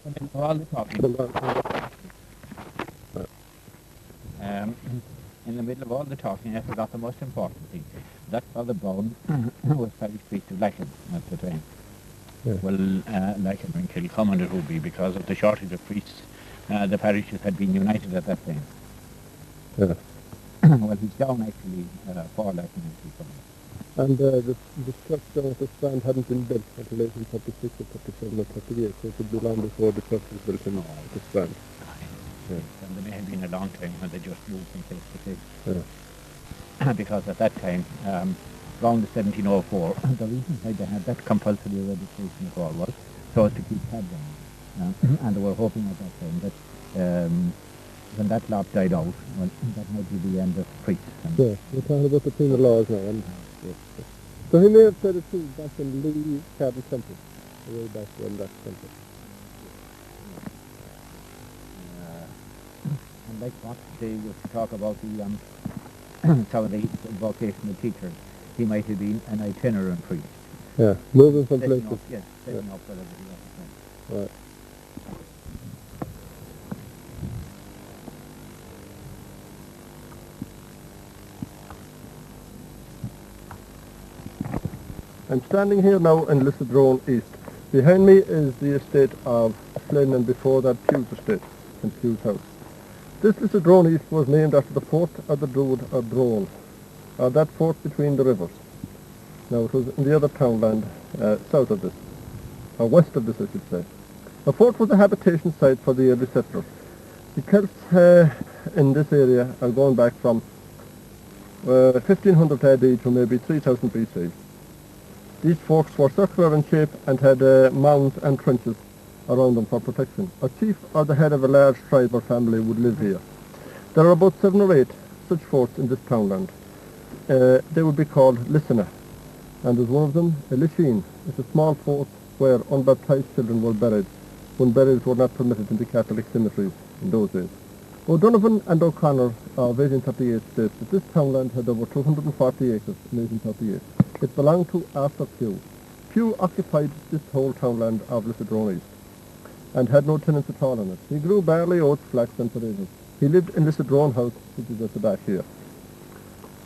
In the middle of all the talking, in the middle of all the talking, I forgot the most important thing. That Father Brown was parish priest of Lacan at the time. Yeah. Well, Lacan and Kilcommon it would be because of the shortage of priests. The parishes had been united at that time. Yeah. Well, he's down actually for Lacan and Kilcommon. And the church down at the Strand hadn't been built until 1836 or 37 or 38, so it would be long before the church was built in the Strand. Yeah. And there may have been a long time when they just moved from place to place. Yeah. Because at that time, around 1704, the reason why they had that compulsory registration at all was so as to keep tabs on it. And they were hoping at that time that when that law died out, well, that might be the end of priests. Yeah, we're talking about the penal laws now. And so he may have said it too back in Lee Cabin Temple, way back when that temple. And like what they used to talk about the some of the vocational teachers, he might have been an itinerant priest. Yeah, moving from Setting places. up, yes, setting up whatever he wanted. Right. I'm standing here now in Lissadrone East. Behind me is the estate of Flynn, and before that Pugh's estate and Pugh's house. This Lissadrone East was named after the fort of the Druid of Drone, or that fort between the rivers. Now it was in the other townland south of this, or west of this I should say. The fort was a habitation site for the early settlers. The Celts in this area are going back from 1500 AD to maybe 3000 BC. These forts were circular in shape and had mounds and trenches around them for protection. A chief or the head of a large tribe or family would live here. There are about 7 or 8 such forts in this townland. They would be called Listener, and there's one of them, a Lisheen. It's a small fort where unbaptized children were buried, when burials were not permitted in the Catholic cemeteries in those days. O'Donovan and O'Connor of 1838 states that this townland had over 240 acres in 1838. It belonged to Arthur Pugh. Pugh occupied this whole townland of Lissadrone East and had no tenants at all in it. He grew barley, oats, flax and potatoes. He lived in Lissadrone House, which is at the back here.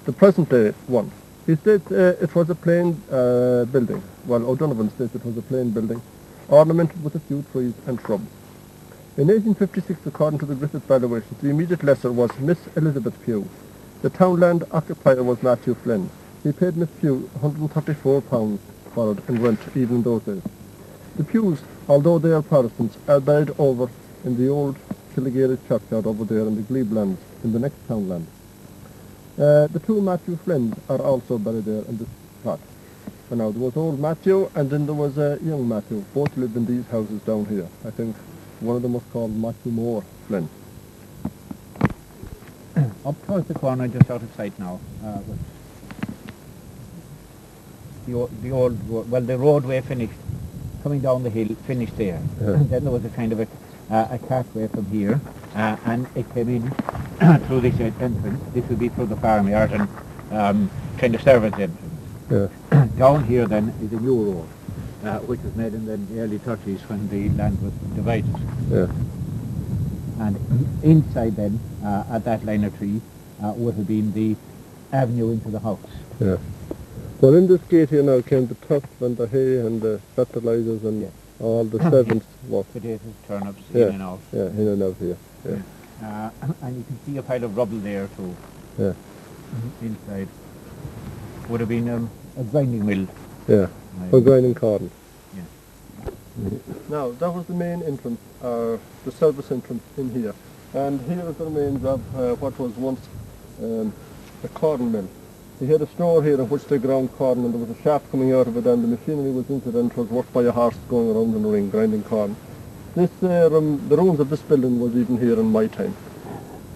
The present day one. He states it was a plain building. Well, O'Donovan states it was a plain building, ornamented with a few trees and shrubs. In 1856, according to the Griffith valuations, the immediate lessor was Miss Elizabeth Pugh. The townland occupier was Matthew Flynn. He paid Miss Pugh £134 for it in rent, even in those days. The Pughs, although they are Protestants, are buried over in the old Killegary churchyard over there in the Glebelands, in the next townland. The 2 Matthew Flynns are also buried there in this plot. And now there was old Matthew and then there was young Matthew. Both lived in these houses down here. I think one of them was called Matthew Moore Flynn. Up towards the corner, just out of sight now, was the roadway finished, coming down the hill, finished there. Yeah. And then there was a kind of a cartway from here, and it came in through this entrance. This would be through the farmyard and kind of servants' entrance. Yeah. Down here then is a new road, which was made in the early 30s when the land was divided. Yeah. And inside then, at that line of trees, would have been the avenue into the house. Yeah. Well, in this gate here now came the turf and the hay and the fertilizers and all the servants' work. Potatoes, turnips, Yeah. in and out. Yeah, in and out here. Yeah. And you can see a pile of rubble there too. Yeah. Inside would have been a grinding mill. Yeah. For grinding corn. Yeah. Now, that was the main entrance, the service entrance in here. And here is the remains of what was once a corn mill. He had a store here in which they ground corn, and there was a shaft coming out of it, and the machinery was into it, and it was worked by a horse going around in a ring grinding corn. This, the ruins of this building was even here in my time,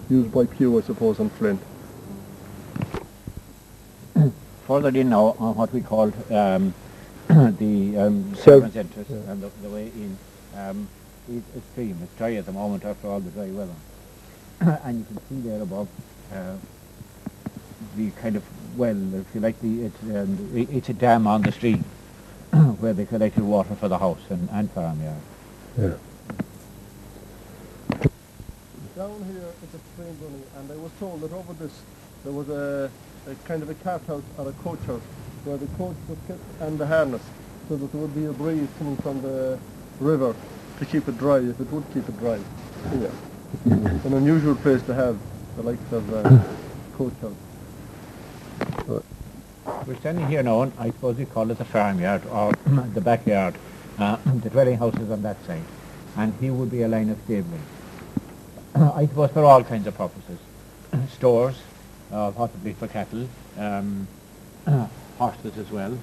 used by Pugh, I suppose, and Flynn. Further in now on what we called the servants' entrance, and the way in is a stream. It's dry at the moment after all the dry weather. And you can see there above the kind of well, if you like, it's a dam on the stream where they collected water for the house and farmyard. Yeah. Down here is a train running, and I was told that over this there was a kind of a cart house or a coach house where the coach was kept and the harness, so that there would be a breeze coming from the river to keep it dry, if it would keep it dry. Yeah. An unusual place to have the likes of coach house. We're standing here now, and I suppose you call it the farmyard or the backyard. The dwelling house is on that side, and here would be a line of stabling. I suppose for all kinds of purposes. Stores, possibly for cattle, horses as well.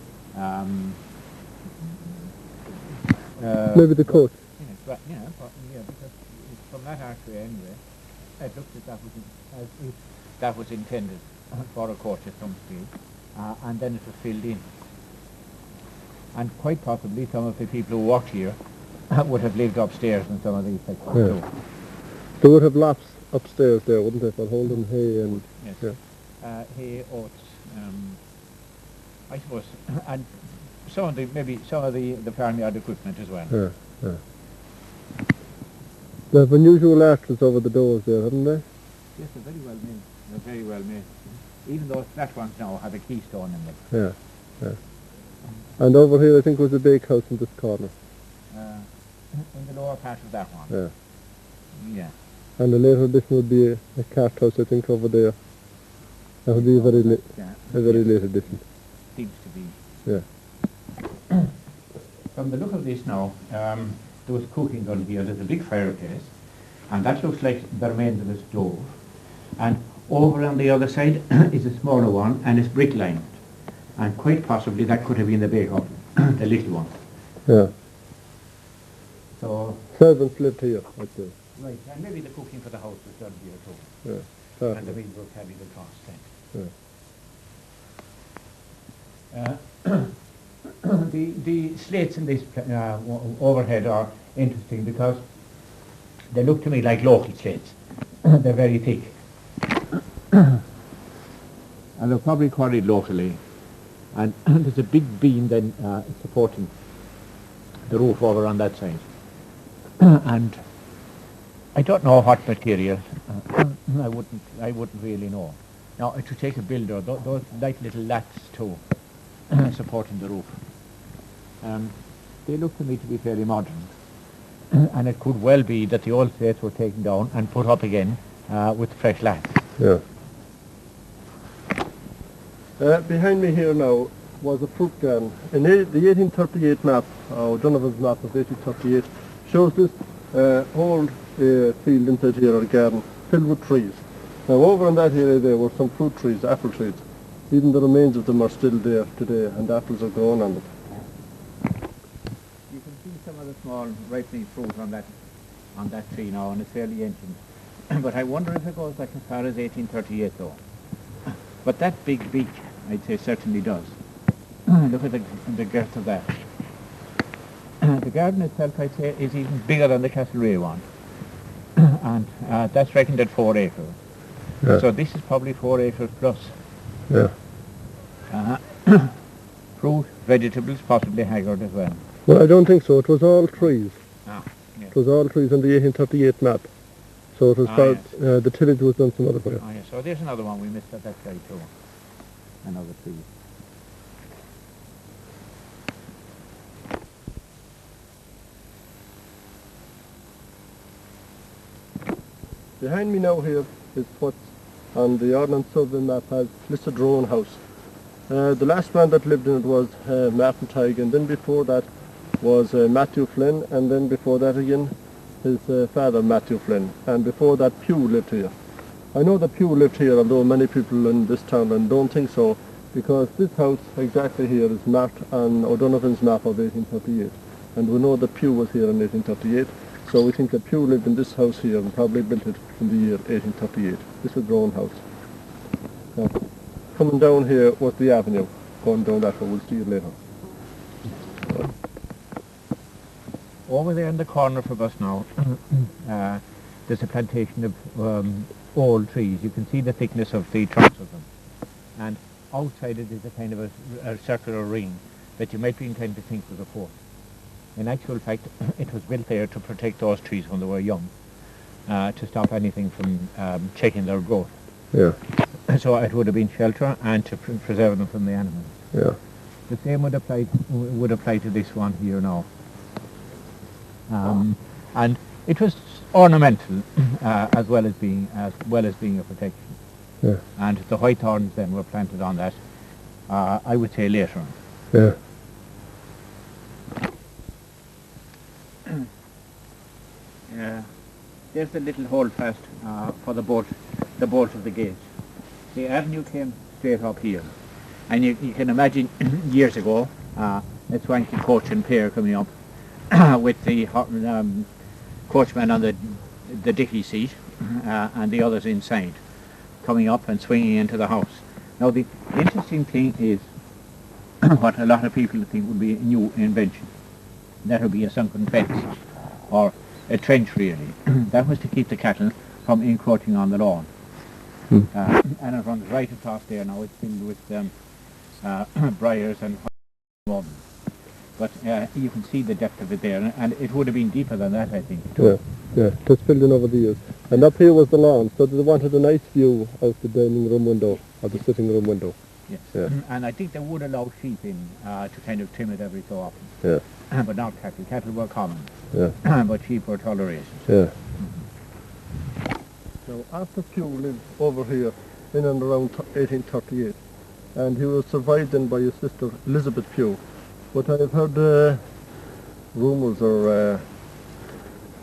Maybe the coach. Because from that archway anyway, it looks as if that was intended for a coach at some stage, and then it was filled in. And quite possibly some of the people who worked here would have lived upstairs in some of these sections too. They would have lots upstairs there, wouldn't they, for holding hay and... Yes. Yeah. Hay, oats, I suppose, and some of the farmyard equipment as well. Yeah, yeah. They have unusual arches over the doors there, haven't they? Yes, they're very well made. They're very well made. Even those flat ones now have a keystone in them. Yeah, yeah. And over here I think was a bakehouse in this corner. In the lower part of that one. Yeah. Yeah. And the later addition would be a cart house, I think, over there. That would be a very late addition. Seems to be. Yeah. From the look of this now, there was cooking done here. There's a big fireplace, and that looks like the remains of a stove. And over on the other side is a smaller one, and it's brick lined. And quite possibly that could have been the bake oven, the little one. Yeah. So. Servants lived here, I'd say. Right, and maybe the cooking for the house was done here too. Yeah. And the meals were carried across then. Yeah. The slates in this overhead are interesting because they look to me like local slates. They're very thick. And they're probably quarried locally. And there's a big beam then supporting the roof over on that side. And I don't know what material. I wouldn't really know. Now it would take a builder. Those like little lats too, supporting the roof. They look to me to be fairly modern, and it could well be that the old slates were taken down and put up again with fresh lats. Yeah. Behind me here now was a fruit garden. In the 1838 map, Donovan's map of 1838, shows this old field inside here, or garden, filled with trees. Now over on that area there were some fruit trees, apple trees. Even the remains of them are still there today, and apples are growing on them. You can see some of the small ripening fruit on that tree now, and it's fairly ancient. But I wonder if it goes back as far as 1838 though. But that big beak, I'd say, certainly does. Look at the girth of that. The garden itself, I'd say, is even bigger than the Castlereagh one. And that's reckoned at 4 acres. Yeah. So this is probably 4 acres plus. Yeah. Fruit, vegetables, possibly haggard as well. Well, I don't think so. It was all trees. Yeah. It was all trees on the 1838 map. So it was called, yes. the tillage was done some other way. Oh, yeah. So there's another one we missed at that side too. Another tree. Behind me now here is what's on the Ordnance Survey map as Lissadrone House. The last man that lived in it was Martin Tighe, and then before that was Matthew Flynn, and then before that again his father Matthew Flynn, and before that Pugh lived here. I know that Pugh lived here, although many people in this town don't think so, because this house exactly here is marked on O'Donovan's map of 1838, and we know that Pugh was here in 1838, so we think that Pugh lived in this house here and probably built it in the year 1838. This was Drone House. Now, coming down here was the avenue, going down that way, we'll see it later. Over there in the corner from us now, there's a plantation of old trees. You can see the thickness of the trunks of them. And outside it is a kind of a circular ring that you might be inclined to think was a fort. In actual fact, it was built there to protect those trees when they were young. to stop anything from checking their growth. Yeah. So it would have been shelter and to preserve them from the animals. Yeah. The same would apply to this one here now. And it was ornamental as well as being a protection. Yeah. And the white thorns then were planted on that, I would say later on. Yeah. There's the little holdfast for the bolt of the gate. The avenue came straight up here, and you can imagine years ago a swanky coach and pair coming up with the coachman on the dicky seat and the others inside, coming up and swinging into the house. Now the interesting thing is what a lot of people think would be a new invention. That would be a sunken fence or a trench really. That was to keep the cattle from encroaching on the lawn. And it runs right across there now. It's filled with briars and walnuts. But you can see the depth of it there, and it would have been deeper than that, I think. Yeah, yeah, it was filled in over the years. And up here was the lawn, so they wanted a nice view out the dining room window, or the sitting room window. Yes, yeah. And I think they would allow sheep in to kind of trim it every so often. Yeah. But not cattle. Cattle were common. Yeah. But sheep were tolerated. Yeah. Now, Arthur Pugh lived over here in and around 1838, and he was survived then by his sister Elizabeth Pugh. But I've heard rumours or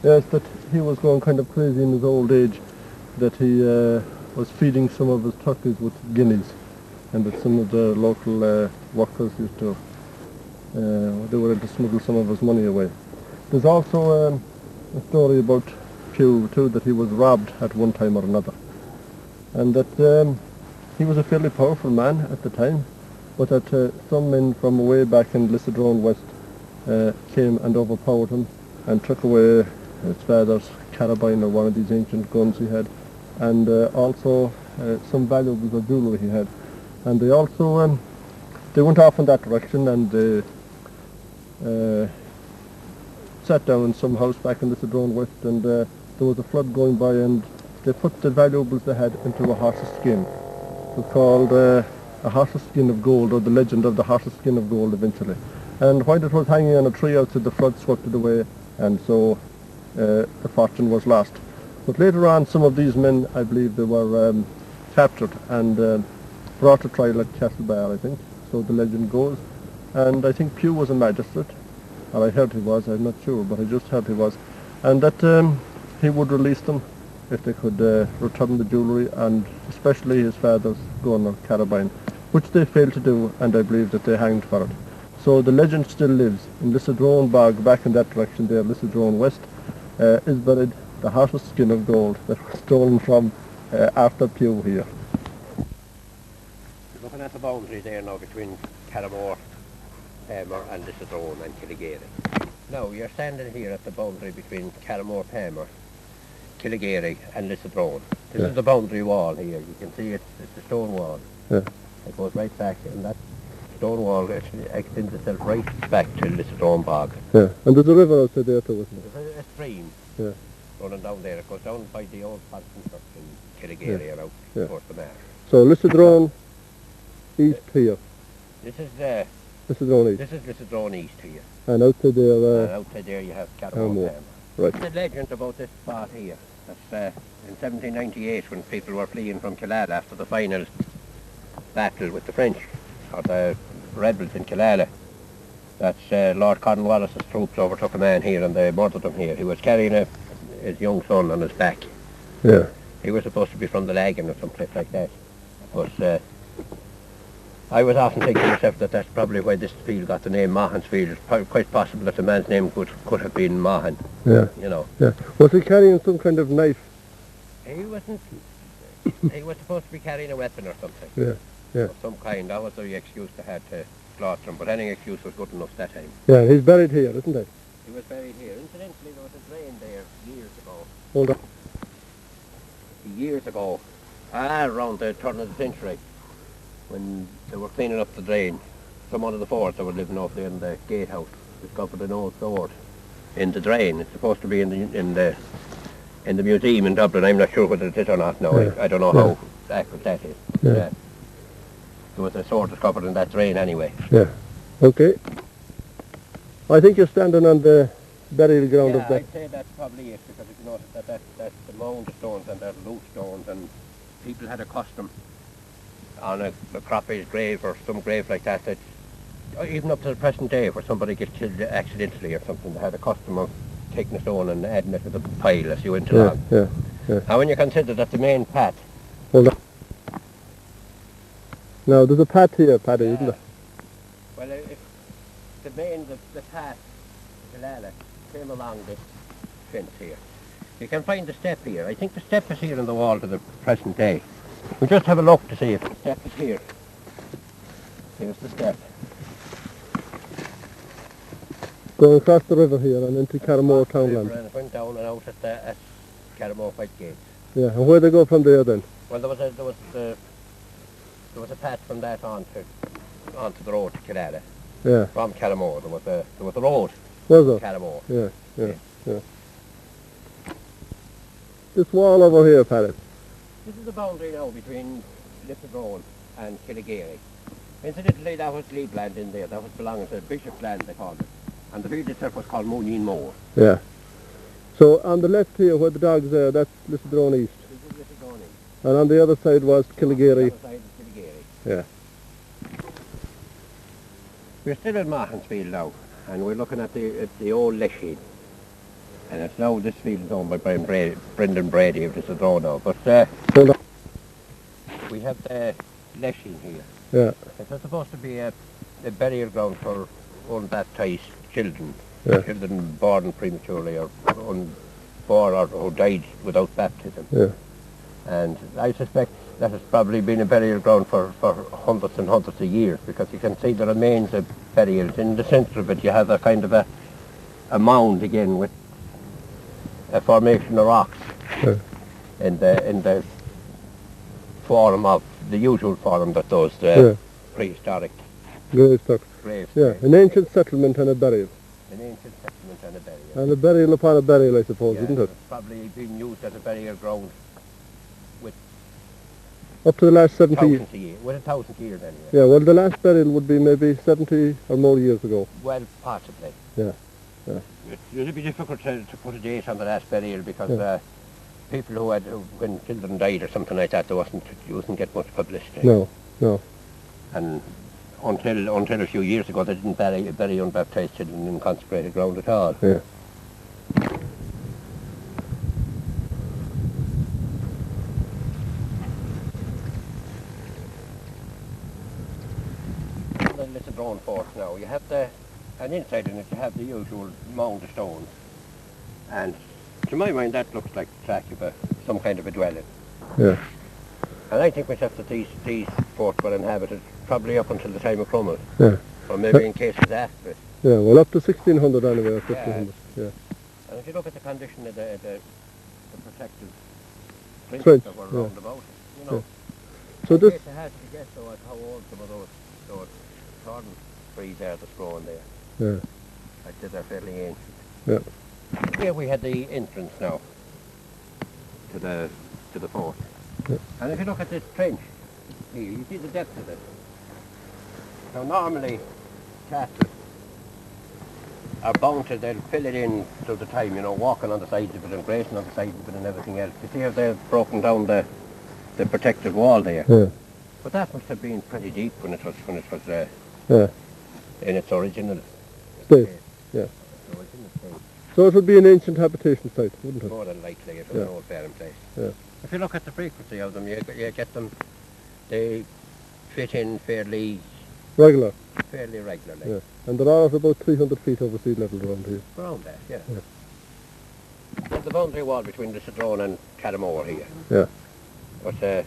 yes, that he was going kind of crazy in his old age, that he was feeding some of his turkeys with guineas, and that some of the local workers used to, they were able to smuggle some of his money away. There's also a story about Pugh too, that he was robbed at one time or another, and that he was a fairly powerful man at the time, but that some men from way back in Lissadrone West came and overpowered him and took away his father's carabine or one of these ancient guns he had, and also some valuables or jewellery he had. And they also they went off in that direction, and they sat down in some house back in Lissadrone West, and there was a flood going by, and they put the valuables they had into a horse's skin. It was called a horse's skin of gold, or the legend of the horse's skin of gold eventually. And while it was hanging on a tree outside, the flood swept it away, and so the fortune was lost. But later on, some of these men, I believe they were captured and brought to trial at Castlebar, I think, so the legend goes. And I think Pugh was a magistrate, or I heard he was, I'm not sure, but I just heard he was. And that he would release them if they could return the jewellery, and especially his father's gun or carabine, which they failed to do, and I believe that they hanged for it. So the legend still lives. In Lissadrone Bog, back in that direction there, Lissadrone West, is buried the horse's skin of gold that was stolen from Arthur Pugh here. Looking at the boundary there now between Carramore, Palmer and Lissadrone and Killigary. Now you're standing here at the boundary between Carramore, Palmer, Killigary and Lissadrone. This is the boundary wall here. You can see it's a stone wall. Yeah. It goes right back, and that stone wall actually extends itself right back to Lissadrone Bog. Yeah, and there's a river outside there too, isn't there? There's a stream running down there. It goes down by the old Parsons Church in Killigary and out towards the Mare. So Lissadrone east here. This is Lissadrone east. this is Lissadrone east here. And outside there, And outside there you have Carramore. Carramore. right. There's a legend about this spot here. That's in 1798 when people were fleeing from Killala after the final battle with the French, or the rebels in Killala. That's Lord Cornwallis's troops overtook a man here and they murdered him here. He was carrying his young son on his back. Yeah. He was supposed to be from the Lagan or someplace like that. But I was often thinking to myself that that's probably why this field got the name Mahan's Field. It's quite possible that the man's name could have been Mahan. Yeah. You know. Yeah. Was he carrying some kind of knife? He wasn't. He was supposed to be carrying a weapon or something. Yeah. Yeah. Of some kind. That was the excuse they had to slaughter him. But any excuse was good enough that time. Yeah, he's buried here, isn't he? He was buried here. Incidentally, there was a drain there years ago. Hold on. Years ago, around the turn of the century, when they were cleaning up the drain, some one of the forts that were living over there in the gatehouse discovered an old sword in the drain. It's supposed to be in the in the museum in Dublin. I'm not sure whether it is or not now. Yeah. I don't know Yeah. how accurate that is. Yeah. There was a sword discovered in that drain anyway. Yeah. Okay. I think you're standing on the burial ground Yeah, of that. I'd say that's probably it, because if you notice that's the mound stones and they're loose stones, and people had a custom on a croppy's grave or some grave like that, that even up to the present day where somebody gets killed accidentally or something, they had a custom of taking a stone and adding it to the pile as you went Yeah, along. yeah, yeah. And when you consider that the main path, Hold on. Now, there's a path here, Paddy, isn't there? well, if the path, the Killala, came along this fence here, you can find the step here. I think the step is here in the wall to the present day. We'll just have a look to see if the step is here. Here's the step. Going across the river here and into Carramore townland. And it went down and out at Carramore White Gate. Yeah, and where they go from there then? Well, there was a path from that onto the road to Killala. Yeah. From Carramore, there was a road Was to it? Carramore. Yeah, yeah, yeah. This wall over here, Paddy. This is the boundary now between Lissadrone and Killigary. Incidentally, that was lead land in there. That was belonging to Bishop's land, they called it. And the field itself was called Mooneen Moor. Yeah. So on the left here where the dogs are, that's Lissadrone East. This is Lissadrone. And on the other side was Killigary. The other side is Killigary. Yeah. We're still in Mahansfield now, and we're looking at the old Leshin. And it's now, this field is owned by Brendan Brady of Lissadrone now. But Hold on. we have the Leshin here. Yeah. It's supposed to be a burial ground for unbaptized children. Yeah. Children born prematurely or born or who died without baptism. Yeah. And I suspect that has probably been a burial ground for hundreds and hundreds of years, because you can see the remains of burials. In the centre of it you have a kind of a mound again with a formation of rocks. Yeah. in the form of the usual form that those prehistoric Gravestock. graves. Yeah, an ancient settlement and a burial. An ancient settlement and a burial. And a burial upon a burial, I suppose, isn't it? It's probably been used as a burial ground Up to the last 70 years. thousands of years, with 1,000 years anyway. Yeah, well, the last burial would be maybe 70 or more years ago. Well, possibly. Yeah, yeah. It would be difficult to put a date on the last burial, because people when children died or something like that, you wouldn't get much publicity. No, no. And until a few years ago, they didn't bury unbaptized children in consecrated ground at all. Yeah. The Lissadrone fort now, you have and inside in it you have the usual mound of stones. And to my mind that looks like the track of some kind of a dwelling. Yeah. And I think myself that these forts were inhabited probably up until the time of Cromwell. Yeah. Or maybe in cases after it. Yeah, well, up to 1600 anyway, or 1500. Yeah. And if you look at the condition of the protective Trench, trenches that were yeah. round about it, you know. So this, It's hard to guess though at how old some of those thorn trees are that's growing there. yeah, I'd say they're fairly ancient. yeah, Here we had the entrance now to the fort. Yeah. And if you look at this trench here, you see the depth of it. Now normally castles are bound to, they'll fill it in through the time, you know, walking on the sides of it and grazing on the sides of it and everything else. You see how they've broken down the protective wall there. yeah, But that must have been pretty deep when it was yeah. in its original State, state. yeah. Original state. So it would be an ancient habitation site, wouldn't it? More than likely it was Yeah. an old bearing place. Yeah. If you look at the frequency of them, you get them, they fit in fairly Regular, regularly. yeah. And there are about 300 feet over sea level around here. Around there, yeah. Yeah. There's the boundary wall between Lissadrone and Carramore here. Yeah. But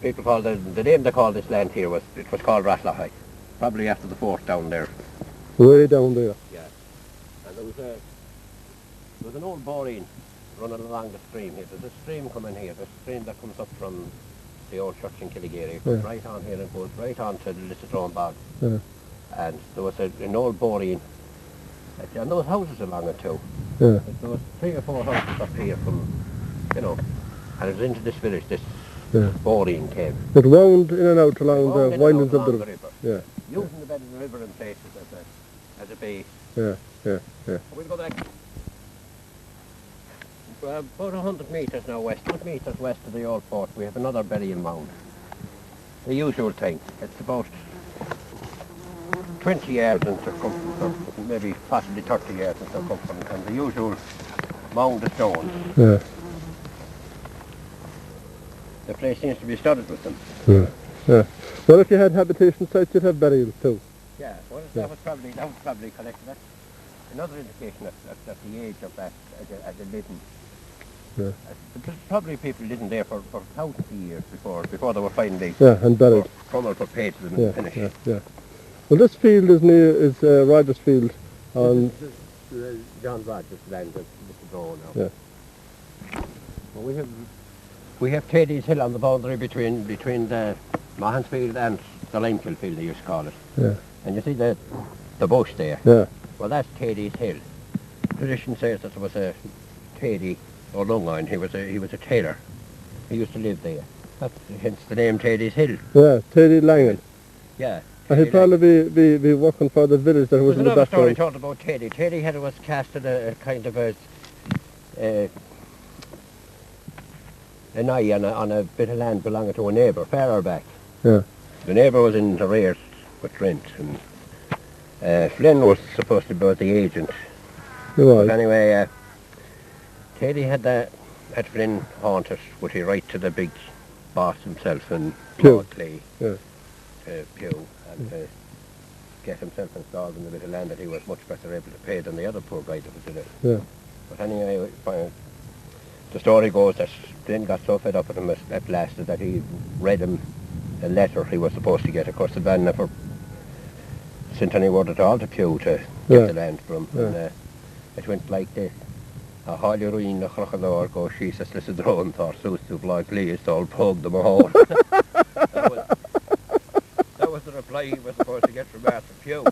people call the name they call this land here was called Raslahai, probably after the fort down there. Way down there. Yeah. And there was an old boreen running along the stream here. There's a stream coming here, the stream that comes up from the old church in Killigary. It goes Yeah. right on here and goes right on to the Lissadrone bog. Yeah. And there was an old boreen, and there was houses along it too. Yeah. There was 3 or 4 houses up here from, you know, and it was into this village, this Yeah. boring came. It wound in and out along Wound the in and windings out of the along river. the river. Yeah. Using the bed of the river in places as a base. Yeah. Yeah. Yeah. We'll go back about 100 metres now west, 100 metres west of the old fort. We have another burial mound. The usual thing. It's about 20 yards in circumference, or maybe possibly 30 yards in circumference, and the usual mound of stones. Yeah. The place seems to be studded with them. Yeah. Yeah. Well, if you had habitation sites, you'd have burials too. Yeah, well, Yeah. that was probably collected. That's another indication of the age of that as a living. Yeah. Because probably people living there for thousands of years before they were finally Yeah, and buried. Cromwell put paid to them Yeah. and finished. Yeah. Yeah. Well, this field is Rogers Field on. This is John Rogers' land of Lissadrone now. Yeah. Well, we have Teddy's Hill on the boundary between the Mahansfield and the Limekill field, they used to call it. Yeah. And you see the bush there? Yeah. Well, that's Teddy's Hill. Tradition says that there was a Teddy O'Longine. He was a tailor. He used to live there. That's hence the name Teddy's Hill. Yeah. Teddy Langan. Yeah. And he'd probably be working for the village that was There's in the another story background. told about Teddy. Teddy was cast in a kind of an eye on a bit of land belonging to a neighbour, further back. Yeah. The neighbour was in arrears with rent, and Flynn was supposed to be the agent. He was. But anyway, Teddy had Flynn haunted. Would he write to the big boss himself in Pew. Clay, Yeah. to Pew, and to get himself installed in a bit of land that he was much better able to pay than the other poor guy that was in it. Yeah. But anyway, the story goes that Flynn got so fed up with him at last that he read him a letter he was supposed to get. Of course, the van never sent any word at all to Pew to Yeah. get the land from him. Yeah. And it went like this. A háile roin na chrochador go she's as Lissadrone thought suits to fly please all pug them all. That was the reply he was supposed to get from Arthur Pugh.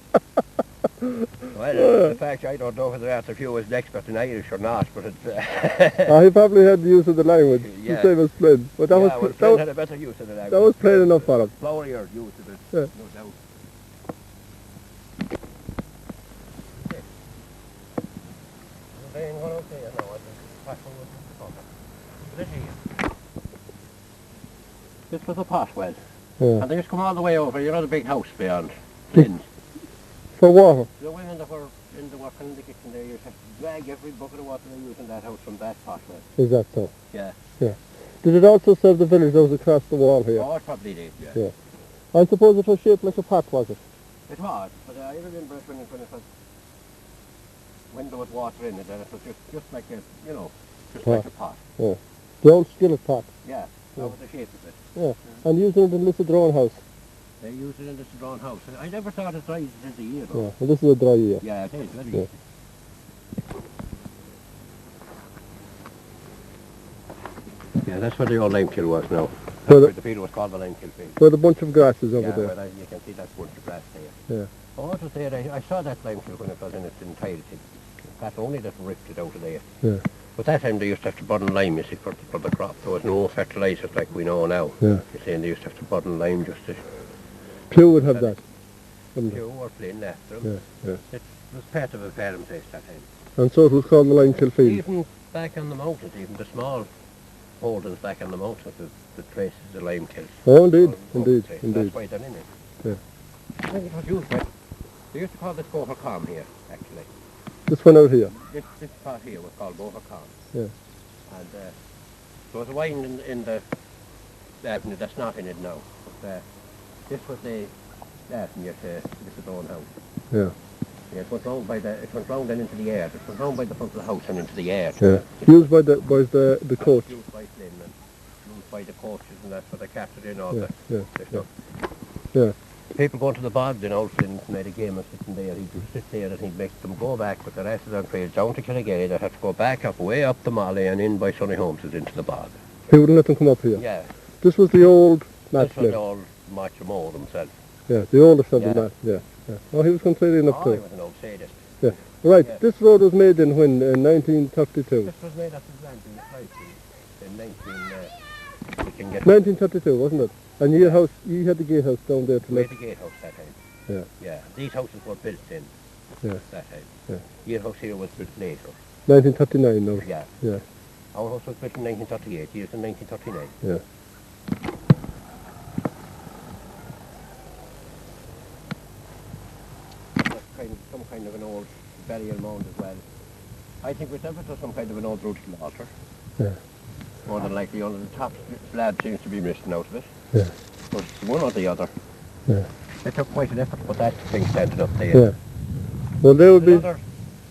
Well, in fact, I don't know whether Arthur Pugh was an expert in Irish or not, but it's... He probably had the use of the language. Yeah. The same as Flynn. But that yeah, was Flynn had a better use of the language. that was plain enough for him. Flowerier use of it, Yeah. no doubt. This was a pot well, Yeah. and they used to come all the way over. You know the big house beyond Flynn's. For water. The women that were in the working in the kitchen there used to have to drag every bucket of water they used in that house from that pot well. Is that so? Yeah. Did it also serve the village that was across the wall here? Oh, it probably did, yeah. Yeah. I suppose it was shaped like a pot, was it? It was, but I remember it when it was, when there was water in it, and it was just like a, you know, just like a pot. Yeah. The old skillet pot. Yeah, that Yeah. was the shape of it. Yeah. And using it in Lissadrone house. They used it in the Lissadrone house. I never saw it dry since a year Yeah. ago. And this is a dry year. Yeah, it is, very Yeah. easy. Yeah, that's where the old Limekill was now. That's Where where the- the field was called the Limekill field. With a bunch of grasses over Yeah, there. where you can see that bunch of grass there. Yeah. Oh, what was there? I saw that Limekill when it was in its entirety. That's only that ripped it out of there. Yeah. But that time they used to have to bud and lime, you see, for the crop. There was no fertilisers like we know now. Yeah. You see, and they used to have to bud and lime just to Pew would have that. wouldn't it? Pew or Flynn after them. Yeah. Yeah. It was part of a farm place that time. And so it was called the Limekill field. Even back on the mountains, even the small holdings back on the mountains, the traces of Limekill. Oh, indeed. Or Indeed. place. Indeed. That's why they're in it. Yeah. I think it was used by, they used to call this Bohercom here, actually. This one out here. This part here was called Bohercom. Yeah. And there was a wine in the avenue that's not in it now. But this was the avenue to Lissadrone house. Yeah. Yeah, it went round then into the yard. It went round by the front of the house and into the yard. Yeah. Used by the coach. Used by Flynn and used by the coaches and that for the captain and all Yeah. the Yeah. stuff. Yeah. People going to the bog, then old Flynn made a game of sitting there. He'd just sit there and he'd make them go back with the rest of their trails down to Killegary. They'd have to go back up, way up the Molly and in by Sonny Holmes's into the bog. He wouldn't let them come up here. Yeah, This was the old Matt this was Flynn. old March himself. Yeah. The oldest of Yeah. the Matt. Yeah. Yeah. Oh, he was completely enough Oh, he too. was an old sadist. Yeah. Right, Yeah. this road was made in when? In 1932. This was made after the land being in 1932, wasn't it? And your house, you had the gatehouse down there to made let. the gatehouse that time. Yeah. Yeah. These houses were built in Yeah. that time. Yeah. Your house here was built later. 1939 or? Yeah. Yeah. Our house was built in 1938. Yours in 1939. Yeah. That's some kind of an old burial mound as well. I think whatever it was some kind of an old Jerusalem altar. Yeah. More than likely, only the top slab seems to be missing out of it. Yeah. But one or the other. Yeah. It took quite an effort to put that thing standing up there. Yeah. Well, there would There's be. another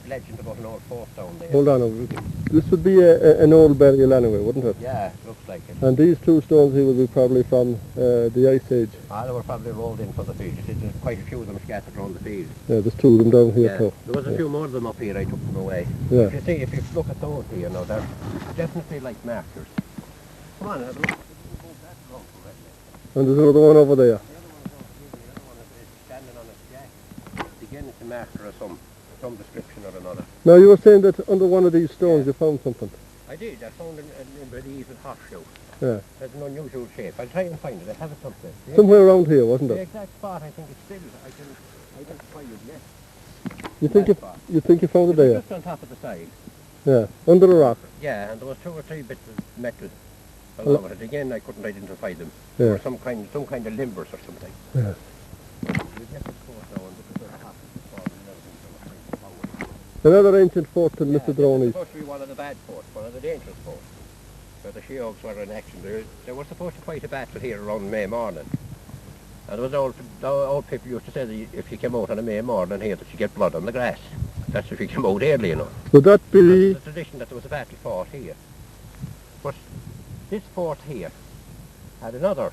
legend about an old fort down there. Hold on. This would be an old burial anyway, wouldn't it? Yeah, looks like it. And these two stones here would be probably from the Ice Age. They were probably rolled in for the field. You see, there's quite a few of them scattered around the field. Yeah, there's two of them down here Yeah. too. There was a few more of them up here. I took them away. Yeah. If you look at those here now, they're definitely like markers. Come on, have a look. And there's another one over there. The other one is standing on a jack. Again, it's a marker of some description or another. Now you were saying that under one of these stones you found something. I did. I found an medieval horseshoe. Yeah. It's an unusual shape. I'll try and find it. I have it somewhere. Somewhere around here, wasn't The it? exact spot, I think it's still. I can identify it yet. You think you think you found it there? Just on top of the side. Yeah. Under a rock. Yeah, and there was 2 or 3 bits of metal along with it. Again, I couldn't identify them. Yeah. Or some kind of limbers or something. Yeah. You get the course now and look at the top of the fall and everything. So much power. Another ancient fort in Yeah, this is Lissadrone. supposed to be one of the bad forts, one of the dangerous forts. Where the Sheogs were in action. They were supposed to fight a battle here around May morning. And there was old people used to say that if you came out on a May morning here that you get blood on the grass. That's if you came out early, you know. Would that be? There's a tradition that there was a battle fought here. But this fort here had another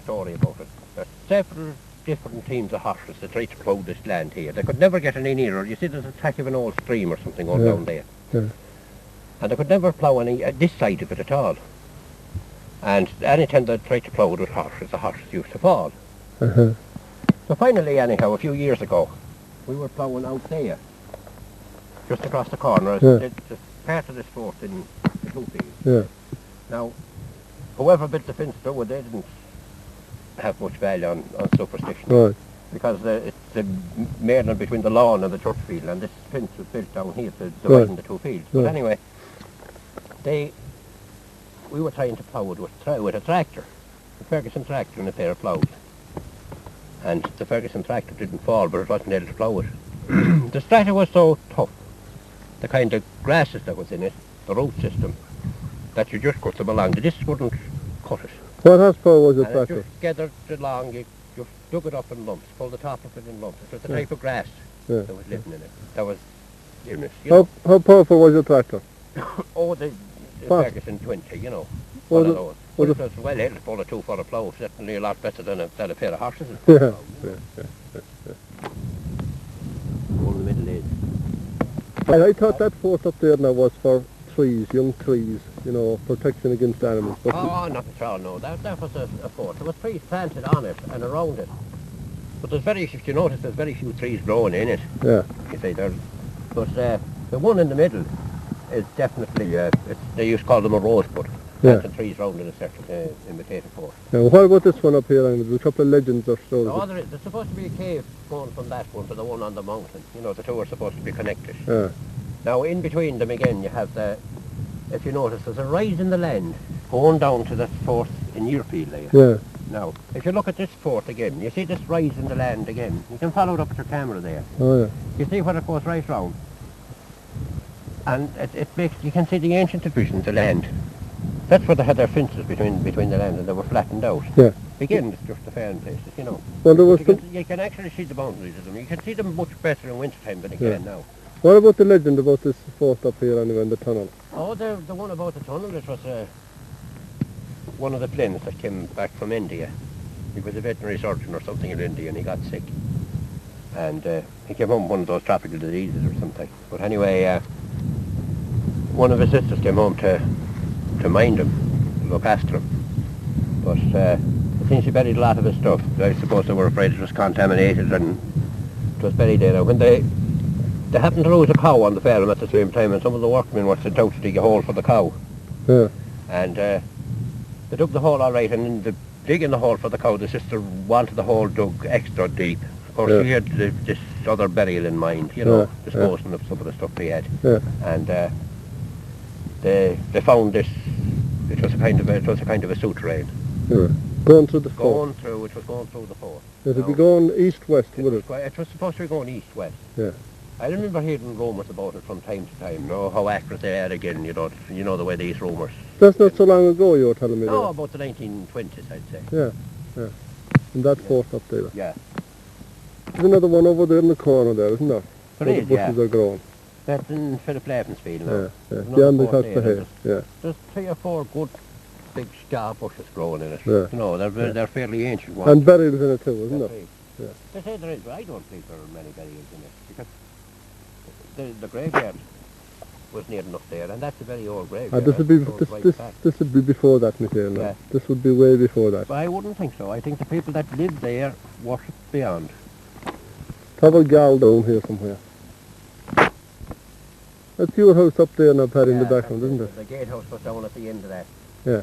story about it. There's several different teams of horses that tried to plough this land here. They could never get any nearer. You see there's a track of an old stream or something going down there. Yeah. And they could never plough any this side of it at all. And any time they tried to plough it with horses, the horses used to fall. Uh-huh. So finally, anyhow, a few years ago, we were ploughing out there, just across the corner. Yeah. It's part of this fort in the two fields. Yeah. Now, whoever built the fence through it, they didn't have much value on superstition. Right. Because it's the margin between the lawn and the church field, and this fence was built down here to divide the two fields. But Right. anyway, we were trying to plough it with a tractor, a Ferguson tractor and a pair of ploughs. And the Ferguson tractor didn't fall, but it wasn't able to plough it. The tractor was so tough, the kind of grasses that was in it, the root system, that you just cut them along. They just wouldn't cut it. What horsepower was your And it tractor? just gathered along, you dug it up in lumps, pulled the top of it in lumps. It was the type of grass Yeah. that was living in it. That was illness, you How, know. how powerful was your tractor? Oh, the What? Ferguson 20, you know. Was One of it- those. was But it was well able to pull a 2 for a plough, certainly a lot better than a pair of horses. Yeah. All the Middle Age. I thought that fort up there now was for trees, young trees, you know, protection against animals. But Oh, not at all, no. That was a fort. There was trees planted on it and around it. But if you notice, there's very few trees growing in it. yeah. You see, but the one in the middle is definitely, they used to call them a rosebud. Yeah. Planting trees round in a certain imitated fort. Now, what about this one up here? And there's a couple of legends or so. No, there's supposed to be a cave going from that one to the one on the mountain. You know, the two are supposed to be connected. Yeah. Now, in between them again, you have if you notice, there's a rise in the land going down to that fort in Yearfield there. Yeah. Now, if you look at this fort again, you see this rise in the land again. You can follow it up with your camera there. Oh, yeah. You see where it goes right round. And you can see the ancient division of the land. That's where they had their fences between the land and they were flattened out. Yeah. Again, it's just the farm places, you know. Well, there was You can actually see the boundaries of them. You can see them much better in winter time than you Yeah. can now. What about the legend about this fort up here anyway in the tunnel? Oh, the one about the tunnel, it was one of the planes that came back from India. He was a veterinary surgeon or something in India and he got sick. And he came home with one of those tropical diseases or something. But anyway, one of his sisters came home to mind him, to look after him. But I think she buried a lot of his stuff. I suppose they were afraid it was contaminated and it was buried there. Now, when they they happened to lose a cow on the farm at the same time, and some of the workmen were sent out to dig a hole for the cow. Yeah. And they dug the hole all right, and in the digging the hole for the cow, the sister wanted the hole dug extra deep. Of course, she had this other burial in mind, you know, disposing of some of the stuff they had. Yeah. And they found this. It was a kind of a souterrain. Yeah. Going through the fort. It was going through the fort. It would be going east-west, would it? It was supposed to be going east-west. Yeah. I remember hearing rumours about it from time to time. How accurate they are again, you know the way these rumours. That's not so long ago you were telling me. No, about the 1920s, I'd say. Yeah, yeah. And that fort up there. Yeah. There's another one over there in the corner there, isn't there? There where is, the bushes are growing. That's in Philip Lavin's field now. Yeah, yeah. Another Beyond the fort top of there, here. Yeah. There's 3 or 4 good big star bushes growing in it. Yeah. You know, they're fairly ancient ones. And burials in it too, isn't there? Yeah. They say there is, but I don't think there are many burials in it, because the graveyard was near enough there, and that's a very old graveyard. This would be before that, Mc Hale. Yeah. This would be way before that. But I wouldn't think so. I think the people that lived there worshipped beyond. Have a gal down here somewhere. That's your house up there now, Paddy, in the background, isn't it? The gatehouse was down at the end of that. Yeah.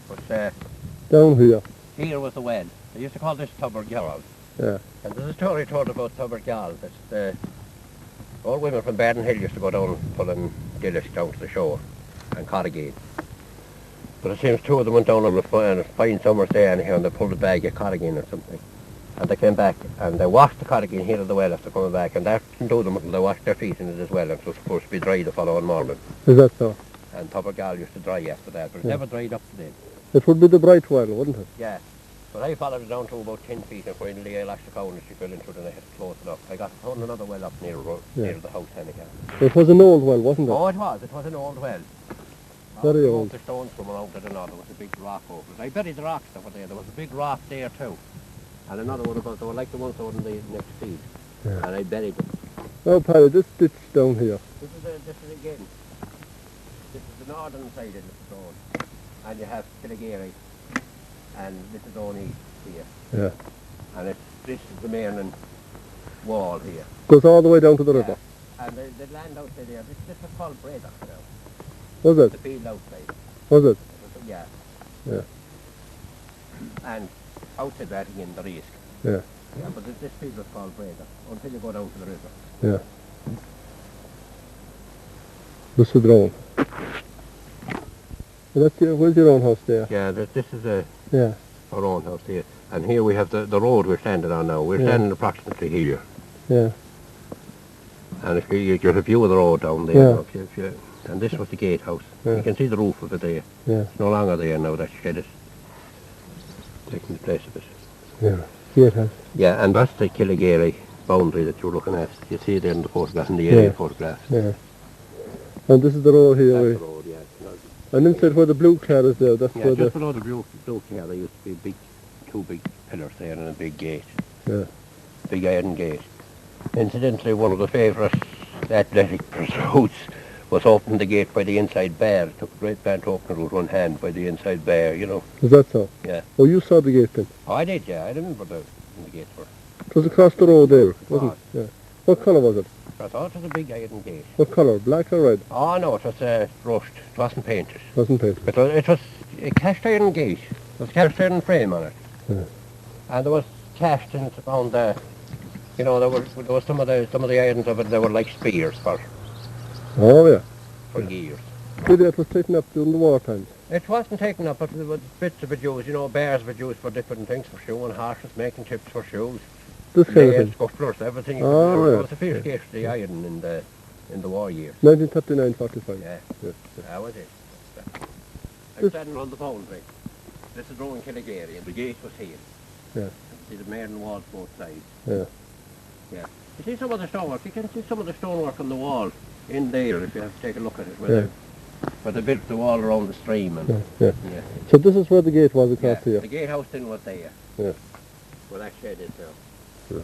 But down here. here was the well. They used to call this Tubergall. Yeah. And there's a story told about Tubergall. That all women from Brendan Hill used to go down pulling gillies down to the shore and caught again. But it seems 2 of them went down on a fine summer's day anyhow, and they pulled a bag of cod again or something. And they came back and they washed the cod again here at the well after coming back, and that didn't do them until they washed their feet in it as well, and it was supposed to be dry the following morning. Is that so? And Tubergall used to dry after that, but it never dried up to then. It would be the bright well, wouldn't it? Yeah. But I followed it down to about 10 feet, and finally I lashed the cow and she fell into it, and I had to close it up. I got found another well up near the house anyhow. It was an old well, wasn't it? Oh, it was an old well. Very old. The stones from around it and all, there was a big rock over it. I buried the rocks over there. There was a big rock there too. And another one about, they were like the ones over in the next field. Yeah. And I buried them. Oh, Paddy, this ditch down here. This is the northern side of Lissadrone. And you have Killigary. And this is only here. Yeah. And this is the main wall here. Goes all the way down to the river. And the land outside there, this was called Breda now. Was it? The field outside. Was it? Yeah. Yeah. And outside that again, the risk. Yeah. Yeah, but this field was called Breda until you go down to the river. Yeah. Lissadrone. That's where's your own house there? Yeah, this is yeah. Our own house here. And here we have the road we're standing on now. We're standing approximately here. Yeah. And if you get a view of the road down there. Yeah. And this was the gatehouse. Yeah. You can see the roof of it there. Yeah. It's no longer there now. That shed is taking the place of it. Yeah. Gatehouse. Yeah, and that's the Killigary boundary that you're looking at. You see there in the photograph, in the area photograph. Yeah. And this is the road here. That's the road, yeah. And inside where the blue car is there, that's where just below the blue car, there used to be two big pillars there and a big gate. Yeah. Big iron gate. Incidentally, one of the favourite athletic pursuits was opening the gate by the inside bar. It took a great man to open it with one hand by the inside bar, you know. Is that so? Yeah. Oh, you saw the gate then? Oh, I did, yeah. I remember the gate for. It was across the road there, wasn't it? Yeah. What colour was it? I thought it was a big iron gate. What colour? Black or red? Oh, no, it was brushed. It wasn't painted. Wasn't painted? It was a cast iron gate. There was a cast iron frame on it. Yeah. And there was cast in around the, you know, there was some of the irons of it, they were like spears for years. Maybe that was taken up during the war times. It wasn't taken up, but there were bits of it used, you know, bears were used for different things, for shoeing, horses, making tips for shoes. This kind of thing. Scufflers, everything. There was a fair case of the iron in the war years. 1939-45. Yeah. That was it. I'm standing on the boundary. This is Rowan Killigary, and the gate was here. Yeah. See the main walls both sides. Yeah. Yeah. You see some of the stonework, you can see some of the stonework on the wall in there if you have to take a look at it. Where they built the wall around the stream. And, yeah. So this is where the gate was across here? The gatehouse then was there. Yeah. Where that shed is now. Yeah.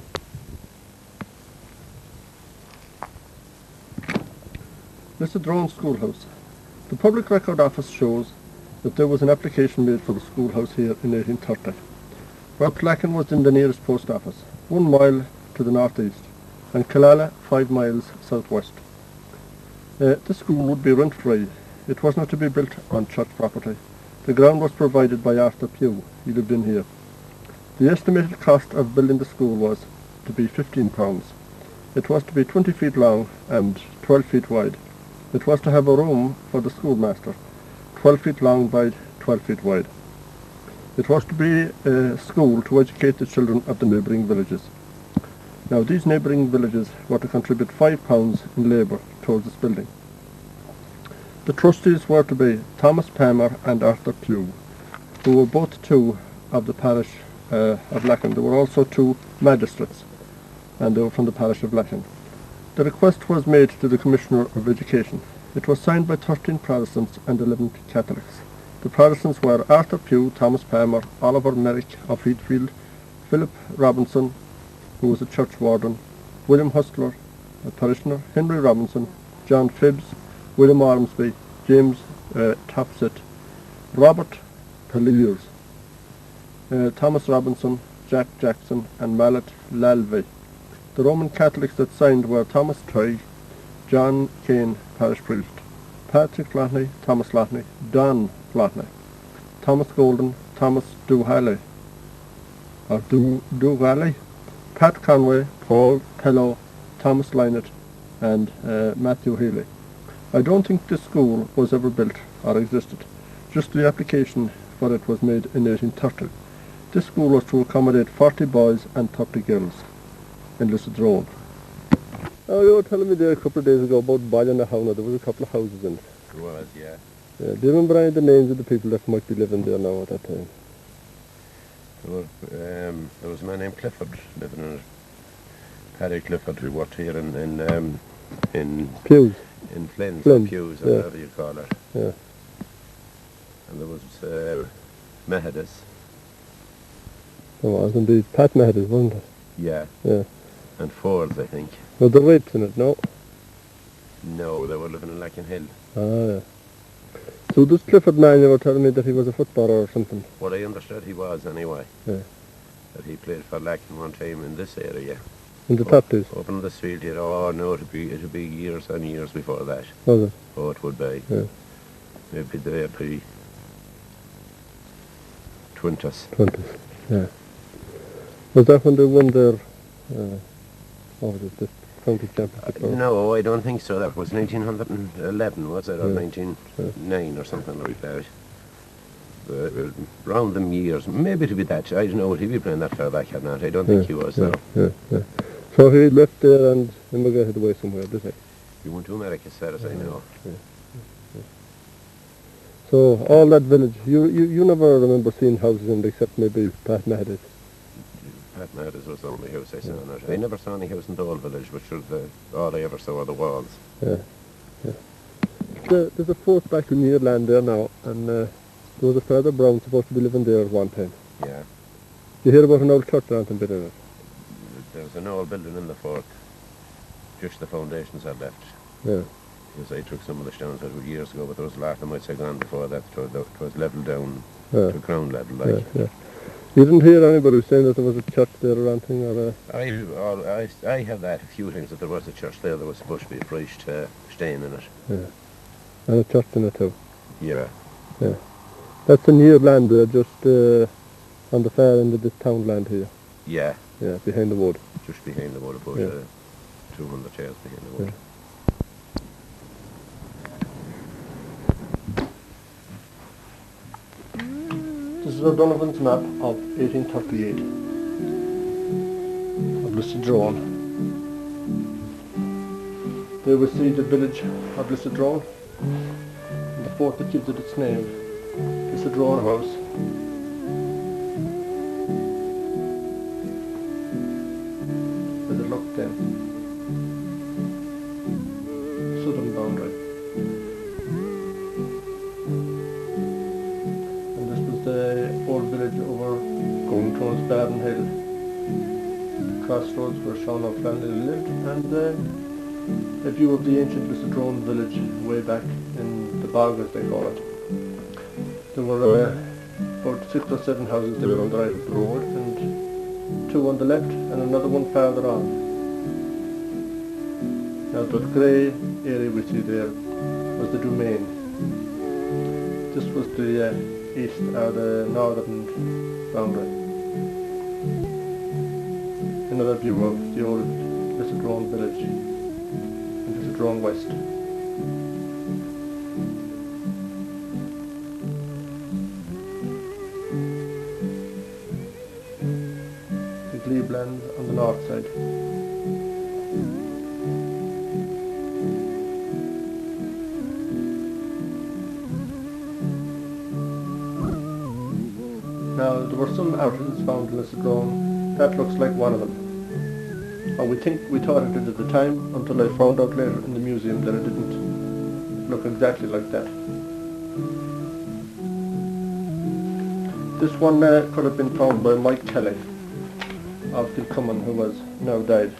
Lissadrone Schoolhouse. The Public Record Office shows that there was an application made for the schoolhouse here in 1830, where Clachan was in the nearest post office, 1 mile to the northeast. and Killala 5 miles southwest. The school would be rent-free. It was not to be built on church property. The ground was provided by Arthur Pugh. He lived in here. The estimated cost of building the school was to be £15. It was to be 20 feet long and 12 feet wide. It was to have a room for the schoolmaster, 12 feet long by 12 feet wide. It was to be a school to educate the children of the neighbouring villages. Now these neighbouring villages were to contribute £5 in labour towards this building. The trustees were to be Thomas Palmer and Arthur Pugh, who were both two of the parish of Lacken. There were also 2 magistrates, and they were from the parish of Lacken. The request was made to the Commissioner of Education. It was signed by 13 Protestants and 11 Catholics. The Protestants were Arthur Pugh, Thomas Palmer, Oliver Merrick of Heathfield, Philip Robinson, who was a church warden, William Hustler, a parishioner, Henry Robinson, John Phibbs, William Ormsby, James Topsett, Robert Pelliers, Thomas Robinson, Jack Jackson, and Mallet Lalvey. The Roman Catholics that signed were Thomas Trigg, John Kane, parish priest, Patrick Loughney, Thomas Loughney, Don Loughney, Thomas Golden, Thomas Duhaley, Pat Conway, Paul Pellow, Thomas Lynott, and Matthew Healy. I don't think this school was ever built or existed. Just the application for it was made in 1830. This school was to accommodate 40 boys and 30 girls in Lissadrone. Oh, you were telling me there a couple of days ago about Ballinahona. There was a couple of houses in it. There was, yeah. Yeah. Do you remember any of the names of the people that might be living there now at that time? There was a man named Clifford living in it. Paddy Clifford, who worked here in Pews. In Flynn, Flynn, Pews, or yeah. whatever you call it. Yeah. And there was Mehedis. There was indeed. Pat Mehedis, wasn't it? Yeah. Yeah. And Fords, I think. Were there rapes in it, no? No, they were living in Lacken Hill. Ah, yeah. So this Clifford man, you were telling me that he was a footballer or something? What I understood he was, anyway. Yeah. That he played for Lacken one time in this area. In the top days? Up in this field, you know, oh no, it'd be years and years before that. Was it? Oh, it would be. Yeah. Maybe the pre-20s. 20s, yeah. Was that when they won their, the county championship? No, I don't think so. That was 1911, was it? Or 1909 or something like that. Around them years. Maybe to be that. I don't know, would he be playing that far back or not? I don't think he was, no. Yeah. So he left there and immigrated away somewhere, did he? He went to America, as far as I know. Yeah. So all that village, you never remember seeing houses in it except maybe Pat Mehedis? Pat Mehedis was the only house I saw in it. I never saw any house in the old village, which was all I ever saw were the walls. Yeah. There's a fort back in near land there now, and there was a Father Brown supposed to be living there at one time. Yeah. You hear about an old church or anything bit in it? There was an old building in the fort. Just the foundations had left. Yeah. Because I took some of the stones out years ago, but there was a lot of them I'd say gone before that. It was levelled down to ground level, like. Yeah. You didn't hear anybody saying that there was a church there or anything, or? I have that a few things, that there was a church there. There was supposed to be a priest staying in it. Yeah. And a church in it too. Yeah. Yeah. That's a near land there, just on the far end of this townland here. Yeah. Yeah, behind the wood. Just behind the wood, about 200 yards behind the wood. Yeah. This is O'Donovan's map of 1838 of Lissadrone. There we see the village of Lissadrone, and the fort that gives it its name, Lissadrone House. As it looked then, southern boundary. The old village over Goldtones, Baden Hill, crossroads where Sean O'Flannery lived, and a view of the ancient Lissadrone village way back in the bog, as they call it. There were about 6 or 7 houses there on the right of the road, and 2 on the left and another one farther on. Now the grey area we see there was the domain. This was the east or the northern boundary. Another view of the old Lissadrone village and Lissadrone West. The Glebelands on the north side. Now there were some outlets found in Lissadrone. That looks like one of them. And we thought it did at the time, until I found out later in the museum that it didn't look exactly like that. This one could have been found by Mike Kelly of Kilcummin, who has now died.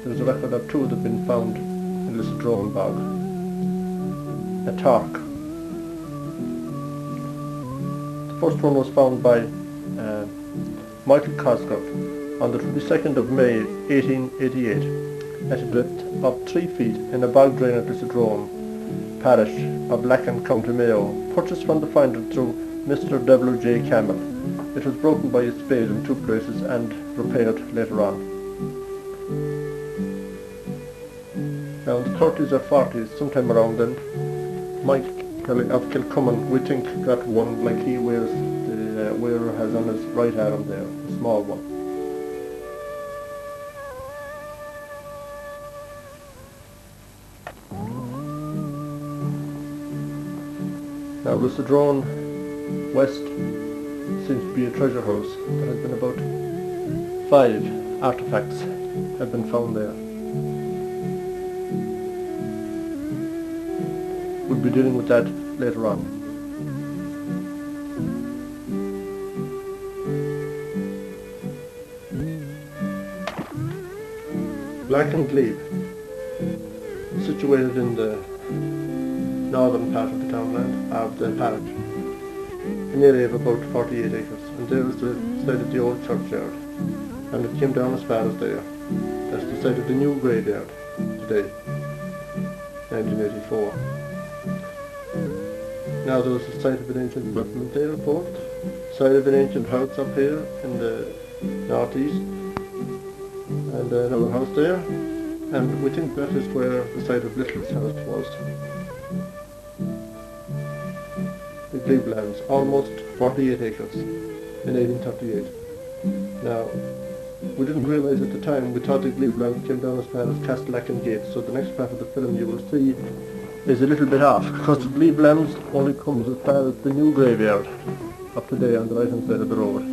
There's a record of two that have been found in Lissadrone bog. A tark. The first one was found by Michael Cosgrove on the 22nd of May 1888 at a depth of 3 feet in a bog drain at Lissadrone, parish of Lacan, County Mayo, purchased from the finder through Mr. W.J. Campbell. It was broken by a spade in 2 places and repaired later on. Now in the 30s or 40s, sometime around then, Mike Kelly of Kilcummin, we think, got one like he wears, the wearer has on his right arm there, a small one. Now Lissadrone West seems to be a treasure house. There has been about 5 artefacts have been found there. We'll be dealing with that later on. Black and Glebe, situated in the northern part of the townland of the parish, an area of about 48 acres, and there is the site of the old churchyard, and it came down as far as there. That's the site of the new graveyard today, 1984. Now there was the site of an ancient settlement there, both site of an ancient house up here in the northeast, and another house there, and we think that is where the site of Little's house was. The Glebelands, almost 48 acres in 1838. Now, we didn't realise at the time, we thought the Glebelands came down as far as Castellakin Gate, so the next part of the film you will see is a little bit off, because the Glebelands only comes as far as the new graveyard up today on the right hand side of the road.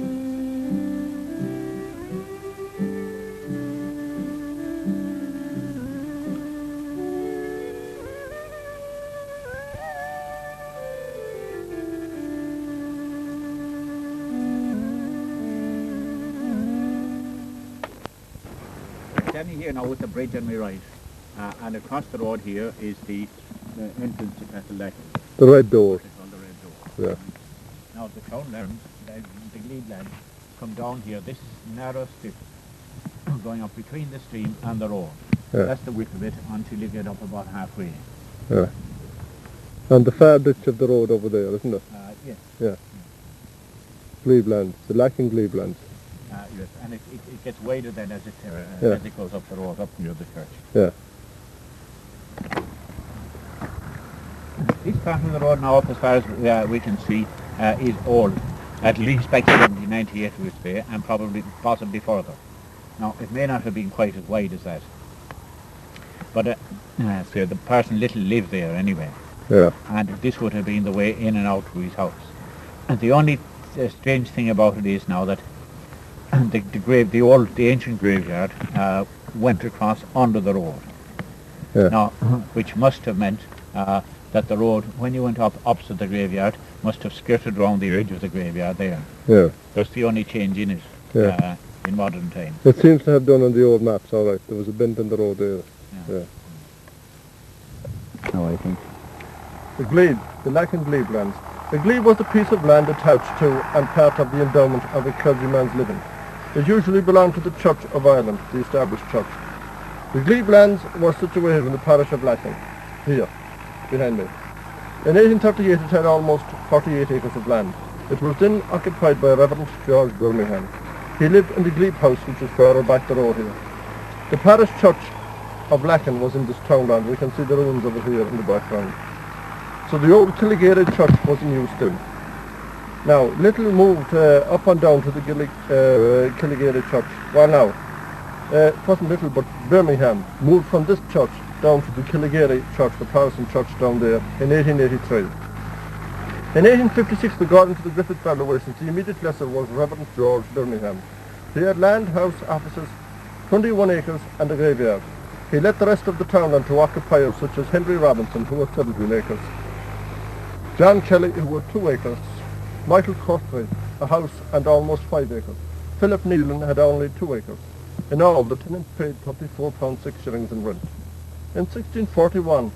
Standing here now with the bridge on my right, and across the road here is the entrance to Castellakin. The red door. It's called the red door. Yeah. Now the townlands, the Glebelands, come down here, this narrow strip going up between the stream and the road. Yeah. That's the width of it until you get up about halfway. Yeah. And the far ditch of the road over there, isn't it? Yes. Yeah. Glebelands, the Lacking Glebelands. Yes, and it gets wider then as it goes up the road, up near the church. Yeah. This part of the road now, up as far as we can see, is old. At least back to 1798 we would say, and possibly further. Now, it may not have been quite as wide as that. But so the person Little lived there anyway. Yeah. And this would have been the way in and out to his house. And the only strange thing about it is now that the ancient graveyard went across under the road. Yeah. Now, which must have meant that the road, when you went up opposite the graveyard, must have skirted around the edge of the graveyard there. Yeah. That's the only change in it in modern times. It seems to have done on the old maps, all right. There was a bend in the road there. Yeah. No, I think. The glebe, the Lacking Glebelands. The glebe was a piece of land attached to and part of the endowment of a clergyman's living. It usually belonged to the Church of Ireland, the established church. The glebe lands were situated in the parish of Lacken, here, behind me. In 1838 it had almost 48 acres of land. It was then occupied by Reverend George Birmingham. He lived in the glebe house which is further back the road here. The parish church of Lacken was in this townland. We can see the ruins of it here in the background. So the old Killigary church was in use still. Now, Little moved up and down to the Killigary church. Well now, it wasn't Little but Birmingham moved from this church down to the Killigary church, the Protestant church down there, in 1883. In 1856 they got into the Griffith family wishes. The immediate lesser was Reverend George Birmingham. He had land, house, offices, 21 acres and a graveyard. He let the rest of the townland to occupiers such as Henry Robinson, who had 17 acres, John Kelly, who had 2 acres, Michael Courtney, a house and almost 5 acres. Philip Nealon had only 2 acres. In all, the tenant paid £34 6 shillings in rent. In 1641,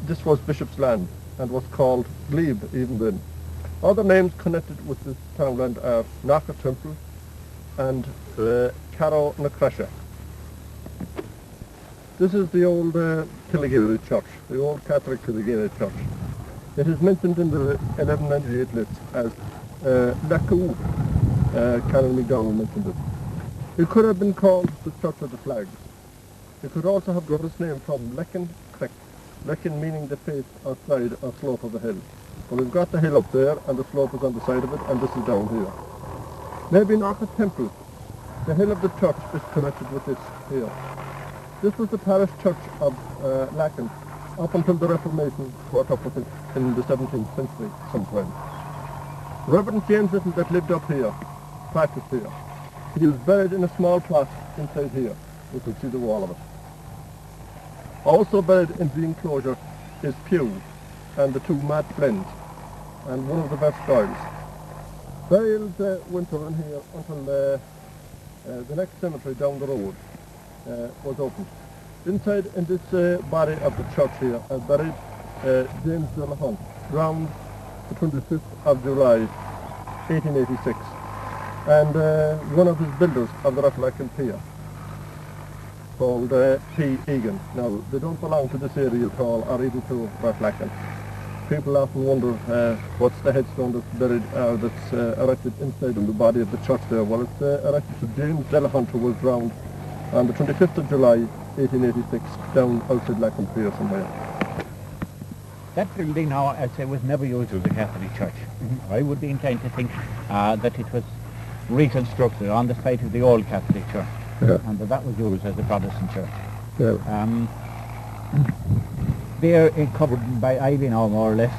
this was Bishop's land and was called Glebe even then. Other names connected with this townland are Knocker Temple and Carrow na Cresha. This is the old Killigary church, the old Catholic Killigary church. It is mentioned in the 1198 list as Lacoo. Canon MacDonald mentioned it. It could have been called the Church of the Flags. It could also have got its name from Lecken Creek, Lecken meaning the face or side or slope of a hill. But we've got the hill up there and the slope is on the side of it, and this is down here. Maybe Knocker Temple. The hill of the church is connected with this here. This was the parish church of Lacken up until the Reformation caught up with it in the 17th century sometime. Reverend James Little that lived up here, practiced here. He was buried in a small plot inside here. You can see the wall of it. Also buried in the enclosure is Pew and the 2 Matt Flens and one of the best guys. Burials went on here until the next cemetery down the road was opened. Inside in this body of the church here are buried James Delahunt, drowned the 25th of July 1886, and one of his builders of the Rathlacken Pier, called P. Egan. Now, they don't belong to this area at all, or even to Rathlacken. People often wonder what's the headstone that's buried, that's erected inside in the body of the church there. Well, it's erected to James Delahunt, who was drowned on the 25th of July 1886 down outside Lacken Pier somewhere. That building now, I'd say, was never used as a Catholic church. I would be inclined to think that it was reconstructed on the site of the old Catholic church, and that was used as a Protestant church. Yeah. There, covered by ivy now, more or less,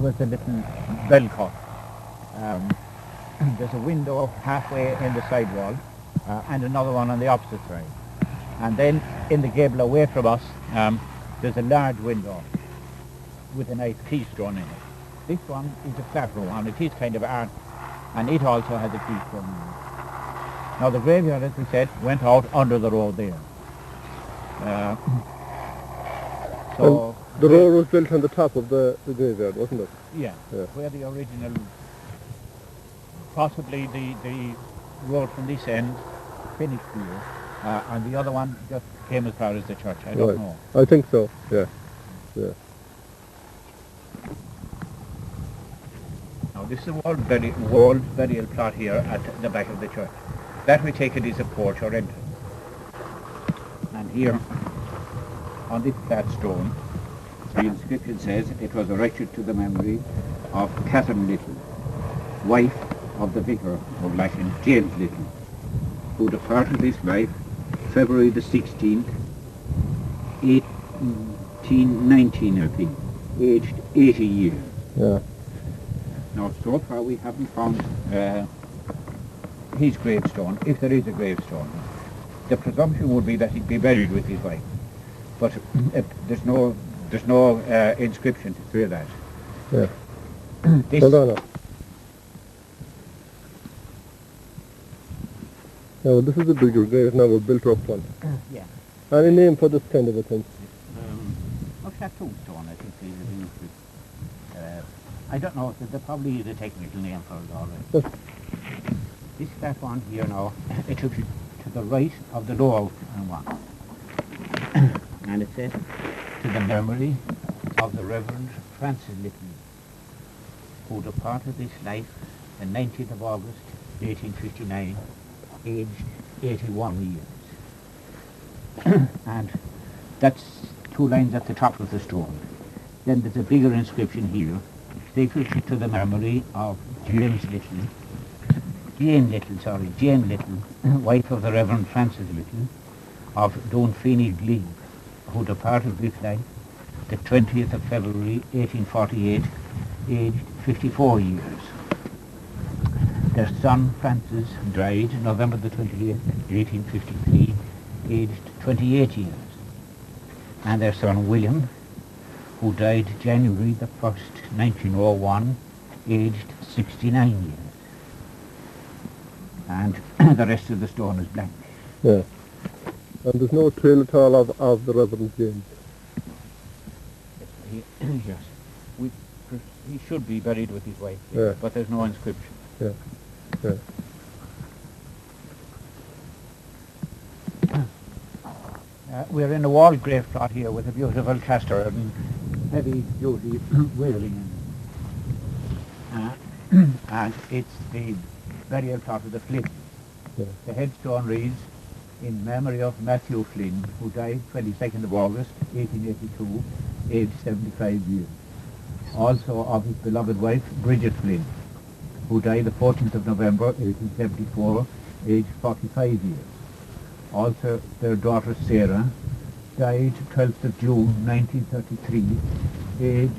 was a little bell cut. There's a window halfway in the side wall, and another one on the opposite side. And then, in the gable away from us, there's a large window with a nice keystone in it. This one is a flat room, and it is kind of art, and it also has a keystone in it. Now, the graveyard, as we said, went out under the road there. So the road was built on the top of the graveyard, wasn't it? Yeah, where the original, possibly the road from this end finished here, and the other one just came as far as the church. I don't know. I think so, yeah. Now this is a walled burial plot here at the back of the church. That we take it is a porch or entrance. And here, on this flat stone, the inscription says it was erected to the memory of Catherine Little, wife of the vicar of Lacken, James Little, who departed this life February the 16th, 1819, I think, aged 80 years. Yeah. Now, so far we haven't found his gravestone, if there is a gravestone. The presumption would be that he'd be buried with his wife, but there's no inscription to clear that. Yeah. This, Hold on now. Now, this is a bigger grave, now a built-up one. yeah. Any name for this kind of a thing? Chateau stone, I think they used it. I don't know, there probably is a technical name for it already. This flat one here now, it took you to the right of the lower one. And it says, to the memory of the Reverend Francis Little, who departed this life the 19th of August 1859, aged 81 years. And that's 2 lines at the top of the stone. Then there's a bigger inscription here, sacred to the memory of Jane Little, wife of the Reverend Francis Little of Dunfini Glebe, who departed this life the 20th of February 1848, aged 54 years. Their son Francis died November the 28th, 1853, aged 28 years. And their son William, who died January the 1st, 1901, aged 69 years. And the rest of the stone is blank. Yeah. And there's no trail at all of the Reverend James. Yes. He should be buried with his wife, Yeah. but there's no inscription. Yeah. Yeah. We're in a wall grave plot here with a beautiful castor and heavy duty wailing. And it's the burial plot of the Flynn. Yeah. The headstone reads, in memory of Matthew Flynn, who died 22nd of August 1882, aged 75 years. Also of his beloved wife, Bridget Flynn, who died the 14th of November 1874, aged 45 years. Also their daughter Sarah, died 12th of June 1933, aged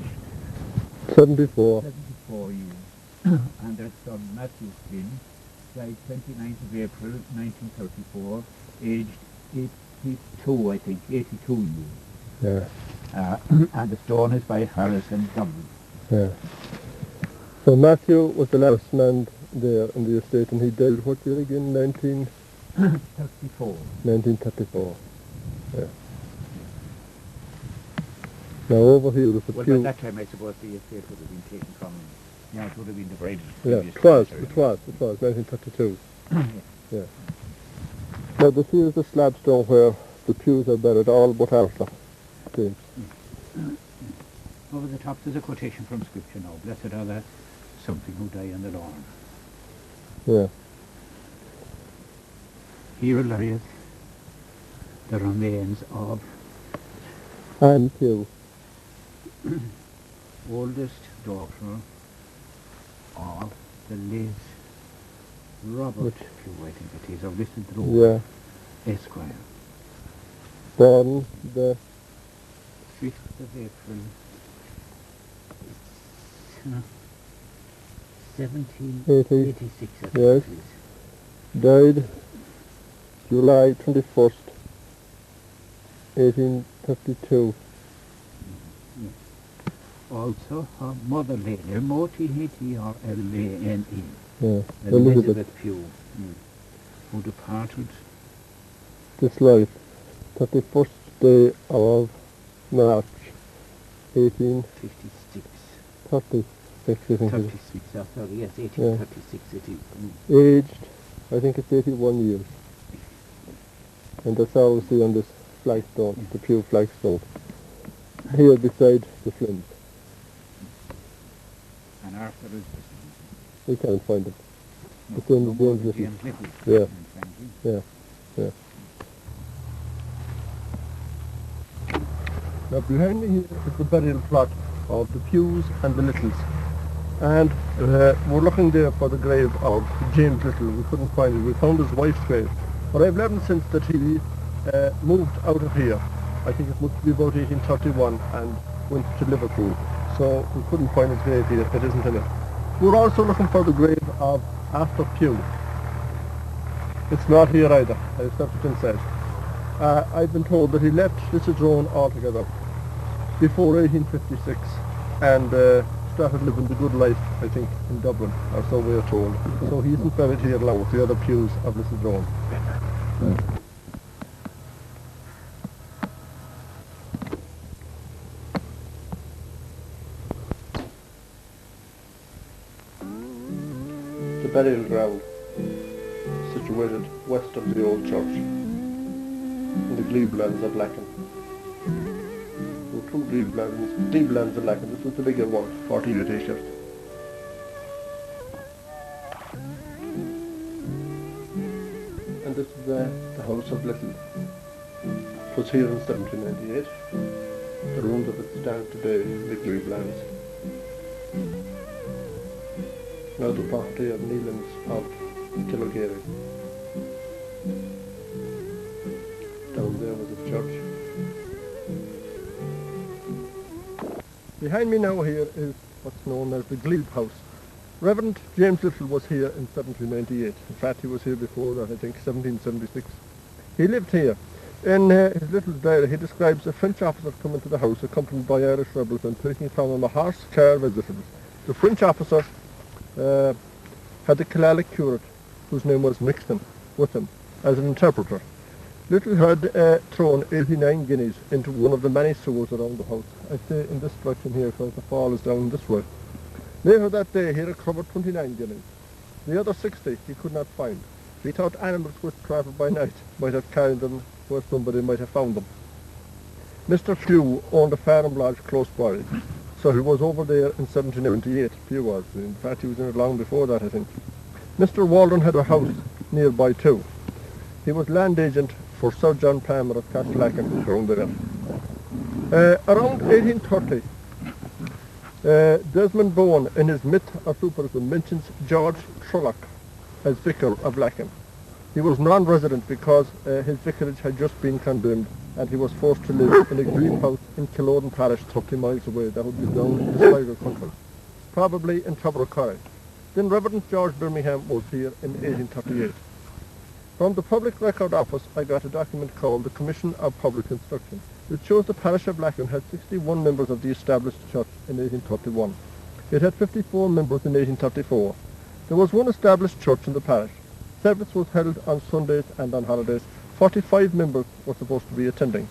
74. 74 years. And their son Matthew Flynn died 29th of April 1934, aged 82, I think, 82 years. Yeah. And the stone is by Harrison Dublin. Yeah. So Matthew was the last man there in the estate, and he died what year again? 34. 1934. Yeah. Now over here was the Well, pew. at that time I suppose the estate would have been taken from him. Yeah, it would have been divided. Yeah, it was 1932. Yeah. Now this is the slab stone where the pews are buried, all but Arthur. James. Over the top there's a quotation from Scripture now. Blessed are the something who die on the Lord. Yeah. Here lieth the remains of And pew. oldest daughter of the late Robert Pugh, I think it is, of Lissadrone, Yeah. Esquire. Born the 5th of April, 1786, I think Yes. it is. died July 21st, 1852. Also her mother lady, Mothrlane, Yeah. Elizabeth Pugh, who departed This life, 31st day of March, 1836, 56. I think it is. 36, sorry, yes, 1836 it is. Aged, I think it's 81 years. And that's all we see on this flagstone, the Pew flagstone. Here beside the Flint. And Arthur is We can't find it. no, It's in no James more than Little. James Little. Yeah. And Franklin. Yeah, yeah. Now behind me here is the burial plot of the Pews and the Littles. And we're looking there for the grave of James Little. We couldn't find it. We found his wife's grave. But I've learned since that he moved out of here. I think it must be about 1831 and went to Liverpool. So we couldn't find his grave here. It isn't in it. We're also looking for the grave of Arthur Pugh. It's not here either. I stepped inside. I've been told that he left Lissadrone altogether before 1856 and started living the good life, I think, in Dublin, or so we are told. So he isn't buried here now with the other Pews of Lissadrone. The burial ground, situated west of the old church, in the Glebelands of Lacken. two Clevelands and Lacken. This was the bigger one, 14 t-shirts. And this is the house of Little. It was here in 1798. The ruins of it stand today in the Clevelands. Now the property of Neelands of Kilgary. Down there was a church. Behind me now here is what's known as the Glebe House. Reverend James Little was here in 1798. In fact, he was here before that, I think, 1776. He lived here. In his little diary, he describes a French officer coming to the house accompanied by Irish rebels and taking from him a horse, car, vegetables. The French officer had the Killala curate, whose name was Mixton, with him as an interpreter. Little had thrown 89 guineas into one of the many sewers around the house. I say in this direction here because the fall is down this way. Later that day he recovered 29 guineas. The other 60 he could not find. He thought animals which travelled by night might have carried them where somebody might have found them. Mr. Few owned a farm lodge close by, so he was over there in 1778. Few was. In fact, he was in it long before that, I think. Mr. Waldron had a house nearby too. He was land agent for Sir John Palmer of Castlelacken around there. Around 1830, Desmond Bowen in his myth or superism mentions George Trulloch as vicar of Lacken. He was non-resident because his vicarage had just been condemned and he was forced to live in a glebe house in Killoden Parish 30 miles away. That would be down in the Sligo country, probably in Toberacurry. Then Reverend George Birmingham was here in 1838. From the Public Record Office I got a document called the Commission of Public Instruction. It shows the parish of Lacken had 61 members of the established church in 1831. It had 54 members in 1834. There was one established church in the parish. Service was held on Sundays and on holidays. 45 members were supposed to be attending.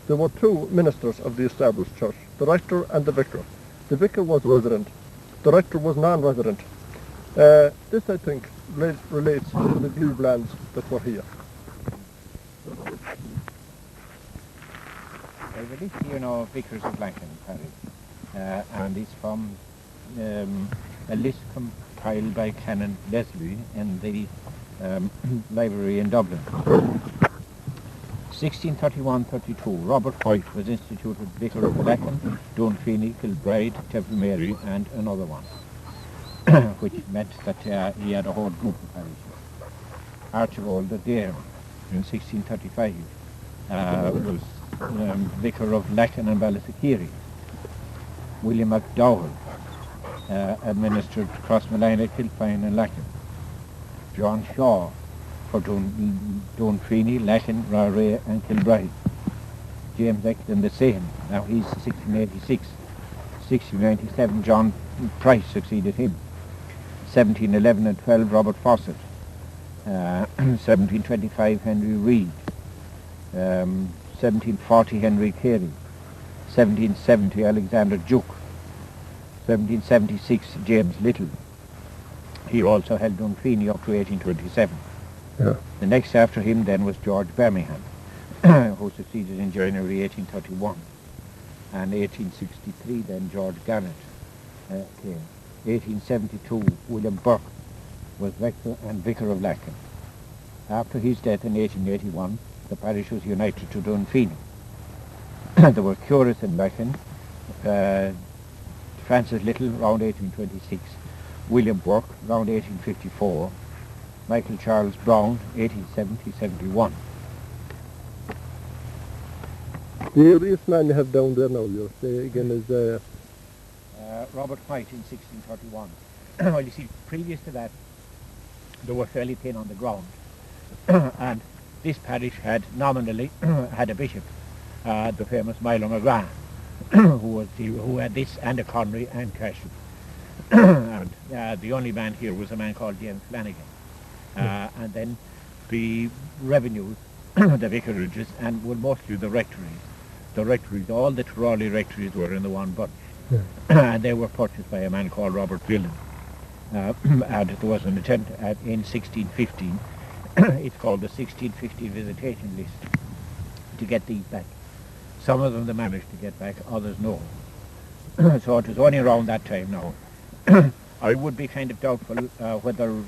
There were two ministers of the established church, the rector and the vicar. The vicar was resident. The rector was non-resident. This, I think, relates to the Clevelands that were here. There's a list here now of vicars of Lacken Parish, and it's from a list compiled by Canon Leslie in the library in Dublin. 1631-32, Robert White was instituted vicar of Lacken, Dunfeeny, Kilbride, Temple Mary, and another one, which meant that he had a whole group of parishes. Archibald Adair in 1635 was vicar of Lacken and Ballysakeary. William MacDowell administered Crossmalina, Kilfine and Lacken. John Shaw for Dunfeeny, Lacken, Raray and Kilbride. James Eckton the same. Now he's 1686. 1697 John Price succeeded him. 1711 and 12 Robert Fawcett. 1725 Henry Reid. 1740 Henry Carey. 1770 Alexander Duke. 1776 James Little. He also held Dunfeeny up to 1827. Yeah. The next after him then was George Birmingham, who succeeded in January 1831. And 1863 then George Garnett came. 1872 William Burke was rector and vicar of Lacken. After his death in 1881, the parish was united to Dunfeeny. There were curates in Lacken, Francis Little round 1826, William Burke round 1854, Michael Charles Brown 1870-71. The earliest man you have down there now, you'll say again, is Robert White in 1631. Well, you see, previous to that, they were fairly thin on the ground. And this parish had nominally had a bishop, the famous Milo McGrath, who had this and a Connery and Cashew. And the only man here was a man called James Flanagan. And then the revenues, the vicarages, and were mostly the rectories. The rectories, all the Tyrawley rectories were in the one bunch. Yeah. And they were purchased by a man called Robert Dillon. And there was an attempt in 1615, it's called the 1615 visitation list, to get these back. Some of them they managed to get back, others no. So it was only around that time now. I would be kind of doubtful whether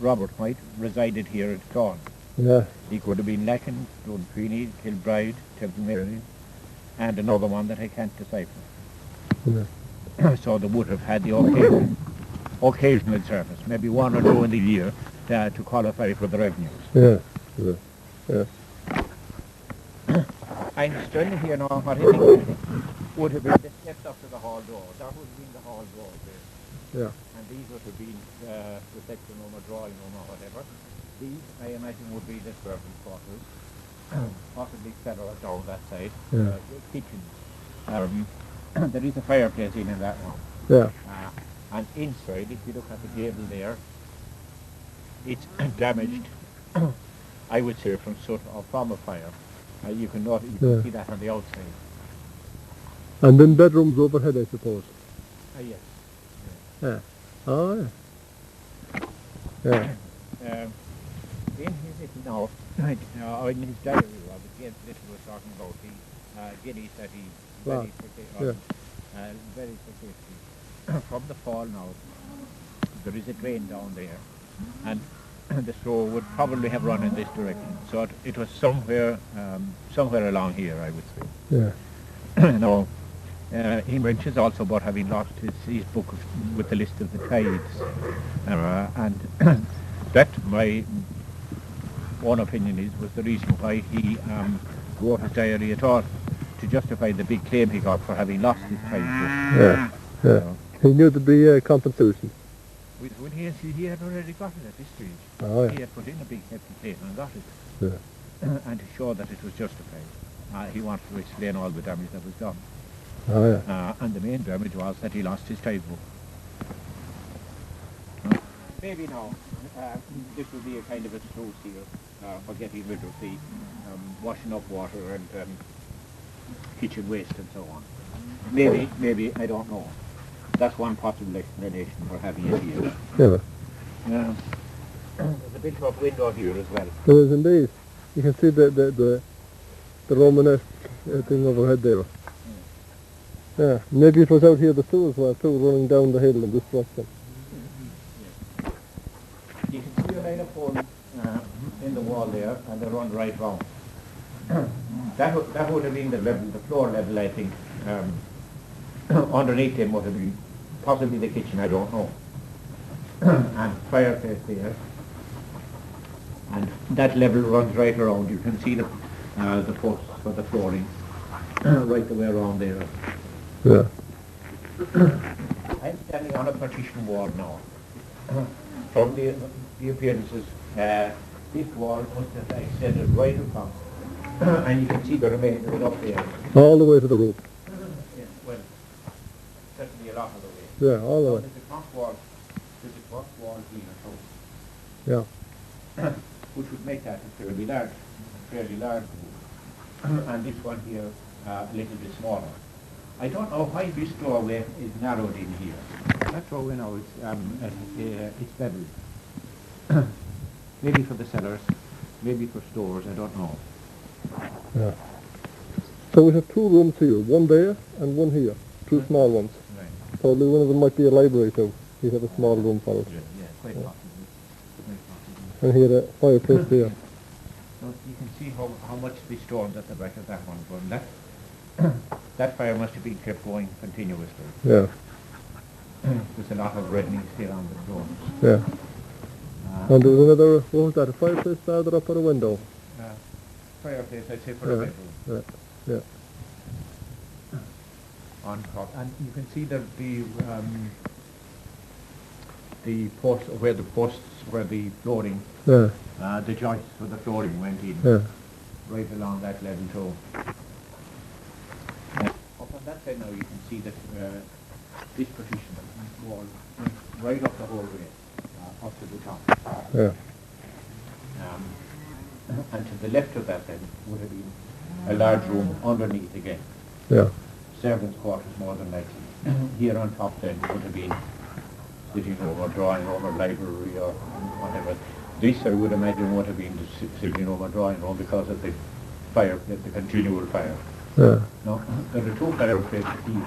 Robert White resided here at all. Yeah. He could have been Lacken, Downfeely, Kilbride, Temple Mary, and another one that I can't decipher. Yeah. So they would have had the occasional service, maybe one or two in the year to qualify for the revenues. Yeah. Yeah. Yeah. I'm standing here now, what I think would have been the steps up to the hall door. That would have been the hall door there. Yeah. And these would have been the section room or drawing room or whatever. These, I imagine, would be the servants' quarters, possibly cellars down that side. Yeah. Kitchens. There is a fireplace in that one. Yeah. And inside, if you look at the table there, it's damaged, I would say, from soot or from a fire. You can see that on the outside. And then bedrooms overhead, I suppose. Yes. Yeah. Oh, yeah. Yeah. In his little in his diary, Robert James Little was talking about the guineas that he very successfully. From the fall now, there is a drain down there, and the straw would probably have run in this direction. So it was somewhere along here, I would say. Yeah. Now, he mentions also about having lost his book with the list of the tides, and that, my one opinion is, was the reason why he wrote his diary at all, to justify the big claim he got for having lost his tide book. Yeah. Yeah. He knew there'd be compensation. When he had already got it at this stage. Oh, yeah. He had put in a big hefty claim and got it. Yeah. And to show that it was justified, he wanted to explain all the damage that was done. Oh, yeah. And the main damage was that he lost his tide book. Maybe now, this would be a kind of a sluice here for getting rid of the washing up water and kitchen waste and so on. Maybe, I don't know. That's one possible explanation for having it here. Yeah. There's a bit of window here as well. There is indeed. You can see the Romanesque thing overhead there. Yeah. Maybe it was out here the sewers were too, running down the hill in this direction. You can see a line of holes in the wall there, and they run right round. That would have been the level, the floor level, I think. Underneath them would have been possibly the kitchen, I don't know. And fireplace there. And that level runs right around. You can see the posts for the flooring right the way around there. Yeah. I'm standing on a partition wall now. From the appearances, this wall must have extended right across. And you can see the remainder of it up there. All the way to the roof. Yeah, well, certainly a lot of the way. Yeah, all the way. There's a cross wall here, Yeah. which would make that a fairly large roof. And this one here a little bit smaller. I don't know why this doorway is narrowed in here. That doorway now it's beveled. Maybe for the cellars, maybe for stores, I don't know. Yeah. So we have two rooms here, one there and one here, two small ones. Right. Probably one of them might be a library too. He'd have a small room for it. Yeah, quite possibly. And he had a fireplace there. So you can see how much the storms at the back of that one going. That fire must have been kept going continuously. Yeah. There's a lot of reddening still on the floor. Yeah. And there was another, what was that, a fireplace farther up on a window? Fireplace, I'd say, for a bedroom. Yeah. On top. And you can see the posts, where the flooring, Yeah. the joists for the flooring went in. Yeah. Right along that level too. Up on that side now you can see that this partition wall went right up the whole way, up to the top. Yeah. And to the left of that then would have been a large room underneath again. Yeah. Servants' quarters more than likely. Here on top then would have been sitting room or drawing room or library or whatever. This I would imagine would have been the sitting room or drawing room because of the fire, the continual fire. Yeah. Now, there are two paragraphs here.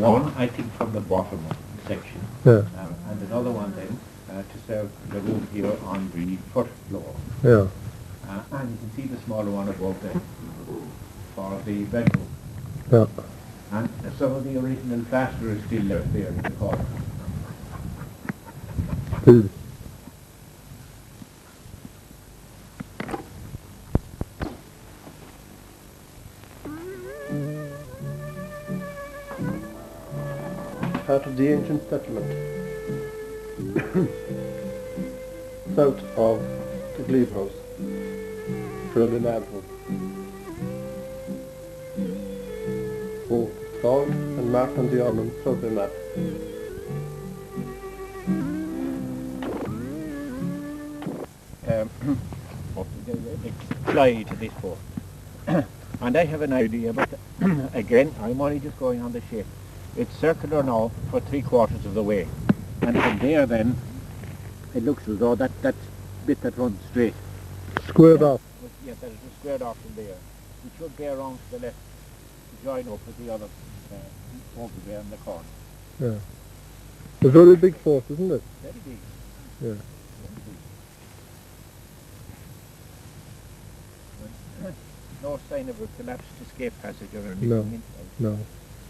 One, I think, from the bottom section, Yeah. and another one then to serve the room here on the first floor. Yeah. And you can see the smaller one above there for the bedroom. Yeah. And some of the original plaster is still left there in the corner. Please. Part of the ancient settlement south of the Glebe House, Shirley Neighbourhood. Both called and marked on the Ormond survey map. Fly to this port. And I have an idea, but again, I'm only just going on the shape. It's circular now for 3/4 of the way. And from there then, it looks as though that bit that runs straight. Squared off. Yes, that is squared off from there. It should bear around to the left to join up with the other over there in the corner. Yeah. A very big fort, isn't it? Very big. Yeah. Very big. No sign of a collapsed escape passage or anything No. inside. No.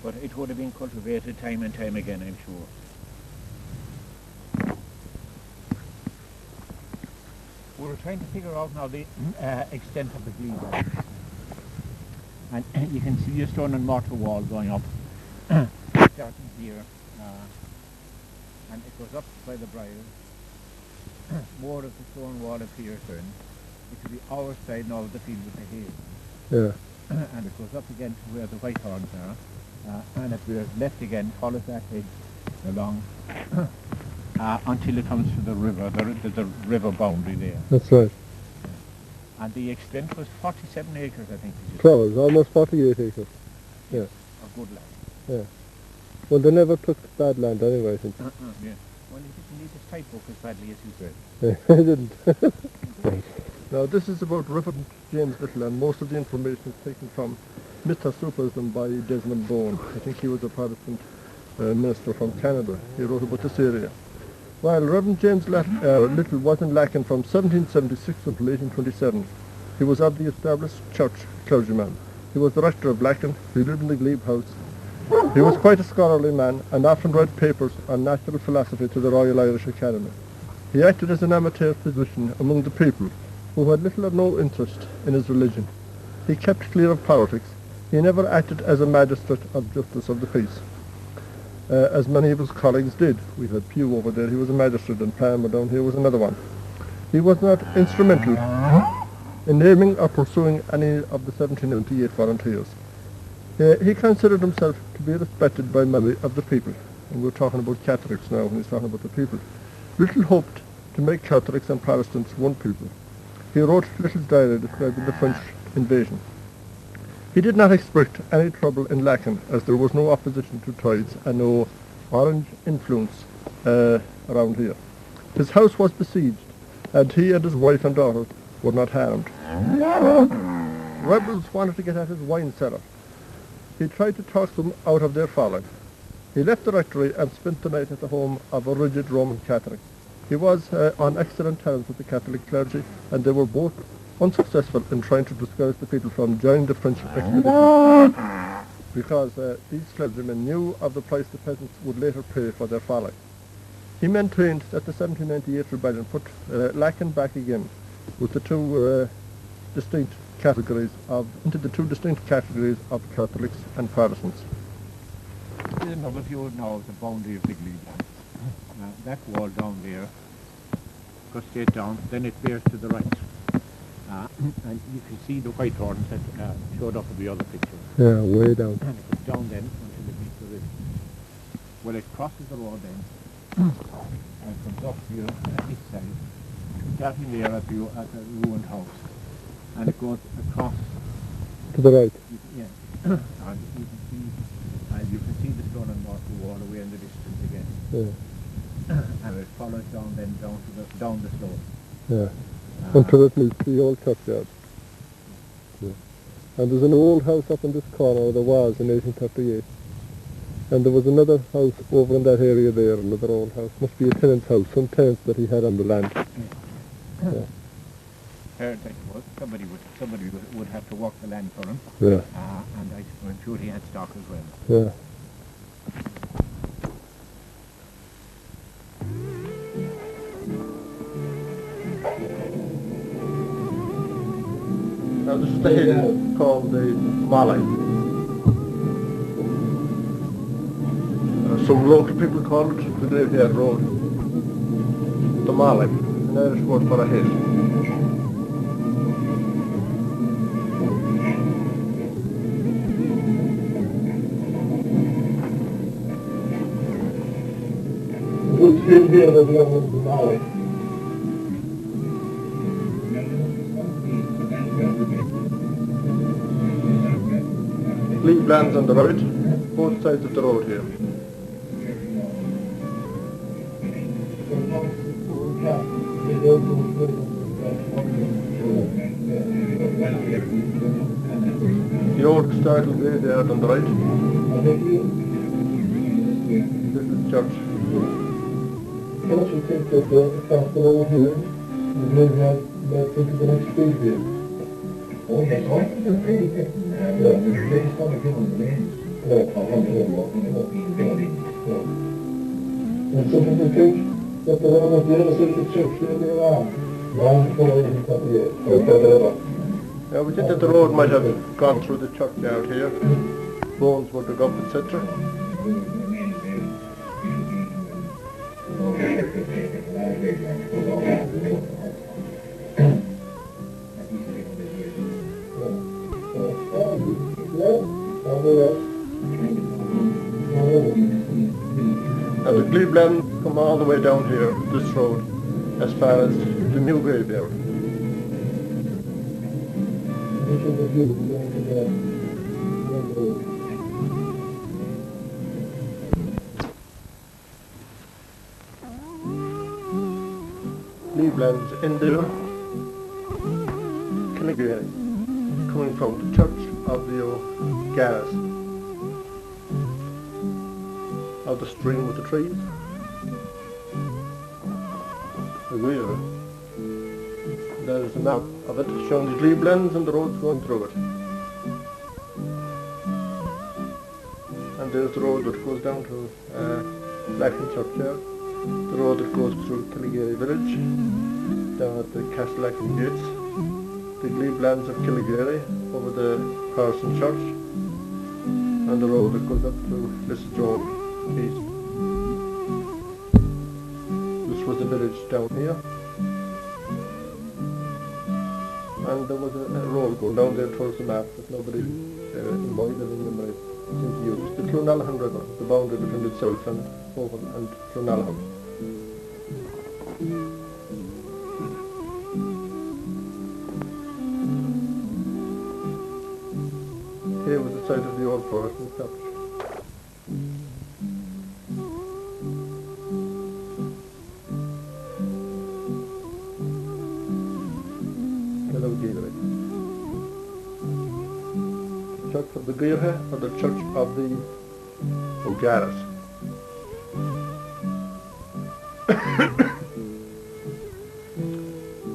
But it would have been cultivated time and time again, I'm sure. We were trying to figure out now the extent of the glebe. And you can see a stone and mortar wall going up, starting here, and it goes up by the briars. More of the stone wall appears then. It will be our side now of the field with the hay. Yeah. And it goes up again to where the white horns are. And it veers left again, follows that hedge along until it comes to the river. There's a river boundary there. That's right. And the extent was 47 acres, I think. Flowers, almost 48 acres. Yeah. Of good land. Yeah. Well, they never took bad land anyway, I think. Yeah. Well, he didn't need his typebook as badly as you said. Yeah, I didn't. Now, this is about Reverend James Little, and most of the information is taken from Mr. Superism by Desmond Bone. I think he was a Protestant minister from Canada. He wrote about this area. While Reverend James Little was in Lacken from 1776 until 1827, he was of the established church clergyman. He was the rector of Lacken. He lived in the Glebe House. He was quite a scholarly man and often read papers on natural philosophy to the Royal Irish Academy. He acted as an amateur physician among the people who had little or no interest in his religion. He kept clear of politics. He never acted as a magistrate of justice of the peace, as many of his colleagues did. We had Pugh over there, he was a magistrate, and Palmer down here was another one. He was not instrumental in naming or pursuing any of the 1798 volunteers. He considered himself to be respected by many of the people, and we're talking about Catholics now when he's talking about the people. Little hoped to make Catholics and Protestants one people. He wrote Little's diary describing the French invasion. He did not expect any trouble in Lacken, as there was no opposition to tithes and no Orange influence around here. His house was besieged, and he and his wife and daughter were not harmed. Rebels wanted to get at his wine cellar. He tried to talk them out of their folly. He left the rectory and spent the night at the home of a rigid Roman Catholic. He was on excellent terms with the Catholic clergy, and they were both unsuccessful in trying to discourage the people from joining the French expedition, because these clergymen knew of the price the peasants would later pay for their folly. He maintained that the 1798 rebellion put Lacken back again with the two distinct categories of Catholics and Protestants. Here's another view now of the boundary of the glebe. That wall down there goes straight down, then it bears to the right. And you can see the white horns that showed up in the other picture. Yeah, way down. And it goes down then until it meets the river. Well, it crosses the road then and comes up here at this side, starting there at the ruined house. And it goes across To the right. Yeah. And you can see the stone and mortar wall away in the distance again. Yeah. And it follows down then down the slope. Yeah. Until it meets the old churchyard. Yeah. And there's an old house up in this corner, there was in 1838. And there was another house over in that area there, another old house. Must be a tenant's house, some tenants that he had on the land. Yeah. Heard that was somebody would have to walk the land for him. Yeah. And I'm sure he had stock as well. Yeah. Now this is the hill called the Malay. Some local people call it the Graveyard Road. The Malay, an Irish word for a hill. What's in here that we have the Malay? Leave lands on the right, both sides of the road here. The old historical graveyard on the right. This is the church. Don't you think that across the road here, the graveyard might think of the next big here? Oh, that's right. And something to think that the one of the other side of the church there are. Yeah, we think that the road might have gone through the churchyard here. Bones were dug up, etc. And the Gleeblands come all the way down here, this road, as far as the new graveyard. Gleeblands in there, Killigrery, coming from the church of the O'Garas, of the stream with the trees. There's a map of it showing the Gleeblands and the roads going through it. And there's the road that goes down to Blackton Churchyard, the road that goes through Killigrery village, down at the Castellakin gates, the Gleeblands of Killigrery over the Carson Church, and the road that goes up to Lissadrone east. This was the village down here. And there was a road going down there towards the map that nobody in my living room seemed to use. The Clonalahan River, the boundary between itself and Owen and Clonalahan. Here was the site of the old forest and church. Church of the Gairhe or the Church of the O'Garas.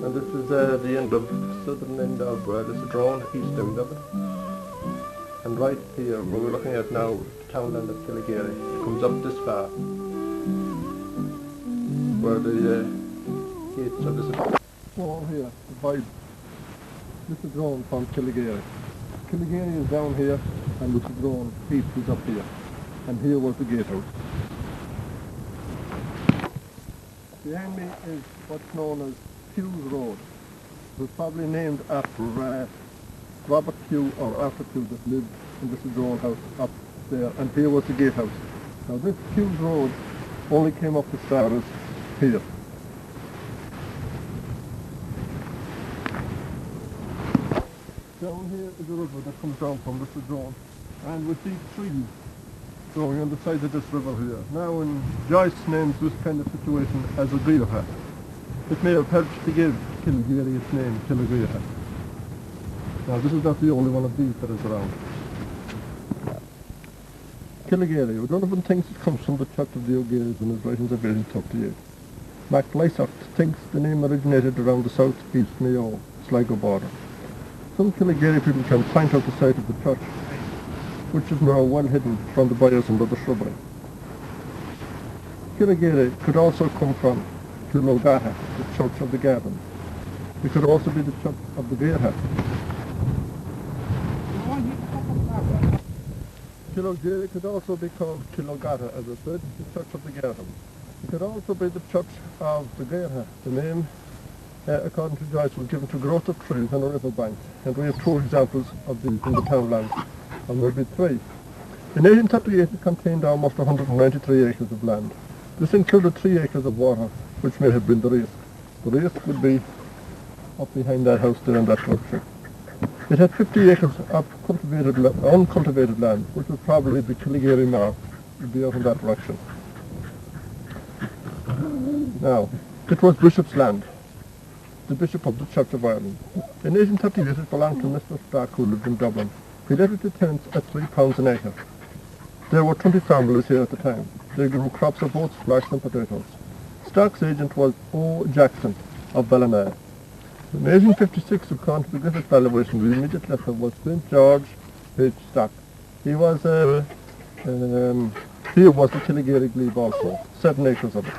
And this is the end of southern end of Lissadrone, east end of it. And right here, where we're looking at now, the townland of Killigrery, it comes up this far, where the gates of Lissadrone. Oh, here, divide Lissadrone from Killigrery. Killigrery is down here, and Lissadrone east is up here. And here was the gatehouse. Behind me is what's known as Hughes Road. It was probably named after Robert Hugh or Arthur Hugh that lived in the Lissadrone house up there, and here was the gatehouse. Now this Hughes Road only came up as far as here. Down here is a river that comes down from Lissadrone, and we see trees growing on the side of this river here. Now when Joyce names this kind of situation as a Gairhe, it may have helped to give Killigrery its name, Killigrery. Now this is not the only one of these that is around. Killigary, O'Donovan thinks it comes from the Church of the O'Gares in his writings of 1838. Mac Lysock thinks the name originated around the south-east Mayo, Sligo border. Some Killigary people can point out the site of the church, which is now well hidden from the bayous under the shrubbery. Killigary could also come from Kilogata, the Church of the Garden. It could also be the Church of the Gairha. Kilogary could also be called Kilogata, as I said, the Church of the Garden. It could also be the Church of the Gairha. The name, according to Joyce, was given to growth of trees on a riverbank, and we have 2 examples of these in the townland, and maybe 3. In 1838 it contained almost 193 acres of land. This included 3 acres of water, which may have been the Risk. The Risk would be up behind that house there in that direction. It had 50 acres of uncultivated land, which was probably the Killigary Mark, would be out in that direction. Now, it was Bishop's land, the Bishop of the Church of Ireland. In 1838 it belonged to Mr. Stark, who lived in Dublin. He let it to tenants at £3 an acre. There were 20 families here at the time. They grew crops of oats, flax and potatoes. Stark's agent was O. Jackson of Ballina. In 1856, according to the Griffith valuation, the immediate lessor was St. George H. Stark. He was the Killigary glebe also, 7 acres of it.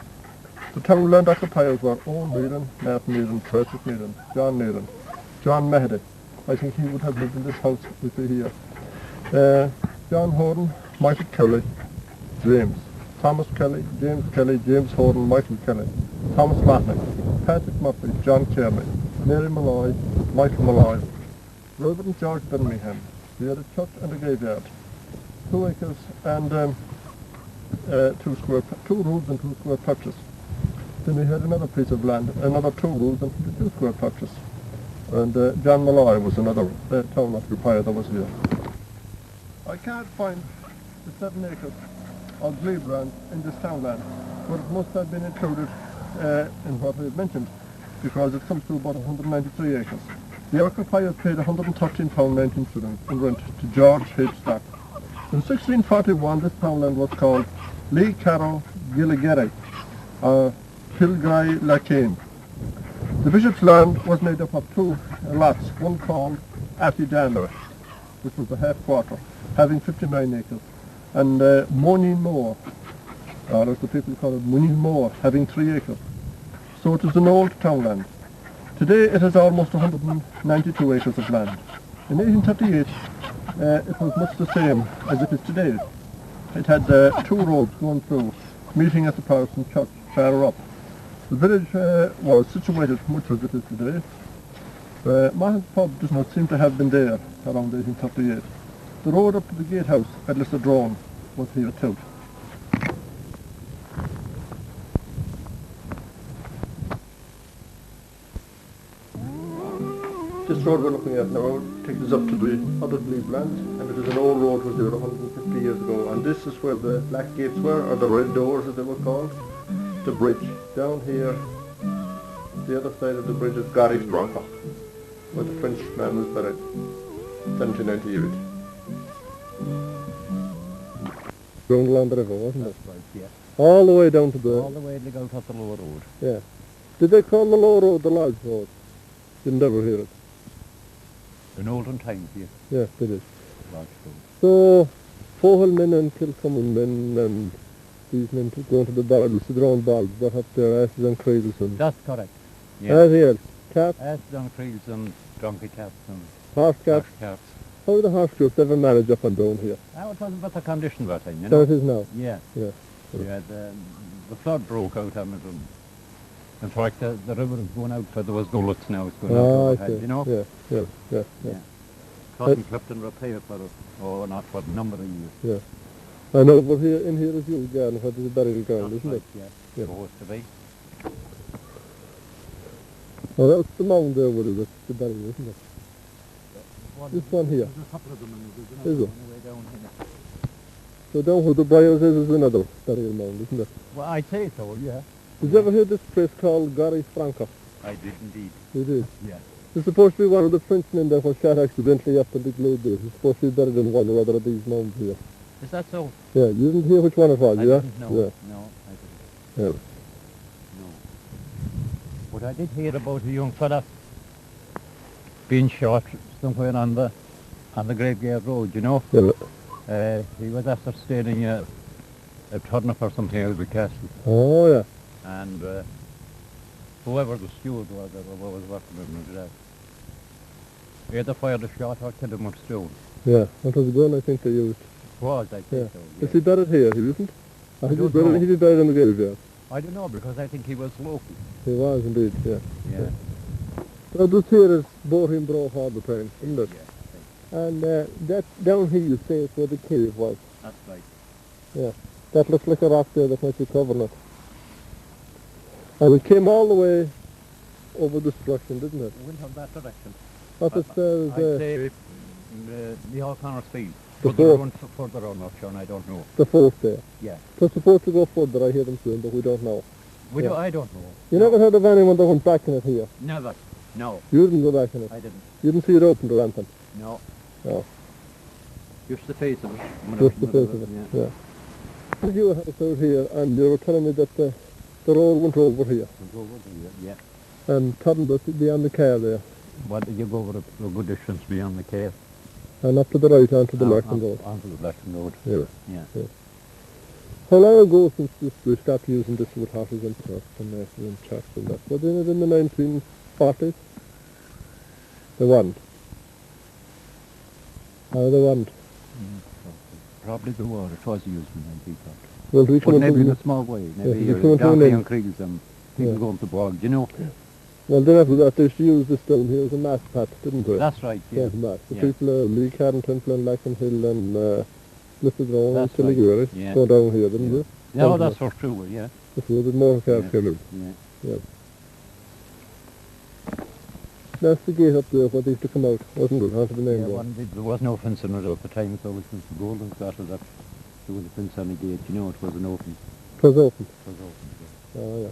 The townland occupiers were Owen Needham, Nat Needham, Curtis Needham, John Mahedy. I think he would have lived in this house we see here. John Horan, Michael Kelly, James. Thomas Kelly, James Horan, Michael Kelly, Thomas Latnick, Patrick Murphy, John Kearney, Mary Malloy, Michael Malloy, Reverend George Birmingham. He had a church and a graveyard, 2 acres and 2 rooms and 2 square patches. Then he had another piece of land, another 2 rooms and 2 square patches. And John Malloy was another town occupier that was here. I can't find the 7 acres of glebe land in this townland, but it must have been included in what I have mentioned, because it comes to about 193 acres. The occupiers paid £113.19 in rent to George H. Stark. In 1641 this townland was called Lee Carroll Gilligary, or Kilgray Lacane. The bishop's land was made up of 2 lots, one called Attidander, which was a half quarter, having 59 acres, and Monin Moor, or as the people call it, Monin Moor, having 3 acres. So it is an old townland. Today it has almost 192 acres of land. In 1838 it was much the same as it is today. It had 2 roads going through, meeting at the Protestant church far up. The village was situated much as it is today. Mahon's pub does not seem to have been there around 1838. The road up to the gatehouse at Lissadrone was here too. This road we're looking at now takes us up to the other glebe land, and it is an old road was there 150 years ago, and this is where the black gates were, or the red doors as they were called. The bridge. Down here, the other side of the bridge is Gary's Bronco, where the French man was buried, 1798. Ground land river, wasn't it? That's right, yeah. All the way down to the... All the way to go to the lower road. Yeah. Did they call the lower road the Lodge Road? Didn't ever hear it. In olden times, yes. Yeah, they did. Lodge Road. So, Fohel men and Kilcommon men and these men going to the Lissadrone balls, but up there, asses and cradles and... That's correct. Yeah. Anything else? Caps? Asses on creels and donkey caps and Horse caps? horse caps. How did the horse groups ever manage up and down here? Now it wasn't better condition that time, you So know. it is now? Yeah. Yeah. Yeah, the flood broke out on it. And in fact, the river is going out, so there was gullets now, it's going out I overhead, see. you know. Yeah. Cotton clipped and repaired for it, or not for a number of years. Yeah. I know, but here, in here is the old garden, where there's a burial ground, isn't it? Yeah, Yeah. supposed to be. Oh, that's the mound there, what is it? The burial, isn't it? This one here. There's a couple of them, and there's Is another there? one way down here. So down where the briars is another burial mound, isn't it? Well, I'd say so, yeah. Did you ever hear this place called Gary's Franco? I did indeed. You did? Yeah. There's supposed to be one of the Frenchmen in there was shot accidentally after the glade there. He's supposed to be better than one or other of these mounds here. Is that so? Yeah, you didn't hear which one it was, I yeah? didn't know. Yeah. No, I didn't. Yeah. No. But I did hear about a young fella being shot somewhere on the Graveyard Road, you know. Yeah. He was after staying a turnip or something out of the castle. Oh, yeah. And whoever the steward was or whoever was working with him, either fired a shot or killed him with stone. Yeah, that was a gun I think they used. Was, I Yeah. think so, yeah. Is he buried here? He isn't? I He'd don't know. be buried in the graveyard. I don't know, because I think he was local. He was indeed, yeah. Yeah. So this here is Borehamn Brough all the time, isn't it? Yeah, And that down here you say is where the cave was. that's right. Yeah. That looks like a rock there that might be covering it. And it came all the way over this direction, didn't it? We went on that direction. What it says, I'd say the O'Connor's field. The Further on up, Sean, I don't know. the fourth there. Yeah. It was supposed to go further, I hear them saying, but we don't know. Yeah. I don't know. You never heard of anyone that went back in it here? Never. No, You didn't go back in it? I didn't. You didn't see it opened or anything? No. No. Just the face of it. Just the face of it, yeah. Did you have it out here, and you were telling me that the road went over here, Yeah. and turned beyond the car there, What did you go over a good distance beyond the cave? and up to the right onto the Merton Road. Onto the Merton Road. Yeah. Yeah. How long ago since we stopped using this with horses and stuff, and trucks and that? Was it in the 1940s? They weren't. Oh, they weren't. Probably the water. It was used in 1940. Well, we But come maybe in into a small way. Yeah, Maybe you come into down an the end. creeks and people Yeah. going to bog, you know? well, then after that, they used to use this down here as a mass pat, didn't they? That's right, yeah. Yeah, mass. The Yeah. people, Lee Carrington, Flynn Lakenhill, and Lissadrone and That's right. Tilliguri, Yeah. go down here, didn't Yeah. they? No, that's for sure, yeah. This was the more cars Yeah. came in. Yeah. That's the gate up there where they used to come out, wasn't it? Onto the main road. There was no fence on it at the time, so it was the golden started that there was a fence on the gate, you know, it wasn't open. It was open. It was open, Oh,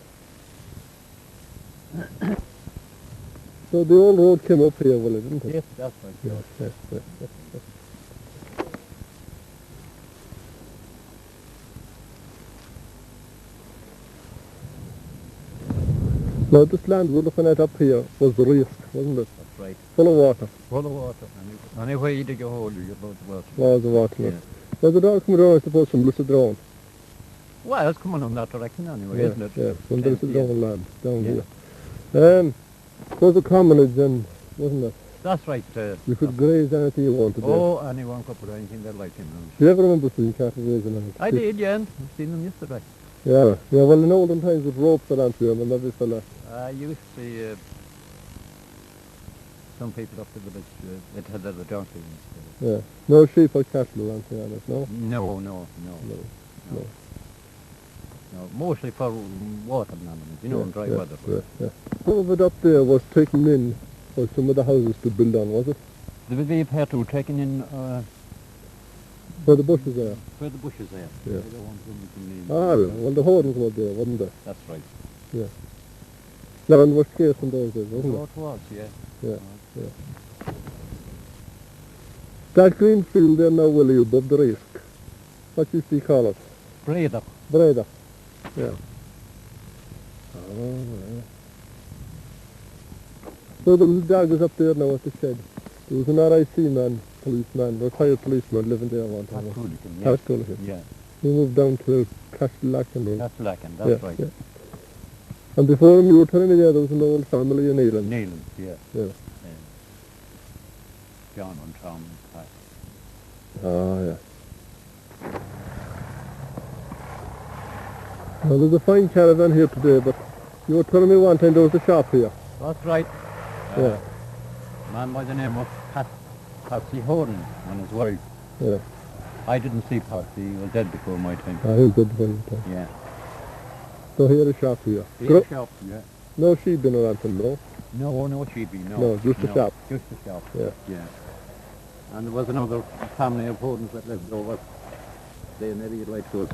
yeah. So the old road came up here, well, didn't yeah. it? Yes, that's right. Yes, yes, yes. Now this land we're looking at up here was the risk, wasn't it? That's right. Full of water. Full of water. Anyway, you dig a hole, you get loads of water. Loads of water. Yeah. Well, the dog coming down, I suppose, from Lissadrone. Well, it's coming on that direction anyway, isn't it? Yeah, from the Lissadrone land, down Yeah. here. It was a commonage then, wasn't it? That's right. You could graze anything you wanted there. Oh, anyone could put anything they like in them. Do you ever remember seeing cattle grazing on it? I did, yeah. I've seen them yesterday. Yeah, well in olden times with ropes around to them and every fella. I used to see some people up the village that had the donkey. Yeah. No sheep or cattle or anything on it, no? No. No. No, mostly for water animals, you know, in dry weather. Yeah. Some of it up there was taken in for some of the houses to build on, was it? There would be a pair to taken in Where the bushes are. where the bushes there. Yeah. They don't want them to name. Well the hoardings were there, wasn't there? That's right. Yeah. Land was scarce in those days, wasn't Oh, it? it was, yeah. Yeah. That green field there now, Willie, above the risk. What used to call it? Breda. Breda. Yeah. Oh, yeah. So the little dog is up there now at the shed. There was an RIC man, policeman, retired policeman living there one time. Hooligan, yeah. Pat Culligan. Yeah. He moved down to Castlelacken Road. That's Lacken, that's right. Yeah. And before him, you were telling me there was an old family in England. Neelan, yeah. Yeah. John and Tom. Oh, yeah. Well, there's a fine caravan here today, but you were telling me one time there was a shop here. That's right. Yeah. Man by the name of Patsy Horton and his wife. Yeah. I didn't see Patsy, he was dead before my time. He was good for you. Yeah. So he had a shop here. He had a shop, yeah. No sheep been around him, no? No sheepy, no. No, just a shop. Just a shop. Yeah. Yeah. And there was another family of Hortons that lived over. They nearly like to us.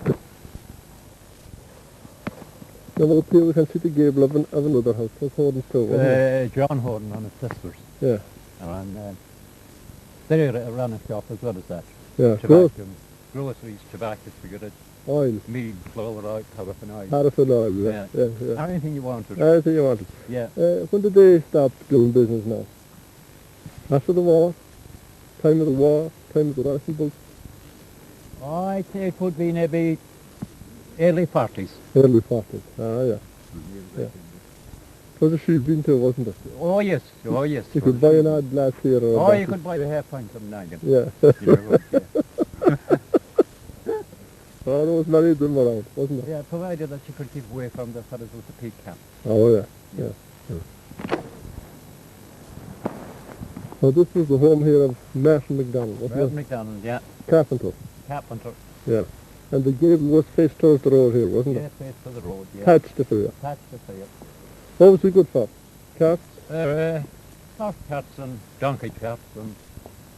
Now up here we can see the gable of another house. What's Horden's too, wasn't it? John Horton and his sisters. Yeah. And they ran a shop as well as that. Yeah, Tobacco, good. groceries, tobacco, cigarettes, Oil. meat, flour, oil, paraffin oil. Paraffin oil, yeah. Anything you wanted. Anything you wanted. Yeah. When did they stop doing business now? After the war? Time of the war? Time of the ration bulk? I'd say it would be maybe early 40s. Early 40s. Yeah. It was a sheep bin too, wasn't it? Oh yes, oh yes. You could buy an odd glass here or a Oh, bottle. you could buy a half pint of nagging. Yeah. You know, yeah. Oh, there was many of them around, wasn't there? Yeah, provided that you could keep away from the fellas with the pig cap. Oh, yeah. So this was the home here of Martin McDonald, wasn't Brendan it? McDonald, yeah. Carpenter. Carpenter. Yeah. And the gable was faced towards the road here, wasn't Yeah, it? face to the road, yeah. Patched it for you. Patched it for you. What was he good for? Cats? Horse cats and donkey cats and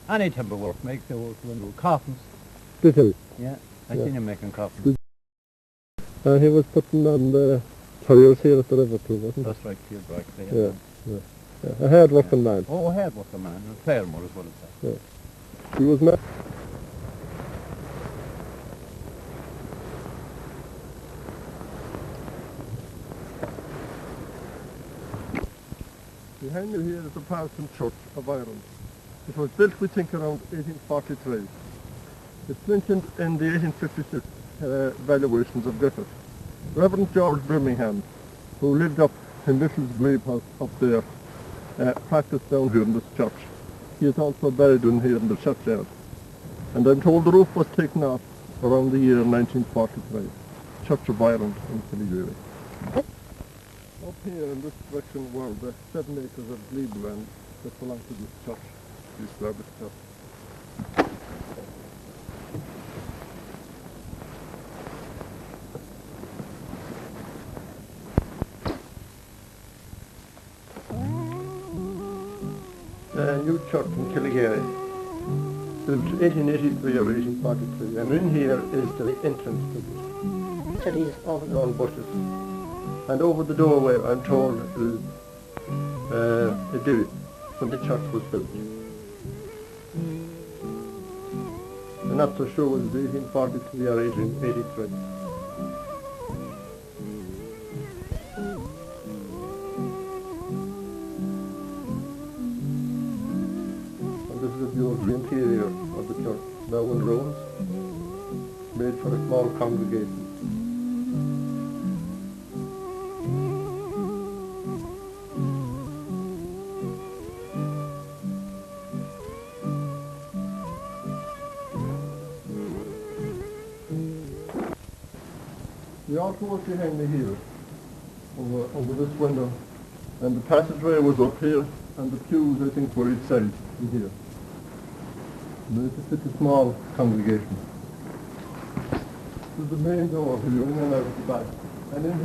any timber work, make the work window. Coffins. Did he? Yeah, I seen him making coffins. Did And he was putting on the tires here at the river too, wasn't he? That's right, you're right there. Yeah. A hard working man. Oh, a hard working man, and a farmer as well as that. Yeah. He was mad. Behind me here is the Parsons Church of Ireland. It was built, we think, around 1843. It's mentioned in the 1856 valuations of Griffith. Reverend George Birmingham, who lived up in Littl's Glebe House up there, practiced down here in this church. He is also buried in here in the churchyard. And I'm told the roof was taken off around the year 1943. Church of Ireland in Killyleary. Up here in this direction were the 7 acres of glebe land that belonged to this church, this established church. The new church in Killyleary, built 1883 or 1843, and in here is the entrance to this. And these overgrown bushes. And over the doorway, I'm told, is a divot when the church was built. I'm not so sure whether it was 1843 or 1883. And this is a view of the interior of the church, now in ruins, made for a small congregation. The altar was behind me here, over this window, and the passageway was up here, and the pews, I think, were each side in here. And it's a small congregation. There's the main door here, in and out at the back. And in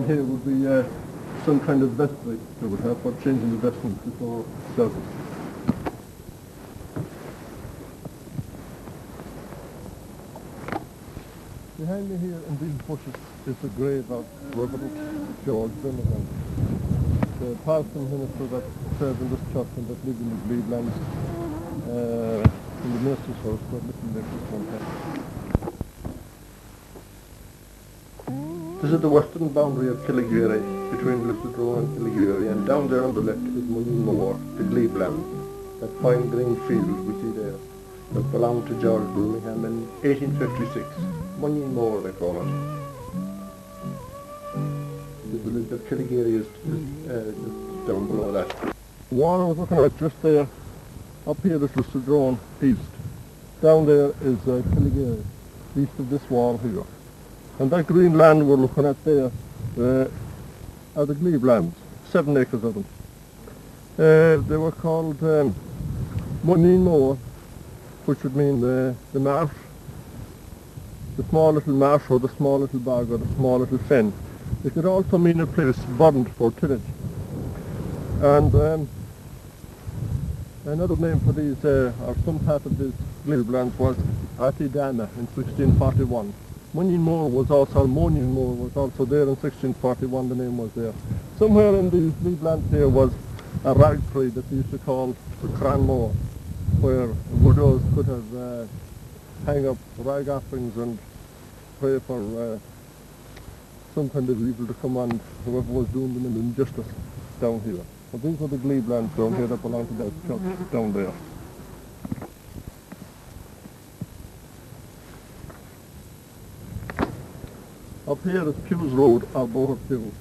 here would be some kind of vestry that would have for changing the vestments before service. Behind me here in these bushes is the grave of Reverend George Birmingham, the Parson minister that served in this church and that lived in the glebe lands in the minister's house that lived in this one time. This is the western boundary of Killyleary, between Lissadrone and Killyleary, and down there on the left is Muneen Moor, the glebe land, that fine green field we see there, that belonged to George Birmingham in 1856. Muneen Moor, they call it. The village of Killyleary is just down below that. The wall I was looking at just there, up here is Lissadrone east. Down there is Killyleary, east of this wall here. And that green land we're looking at there are the glebe lands, 7 acres of them. They were called Muneen Moor, which would mean the marsh, the small little marsh or the small little bog or the small little fen. It could also mean a place burned for tillage. And another name for these, or some part of these glebe lands was Atidama in 1641. Moore was also there in 1641, the name was there. Somewhere in these Leelands here was a rag tree that they used to call the Cranmore, where widows could have hang up rag offerings and pray for some kind of evil to come on whoever was doing them an injustice down here. But these are the Glebelands down here that belong to that church down there. Up here is Pew's Road, or Boher Pew,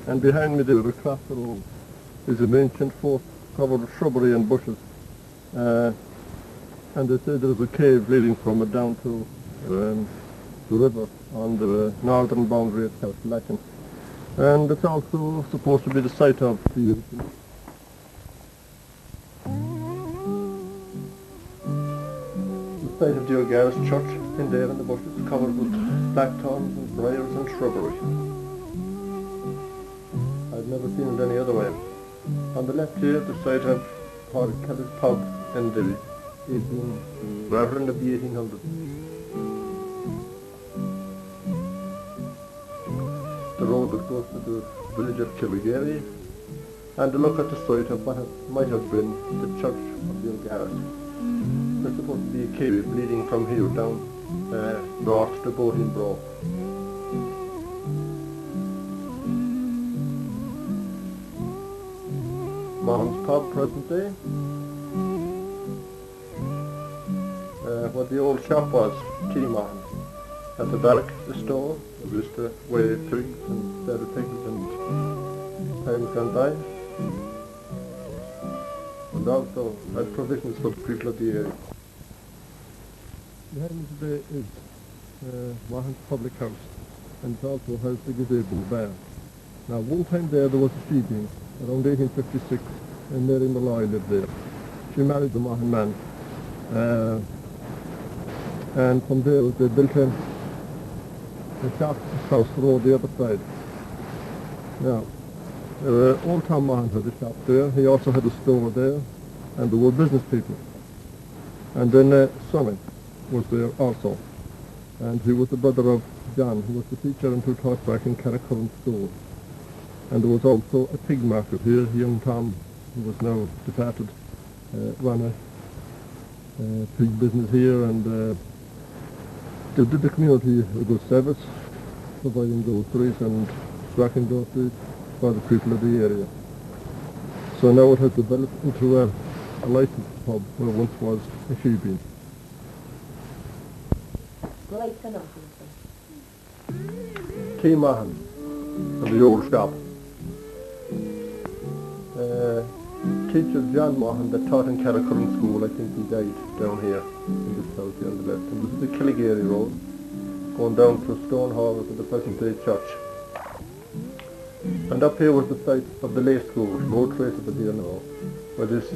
and behind me there, across the road, is an ancient fort covered with shrubbery and bushes. And they say there's a cave leading from it down to the river on the northern boundary of Calculacan. And it's also supposed to be the site of the site of the O'Gara's church in there in the bushes, covered with blackthorns and briars and shrubbery. I've never seen it any other way. On the left here, the site of Pádraig Kelly's pub in the Reverend of the 1800s. The road that goes to the village of Killigary, and to look at the site of what might have been the church of the O'Garas. There's supposed to be a cave leading from here down north to Bohinbro. Mahon's pub, present day. What the old shop was, T. Mahon. At the back, the store, we used to weigh pigs and better pigs and times gone by. And also had provisions for the people of the area. Behind me today is Mahon's public house, and it also has the gazebo bar. Now, one time there was a sheeping, around 1856, and Mary Malloy lived there. She married the Mahon man. And from there they built a shop across the road the other side. Now, old Tom Mahon had a shop there. He also had a store there, and there were business people. And then Sonny was there also, and he was the brother of John, who was the teacher and who taught back in Carricurran School. And there was also a pig market here. Young Tom, who was now departed, ran a pig business here, and they did the community a good service, providing groceries and stocking groceries for the people of the area. So now it has developed into a licensed pub where once was a sheeping. T. Mahon, of the old shop. Teacher John Mahon that taught in Carricurran School, I think he died down here in this house here on the left. And this is the Killigary Road, going down to Stonehall to the present day church. And up here was the site of the lay school, no trace of it here now, where these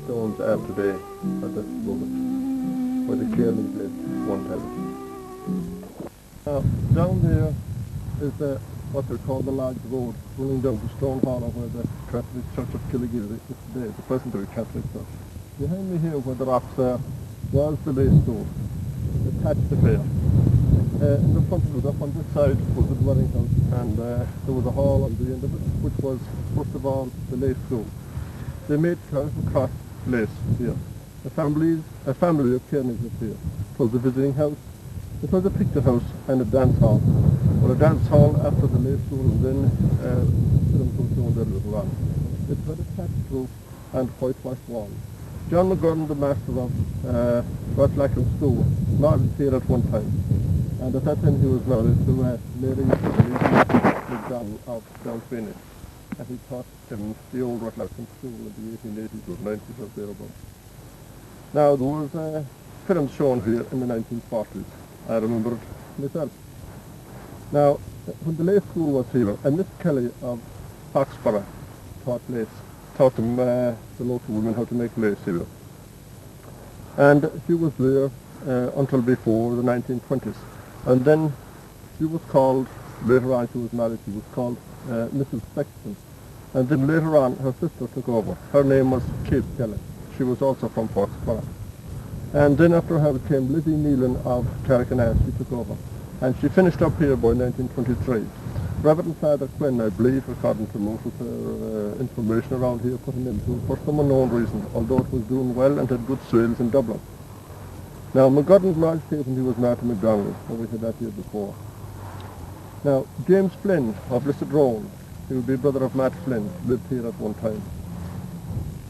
stones are today, at this moment, where the Clearlings lived one time. Down there is what they call the Lodge Road, running down to Stonehall, where the Catholic Church of Killigary is today, the present-day Catholic Church. Behind me here, where the rocks are, was the lay school, attached to there. In the front of it, up on this side, was the dwelling house, and there was a hall on the end of it, which was, first of all, the lay school. They made cars across lace here. A family of Kearneys lived here. It was a visiting house. It was a picture house and a dance hall. Well, a dance hall after the lay school, and then films were shown there later on. It had a thatched roof and whitewashed walls. John McGurn, the master of Rutlacken School, married here at one time. And at that time he was married to Mary McDonald of Downfinish. And he taught him the old Rutlacken School in the 1880s or 90s or thereabouts. Now, there was films shown here in the 1940s. I remember it myself. Now, when the lay school was here, and Miss Kelly of Foxborough taught them, the local women, how to make lace here. And she was there until before the 1920s. And then she was called, later on she was married, she was called Mrs. Sexton. And then later on her sister took over. Her name was Kate Kelly. She was also from Foxborough. And then after her came Lizzie Nealon of Carrick-on-Ash, she took over. and she finished up here by 1923. Reverend Father Quinn, I believe, according to most of the information around here, put him into for some unknown reason, although it was doing well and had good sales in Dublin. Now, McGunn's lodged here when he was Martin McDonald, and we had that here before. Now, James Flynn of Lissadrone, he would be brother of Matt Flynn, lived here at one time.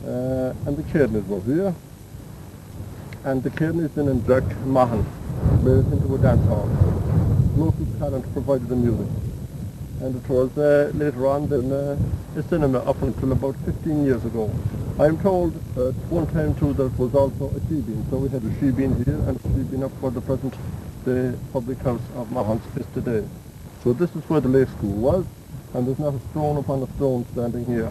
And the Cairneys were here, and the Cairneys then in Jack Mahan made it into a dance hall. Local talent provided the music. And it was later on then a cinema up until about 15 years ago. I'm told at one time too there was also a she-bean, so we had a she-bean here and a she-bean up for the present the public house of Mahon's is today. So this is where the lay school was, and there's not a stone upon a stone standing here.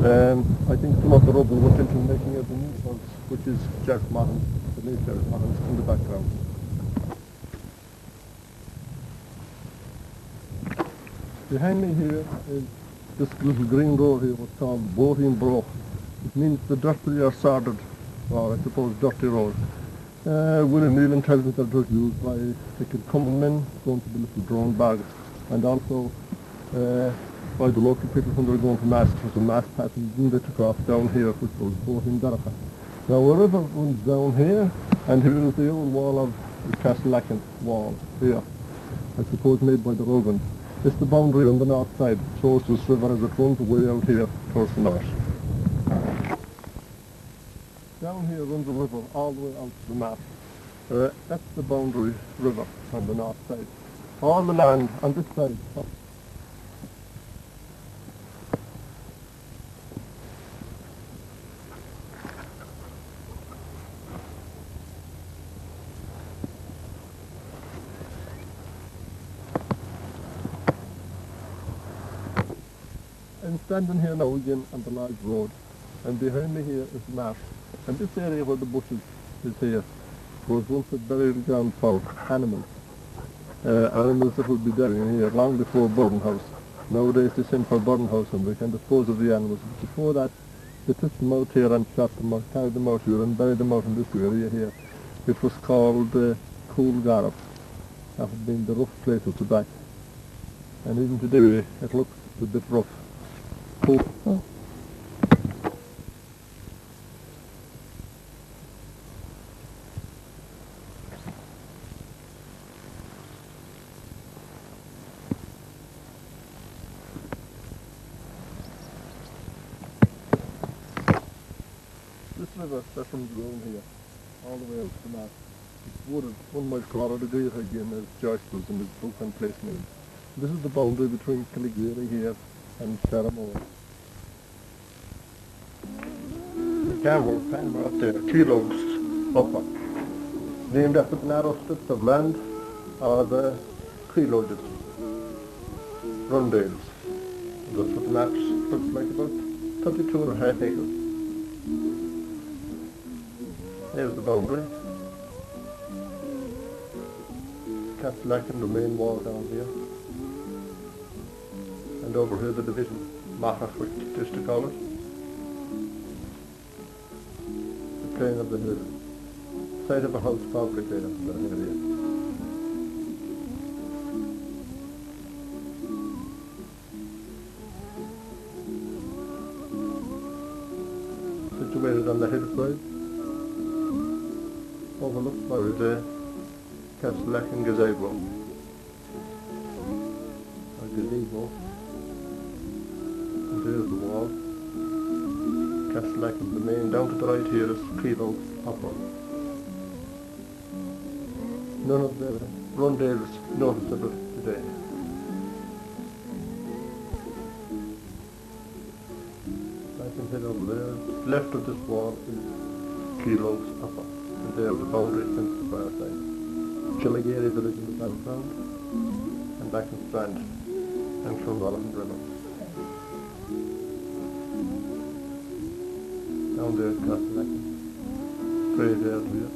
I think some of the rubble went into making of the new house, which is Jack Mahon, the late Jack Mahon, in the background. Behind me here is this little green road here, what's called Boating Broch. It means the dirty or sordid, or I suppose dirty road. William Nealon tells me that it was used by ticket coming men going to the Lissadrone bags, and also by the local people when they were going to mass. It was a mass passage and they took off down here, which was Boating Daracha. Now a river runs down here, and here is the old wall of the Castle wall here, I suppose made by the Rogans. It's the boundary on the north side, shows this river as it runs way out here towards the north. Down here runs a river all the way out to the map. That's the boundary river on the north side. All the land on this side. I'm standing here now again on the large road, and behind me here is the marsh. And this area where the bushes is here was once a burial ground for animals. Animals that would be burying here long before burden house. Nowadays they send for burden house and we can dispose of the animals. But before that, they took them out here and shot them out, carried them out here and buried them out in this area here. It was called Cool Garab. That had been the rough place at the back. And even today it looks a bit rough. Cool. Oh. This river that runs down here, all the way out to the map, it's wooded. One might call it a great again, as Joyce does in his book on place names. This is the boundary between Killigreary here and Sharamore. The Campbell farmer up there, Keelogs upper, named after the narrow strips of land or the Keeloges, Rundales. That's what the maps looks like, about 32.5 acres. There's the boundary. Castlelakin, the main wall down here. And over here the division, Mahrach, which they used to call it. The plain of the hill. Site of a house probably there in that area. Situated on the hillside, overlooked by the Castlelakin gazebo. Or gazebo. And there's the wall. Castlelakin, the main. Down to the right here is Keelogs upper. None of the Rundales noticeable today. I can head over there. Left of this wall is Keelogs upper. And there's the boundary against the far side. Killigreary village in the background, and back in Strand, and from Rolland River. Down there, Castlelakin, graveyard here.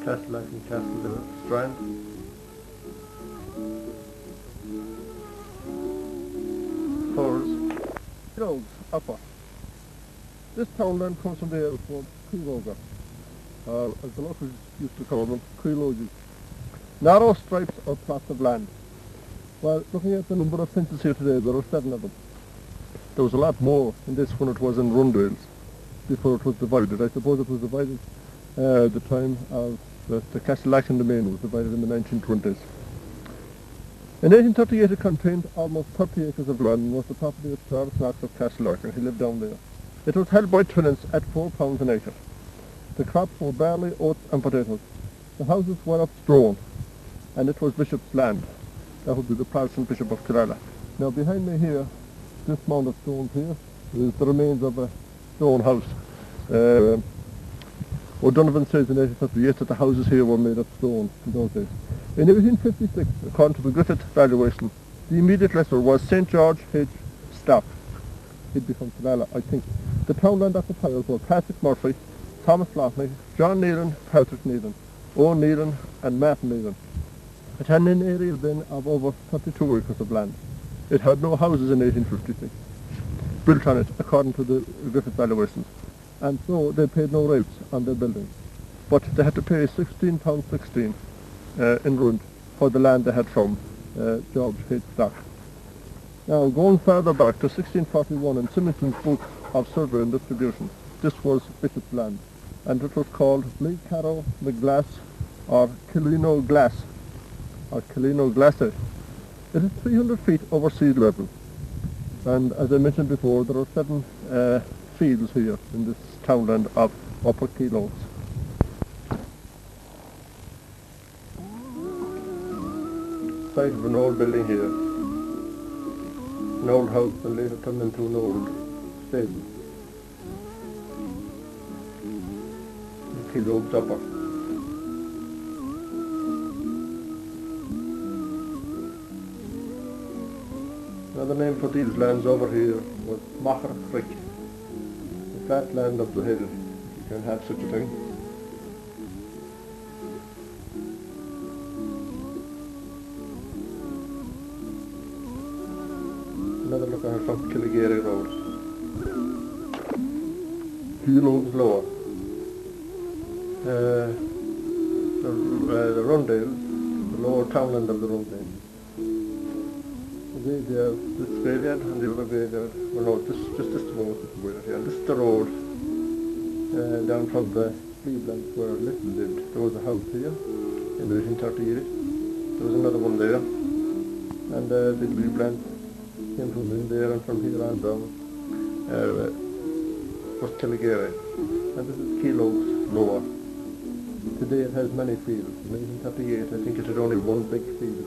Castlelakin Castle there, Strand. Forest. Keelogs upper. This townland comes from there called Keeloga. As the locals used to call them, Keeloges. narrow stripes or plots of land. Well, looking at the number of fences here today, there are 7 of them. There was a lot more in this when it was in Rundales, before it was divided. I suppose it was divided at the time of the Castle Act and the Main was divided in the 1920s. In 1838 it contained almost 30 acres of land and was the property of Charles Knox of Castlelark, and he lived down there. It was held by tenants at £4 an acre. The crops were barley, oats and potatoes. The houses were of stone, and it was Bishop's land. That would be the Protestant Bishop of Kerala. Now behind me here, this mound of stones here, is the remains of a stone house. O'Donovan says in 1838 that the houses here were made of stone in those days. In 1856, according to the Griffith valuation, the immediate lessor was St. George H. Stock. He'd be from Kerala, I think. The townland occupiers were Patrick Murphy, Thomas Loughney, John Nealon, Patrick Nealon, Owen Nealon and Martin Nealon. It had an area then of over 32 acres of land. It had no houses in 1856, built on it according to the Griffith valuations, and so they paid no rates on their buildings. But they had to pay £16.16 in rent for the land they had from George H. Stock. Now, going further back to 1641 in Symington's book of survey and distribution, this was Bishop's land, and it was called Bleakcarrow McGlass or Killino Glass, or Killino Glasse. It is 300 feet over sea level, and as I mentioned before, there are 7 fields here in this townland of Upper Kilos. Site of an old building here, an old house and later turned into an old stable. Kilos Upper. Another name for these lands over here was Machar Creek, the flat land of the hill, if you can have such a thing. Another look at it from Killigary Road. Kilos lower. The Rundales, the lower townland of the Rundales. This graveyard and the other graveyard, well no, just this one was situated here, and this is the road down from the Cleveland where Little lived. There was a house here in 1838, there was another one there, and the Cleveland came from in there, and from here on down was Killigary, and this is Kilos lower. Today it has many fields. In 1838 I think it had only one big field,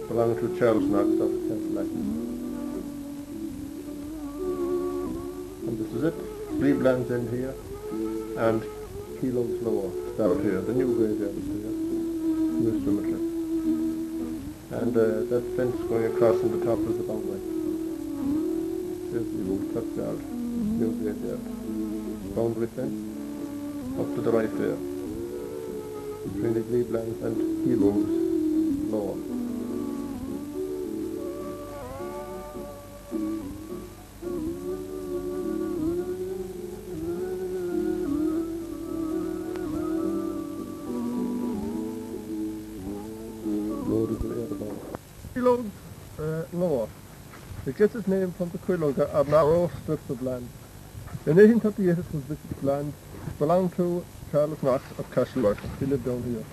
belonging to Charles Knox of Castlelark. And this is it. Cleveland's in here, and Kilos lower start here. The new graveyard is here, new cemetery. And that fence going across on the top is the boundary. There's the old churchyard, new graveyard. Boundary fence up to the right there, between the Clevelands and Kilos lower. Kilos lower. It gets its name from the Quilloga of narrow strips of land. In 1838 it was Bishop's land. It belonged to Charles Knox of Castlelark. He lived down here.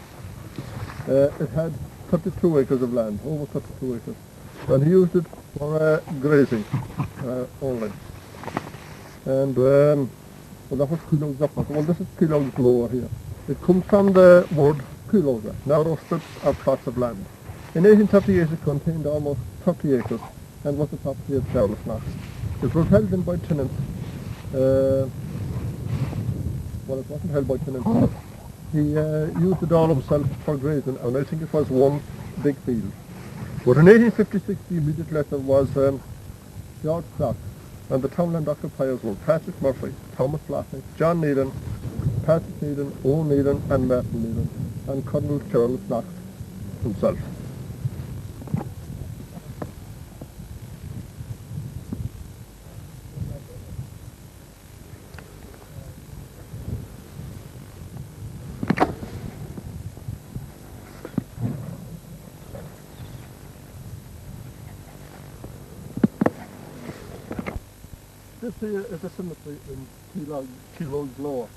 It had 32 acres of land, over 32 acres. And he used it for grazing only. And well, that was Kilos Upper. Well, this is Kilos lower here. It comes from the word Quilloga, narrow strips of plots of land. In 1838 it contained almost 30 acres and was the property of Charles Knox. It was held in by tenants. Well, it wasn't held by tenants. He used it all himself for grazing, and I think it was one big field. But in 1856 the immediate lessor was George Stock, and the townland occupiers were Patrick Murphy, Thomas Loughney, John Nealon, Patrick Nealon, Owen Nealon and Martin Nealon, and Colonel Charles Knox himself. this here is a cemetery in Keelogs Lower.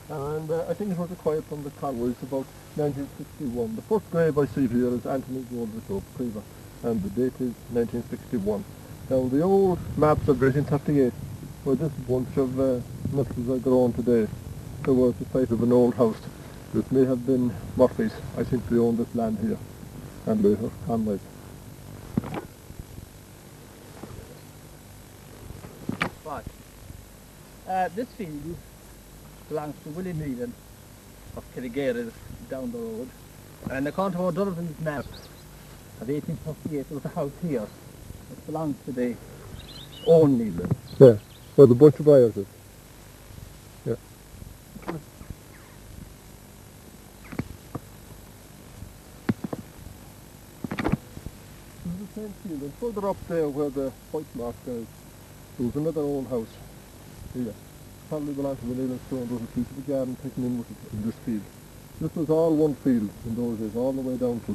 And I think it was acquired from the Conways about 1961. The first grave I see here is Anthony Goldrick Priva, and the date is 1961. Now the old maps of 1838 where this bunch of maples are grown today. There was the site of an old house. This may have been Murphy's. I think they owned this land here, and later Conways. But this field belongs to Willie Nealon of Killigare down the road. And according to O'Donovan's map of 1858, there was a house here that belongs to the own Nealon. Yeah, where the bunch of briars is. Yeah. This is the same field, and further up there where the white mark is, there was another old house here. Probably belonged to the Nealon Stone. There was a piece of the garden taken in with it in this field. This was all one field in those days, all the way down to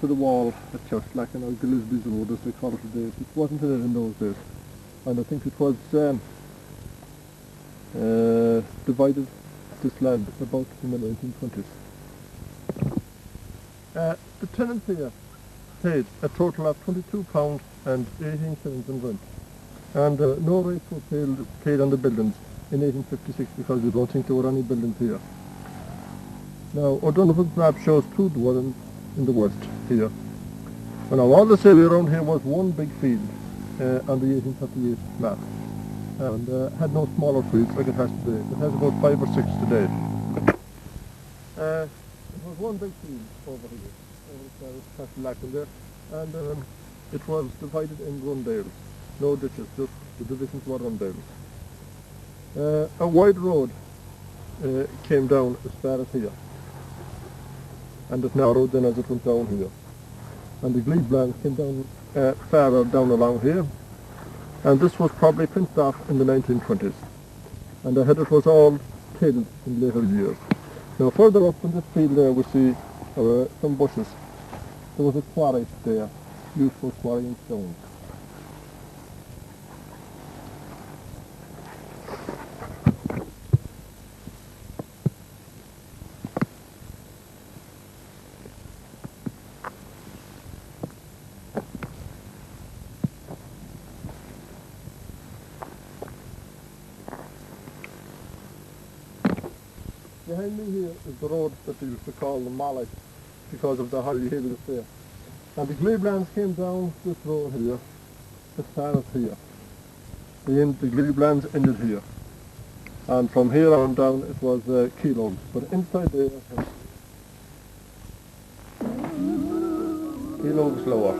the wall at Churchlacken, or Gillespie's Road as they call it today. It wasn't in it in those days. And I think it was divided, this land, about in the 1920s. The tenants here paid a total of £22 and 18 shillings in rent. And no rates were paid on the buildings in 1856 because we don't think there were any buildings here. Now, O'Donovan's map shows two dwellings in the west here. And now all this area around here was one big field on the 1838 map. And had no smaller fields like it has today. It has about 5 or 6 today. It was one big field over here. There was Castle there. And it was divided in rundales. No ditches, just the divisions were rundales. A wide road came down as far as here. And it narrowed then as it went down here. And the Gleeblands came down farther down along here. And this was probably fenced off in the 1920s. And ahead it was all tilled in later years. Now further up in this field there we see some bushes. There was a quarry there, used for quarrying stone. Behind me here is the road that they used to call the Mallet because of the high hills there. And the Gleeblands came down this road here as far as here. The Gleeblands ended here. And from here on down it was Keelogs. But inside there, Keelogs Lower.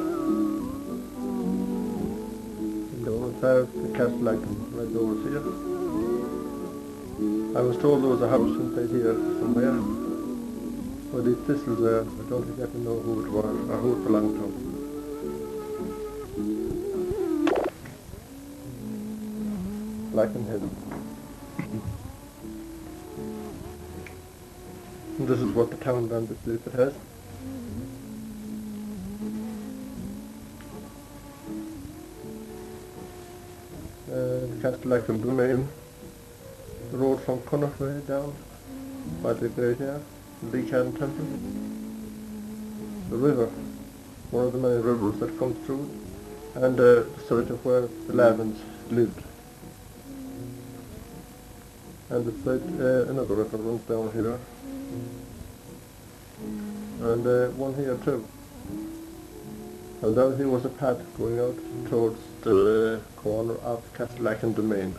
And down as far as the Castle right over here. I was told there was a house inside here somewhere where these thistles were. I don't exactly know who it was or who it belonged to. Blacken Hill. And this is what the town bandit leaflet has. Castle Domain. The road from Connacht way down by the great here, the Leachaden Temple. The river, one of the many rivers that comes through, and the site of where the Lavins lived. And the site, another river runs down here, and one here too. And down here was a path going out towards the corner of Castle Domain,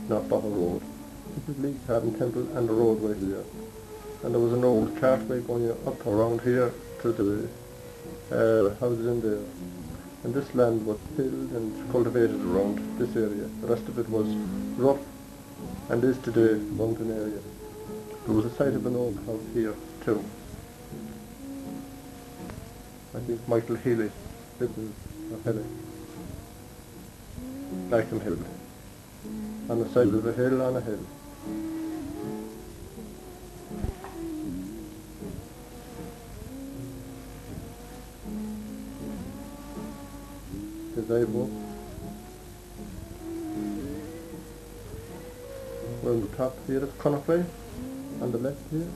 not Bottle Road. This is Leachaden Temple and the roadway here. And there was an old cartway going up around here to the houses in there. And this land was tilled and cultivated around this area. The rest of it was rough and is today mountain area. There was a site of an old house here too. I think Michael Healy lived in Hilly. Lycombe Hill. On the side of a hill on a hill. Gazebo. top here is Connaught on the left here.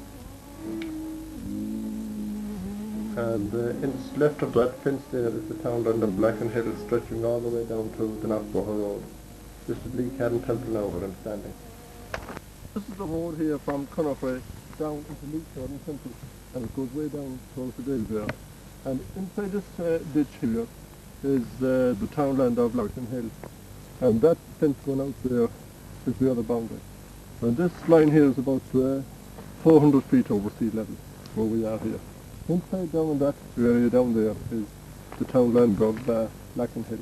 And in the left of that fence there is the townland of Blacken Hill stretching all the way down to the Knockboher Road. This is Lee Cadden Temple now where I'm standing. This is the road here from Connaught down into Lee Cadden Temple, and it goes way down towards the Dale there. And inside this ditch here is the townland of Blacken Hill. And that fence going out there is the other boundary. And this line here is about 400 feet over sea level, where we are here. Inside down in that area down there is the townland of Blacken Hill.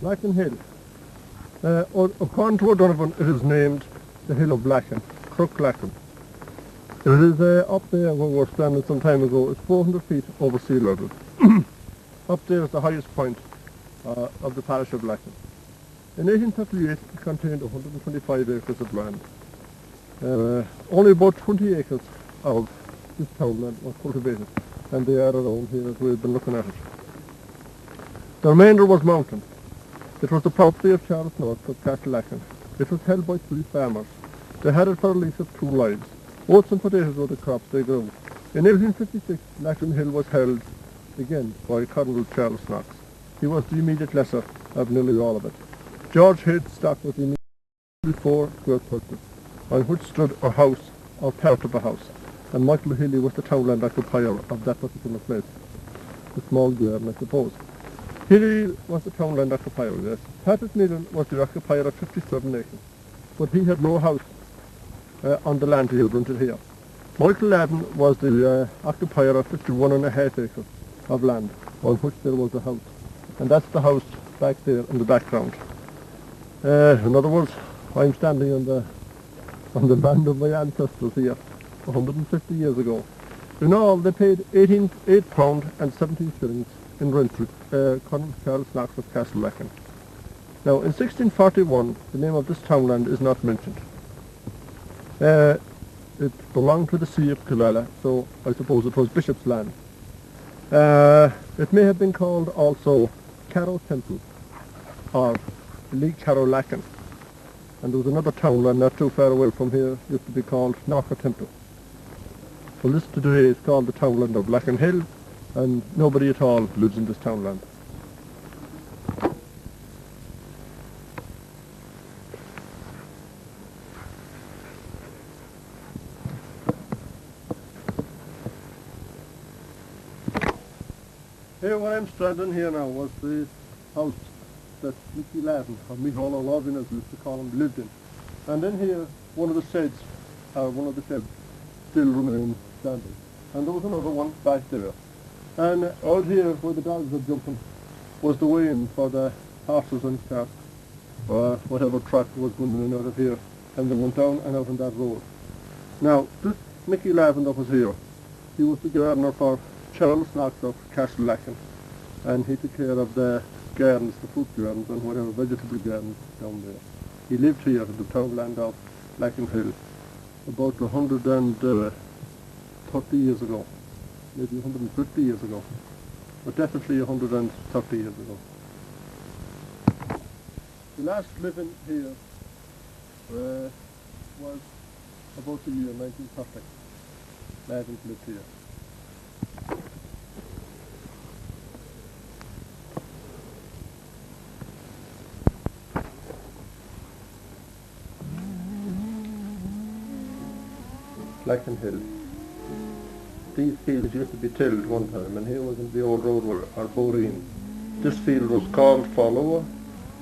Blacken Hill. According to O'Donovan, it is named the Hill of Blacken, Crook Blacken. It is up there where we were standing some time ago. It's 400 feet over sea level. Up there is the highest point of the parish of Blacken. In 1838 it contained 125 acres of land. Only about 20 acres of this townland was cultivated, and they are around here as we've been looking at it. The remainder was mountain. It was the property of Charles North of Castlelacken. It was held by 3 farmers. They had it for a lease of 2 lives. Oats and potatoes were the crops they grew. In 1856, Lacken Hill was held again by Colonel Charles Knox. He was the immediate lesser of nearly all of it. George Headstock was the immediate 4 square foot, on which stood a house or part of a house, and Michael Hilly was the townland occupier of that particular place. The small garden, I suppose. Hilly was the townland occupier, yes. Patrick Needham was the occupier of 57 acres, but he had no house on the land he had rented here. Michael Ladden was the occupier of 51.5 acres of land, on which there was a house. And that's the house back there in the background. In other words, I'm standing on the land of my ancestors here, 150 years ago. In all, they paid £8 and 17 shillings in rent to Colonel Charles Knox of Castlelacken. Now, in 1641, the name of this townland is not mentioned. It belonged to the See of Killala, so I suppose it was Bishop's land. It may have been called also Carrow Temple, or Lee Carrow Lacken. And there was another townland not too far away from here, used to be called Knocker Temple. Well, this today is called the townland of Lacken Hill, and nobody at all lives in this townland. Here where I'm standing here now was the house that Mickey Ladden, or Michael O'Loughlin as we used to call him, lived in. And in here, one of the sheds still remains standing. And there was another one back there. And out here where the dogs were jumping was the way in for the horses and carts, or whatever tractor was going in and out of here. And they went down and out on that road. Now, this Mickey Ladden that was here, he was the gardener for Charles Knox of Castlelacken, and he took care of the gardens, the fruit gardens and whatever vegetable gardens down there. He lived here in the townland of Lacken Hill about 130 years ago, maybe 150 years ago, but definitely 130 years ago. The last living here was about the year 1930. Ladden lived here. Lacken Hill. These fields used to be tilled one time, and here was the old road or Boreen. This field was called Follower.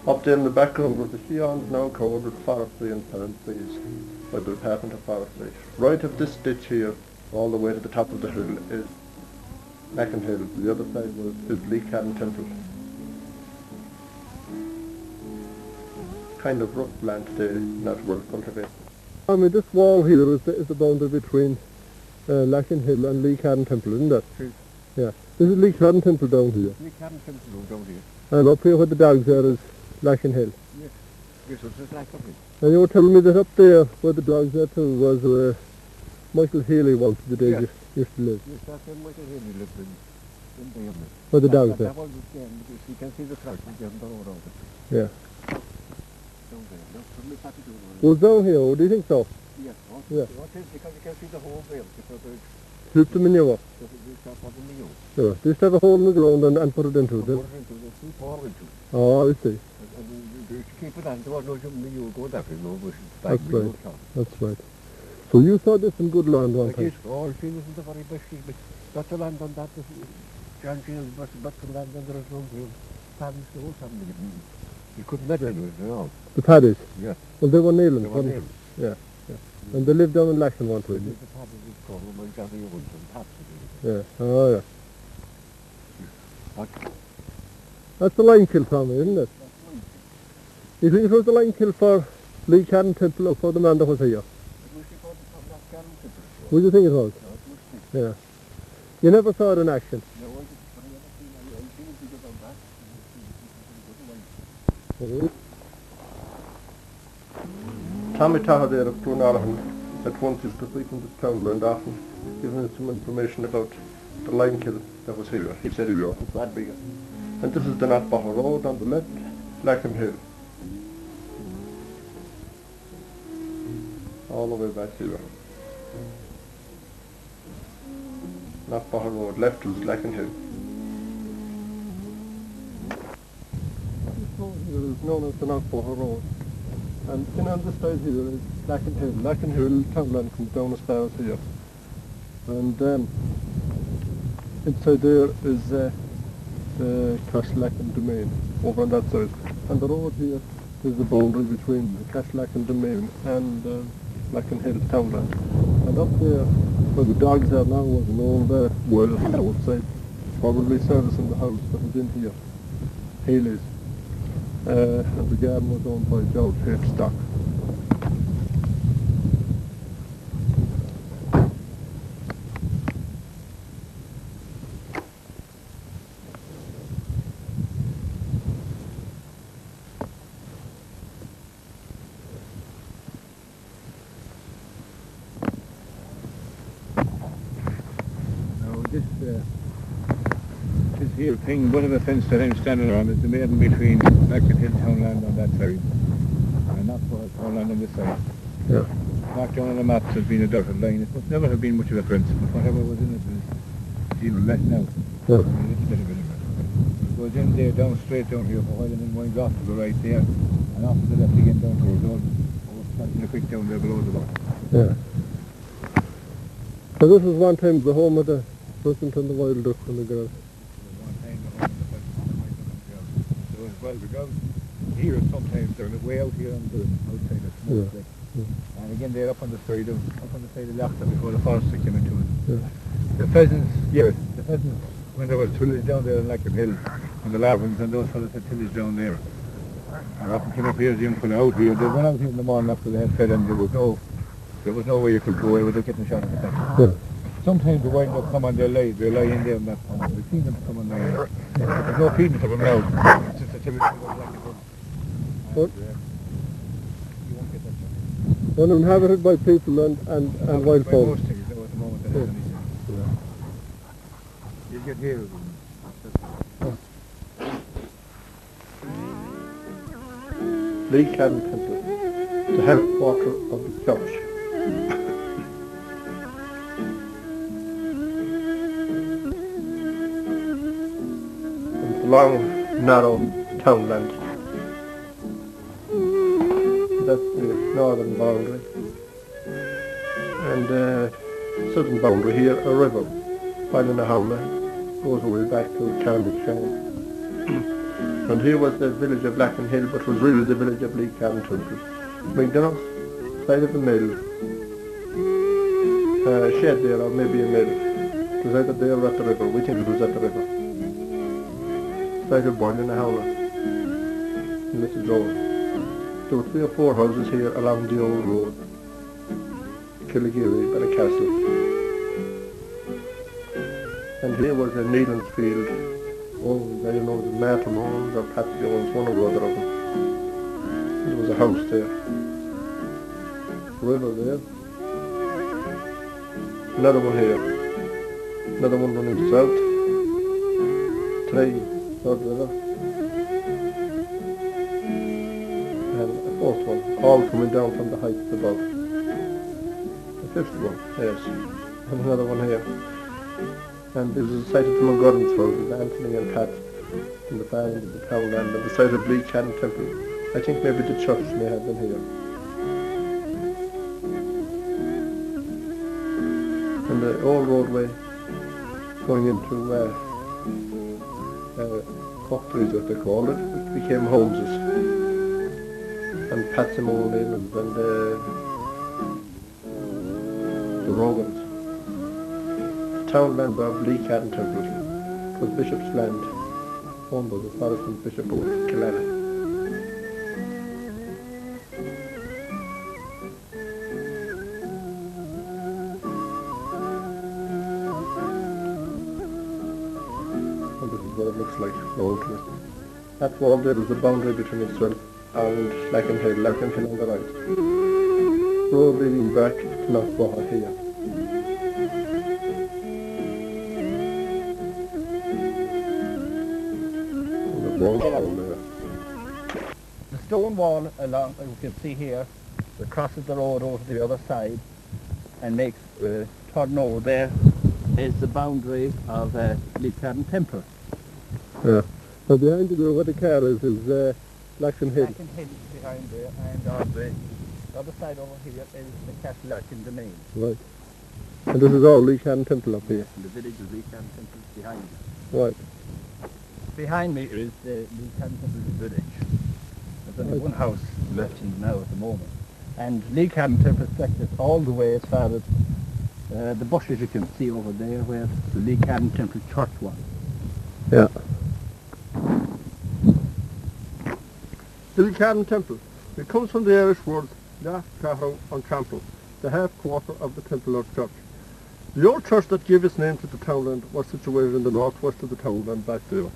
Up there in the background was the Shions, now covered with forestry and parent trees by the Department of Forestry. Right of this ditch here, all the way to the top of the hill, is Lacken Hill. The other side is Lee Cadden Temple. Kind of rough land today, not well cultivated. I mean, this wall here is the boundary between Lacken Hill and Lee Cadden Temple, isn't it? True. Yeah. This is Lee Cadden Temple down here. Lee Cadden Temple down here. And up here where the dogs are is Lacken Hill. This was just like a bit. And you were telling me that up there where the dogs are too was where Michael Haley once the days Yeah. used to live. Yes, that's when Michael Haley lived in Diarmid. Where the dogs That are. was the game, because you can see the tracks down the road over Yeah. down there. That's from the Paddy Mc Hale. Was down here, do you think so? Yes, Yeah. what is because you can see the whole way because it's Slipped them in your walk. up in the youth. Yeah. They used to have a hole in the ground and put it into it. Put it into the sea pour into it. Oh, I see. And you keep it on, there was no jumping the youth going that way, no bushes. That's right. That's right. So you saw this in good land one Like time. this, all she isn't the very best sheep, but that's the land on that, John Shields, but the land on the restaurant here, Paddy's the whole family. You couldn't let it at all. The Paddies? Yeah. Well, they were kneeling. They were named. Yeah. And they lived down in Laxon one The time. Paddy's is called, my Johnny Owens and Paps. Yeah. Oh, yeah. What? That's the line kill, Tommy, isn't it? You think it was the line kill for Lee Cadden Temple or for the man that was here? Would you think it was? Yeah. You never saw it in action? Tommy Taha there of Clonalahan at once is completing the townland often giving us some information about the line kill that was here. He said it was that big. And this is the Knockbottle Road on the left, Lackham Hill. All the way back here. Knockbottle Road, left is Lackham Hill. This road here is known as the Knockbottle Road. And then on this side here is Lackham Hill. Lackham Hill townland comes down as far as here. And inside there is the Castlelachen domain over on that side. And the road here is the boundary between the Castlelachen domain and Lacken Hill townland. And up there where the dogs are now was an old well outside, probably servicing the house that was in here, Haley's. And the garden was owned by George H. Stock. This here thing, whatever fence that I'm standing on, is the maiden between Lacken Hill townland on that side and not for townland on this side. Yeah. Marked down on the maps has been a dotted line. It must never have been much of a fence, but whatever was in it is even less now. Yeah. A little bit of it. It goes in there, down straight down here for a while, and then winds off to the right there, and off to the left again down towards all starting a quick down there below the water. Yeah. So this is one time the home of the Pheasant and the wild duck and the girl. Well, because here sometimes they're way out here on the outside of Smoke Yeah. Lake. And again they're up on the side of Lochta before the forest came into it. Yeah. The pheasants, when there was tillage down there in Lacken Hill, and the larvins and those fellas had tillage down there. I often came up here as a young fellow out here. They went out here in the morning after they had fed, and there was no way you could go away without getting shot in the back. Yeah. Sometimes the wind will come on their lie in there in that pond. We've seen them come on there. There's no feeding for them now. It's just a tillage that goes like this. What? You won't get that shot. Uninhabited by people and wild By folk. most things, though, at the moment, there isn't anything. You get here. Lee Cadden Temple, the headquarter of the church. And the long, narrow townland. That's the northern boundary. And southern boundary here, a river, Ballinahauna, goes away back to Carrick Shannon. And here was the village of Lacken Hill, but was really the village of Lee Cadden Temple. McDonough's side of the mill, shed there, or maybe a mill. It was either there or at the river. We think it was at the river. Side of Ballinahauna, in Lissadrone. There were 3 or 4 houses here along the old road. Killigary and a castle. And here was a Nealon's field. Oh, I don't know, the Martin Owens or Patsy Owens, one or the other of them. a house there. River there. Another one here. Another one running south. 3, third river. And a fourth one, all coming down from the heights above. The fifth one, yes. And another one here. And this is the site of the McGovern's house, with Anthony and Pat in the far end of the townland, and the site of Lee Cannon Temple. I think maybe the church may have been here. And the old roadway going into Cocktree, what they called it, which became Holmes's, and Pat's and Old Neighbours, and the Rogans. The townland of Lee Cannon Temple was Bishop's land, owned by the Protestant Bishop of Killala. What it looks like, old to it. That wall there is the boundary between itself and Larkinhill on the right. Road leading back to Knockbaugh here. And the wall down there. The stone wall along, you can see here, that crosses the road over to the other side and makes turn over there is the boundary of Lissadrone Temple. Yeah. So behind you, what the car is Larkinhill. Larkinhill behind there, and on the other side over here is the Castle Larkin domain. Right. And this is all Lee Cannon Temple up here. And the village of Lee Cannon Temple is behind it. Right. Behind me is the Lee Cannon Temple village. There's only one house left in now at the moment. And Lee Cannon Temple stretches all the way as far as the bushes you can see over there where the Lee Cannon Temple church was. Yeah. The Lee Cannon Temple. It comes from the Irish words Leath Cathaw and Cample, the half quarter of the temple or church. The old church that gave its name to the townland was situated in the northwest of the townland back there.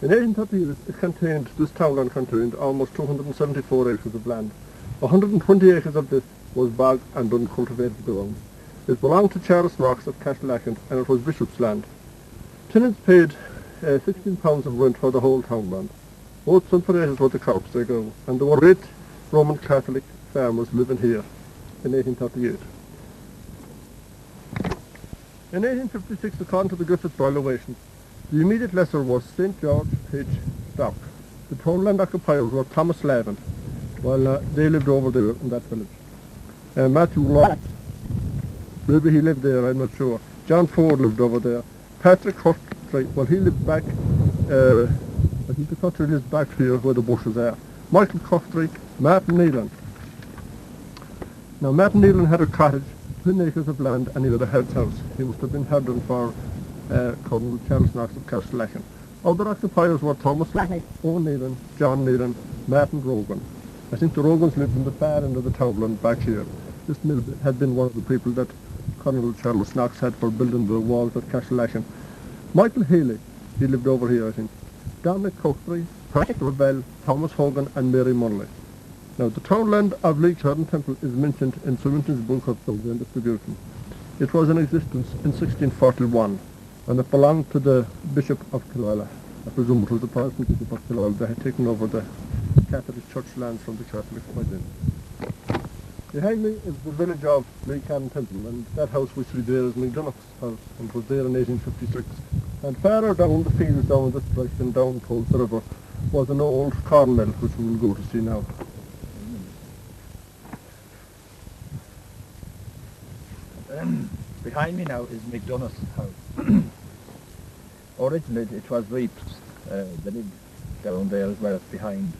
In 1830 this townland contained almost 274 acres of land. 120 acres of this was bog and uncultivated ground. It belonged to Charles Knox of Castlelakin, and it was Bishop's land. Tenants paid £16 of rent for the whole townland. Both separated were the crops they grew, and there were 8 Roman Catholic farmers living here in 1838. In 1856, according to the Griffith valuation, the immediate lessor was St. George H. Stock. The townland occupiers were Thomas Lavin, while they lived over there in that village. Matthew Lott, maybe he lived there, I'm not sure. John Ford lived over there. Patrick Hurtry, well, he lived back, I think the country lives back here where the bushes are. Michael Coughtry, Martin Neelan. Now, Martin Neelan had a cottage, 10 acres of land, and he had a head's house. He must have been heading for Colonel Charles Knox of Castlelakin. Other occupiers were Thomas O'Neillan, John Neelan, Martin Rogan. I think the Rogans lived in the far end of the townland back here. This mill had been one of the people that Colonel Charles Knox had for building the walls at Castlelakin. Michael Haley, he lived over here, I think. Dominic Coughtry, Patrick Rebell, Thomas Hogan, and Mary Munley. Now, the townland of Lissadrone Temple is mentioned in Swinton's book of Thunder and Distribution. It was in existence in 1641, and it belonged to the Bishop of Killala. I presume it was the Protestant Bishop of Killala that had taken over the Catholic church lands from the Catholics by then. Behind me is the village of Lee Cannon Temple, and that house we see there is McDonough's house, and it was there in 1856. And farther down the fields down this direction, down towards the river, was an old corn mill, which we will go to see now. Behind me now is McDonough's house. Originally it was Reeps, they lived down there as well as behind,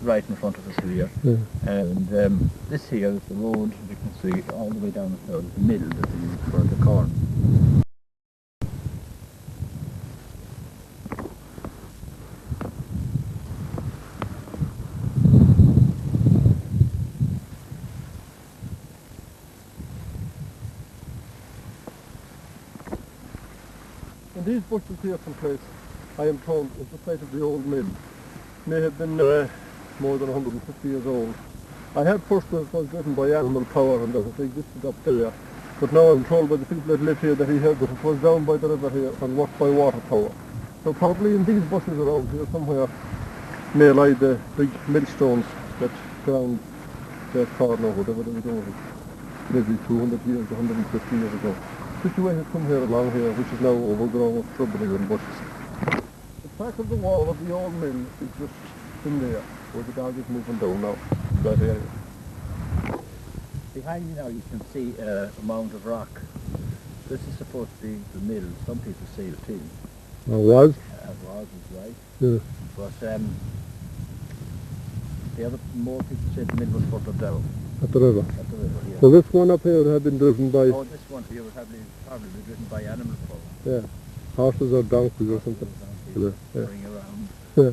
right in front of us here. Yeah. And this here is the road, you can see all the way down the middle that they used for the corn. And these bushes here someplace, I am told, is the site of the old mill. May have been more than 150 years old. I had first that it was driven by animal power and that it existed up there. But now I'm told by the people that live here that he heard that it was down by the river here and worked by water power. So probably in these bushes around here somewhere may lie the big millstones that ground their corn or whatever they were doing maybe 200 years, 150 years ago. Situated come here along here, which is now overgrown with shrubbery and bushes. The back of the wall of the old mill is just in there, where the dog is moving down now, that area. Behind me now you can see a mound of rock. This is supposed to be the mill. Some people say it is. It was? It was, is right. Yeah. But the other more people say the mill was further down. At the river? At the river, yeah. So this one up here would have been driven by... Oh, this one here would probably be driven by animal power. Yeah. Horses or donkeys or something. Donkeys Yeah. Bring around. Yeah.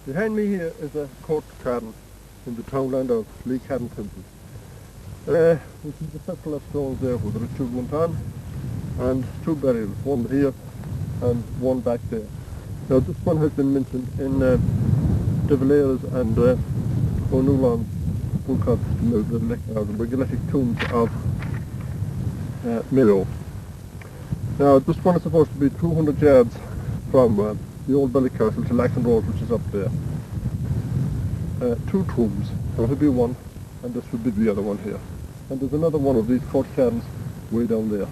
Behind me here is a court garden in the townland of Lissadrone Temple. We see the circle of stones there where the ritual went on, and two burials, one here and one back there. Now this one has been mentioned in De Valera's and O'Neill's book of the megalithic tombs of Miro. Now this one is supposed to be 200 yards from the old Belly Castle to Lacken Road, which is up there. Two tombs. That would be one, and this would be the other one here. And there's another one of these court cairns way down there.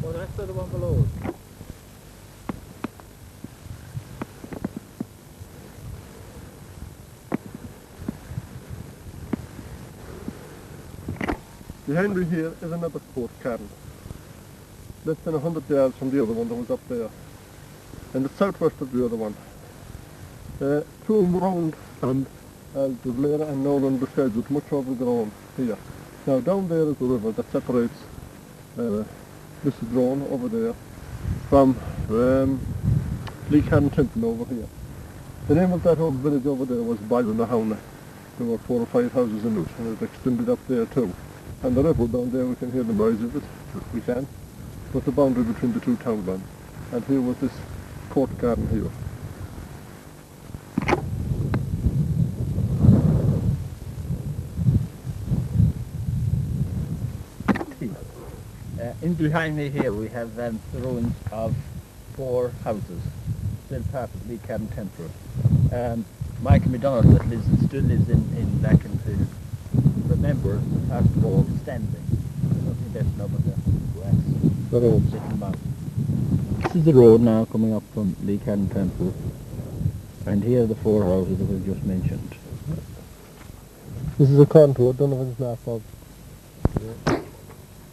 Oh, that's the one below us. Behind me here is another court cairn. Less than 100 yards from the other one that was up there. And the southwest of the other one. Two round and as the Valera and Nolan described it, much overgrown here. Now down there is the river that separates Lissadrone over there from Lissadrone Temple over here. The name of that old village over there was Ballinahouna. There were 4 or 5 houses in it, and it extended up there too. And the river down there, we can hear the noise of it, we can. Was the boundary between the two townlands. And here was this court garden here. In behind me here we have the ruins of 4 houses, still part of Lissadrone Temple. Michael McDonald that still lives in Lacken remembers the past wall standing. Nothing left now but the west little mountain. This is the road now coming up from Lissadrone Temple, and here are the 4 houses that we've just mentioned. This is a contour, Donovan's map of.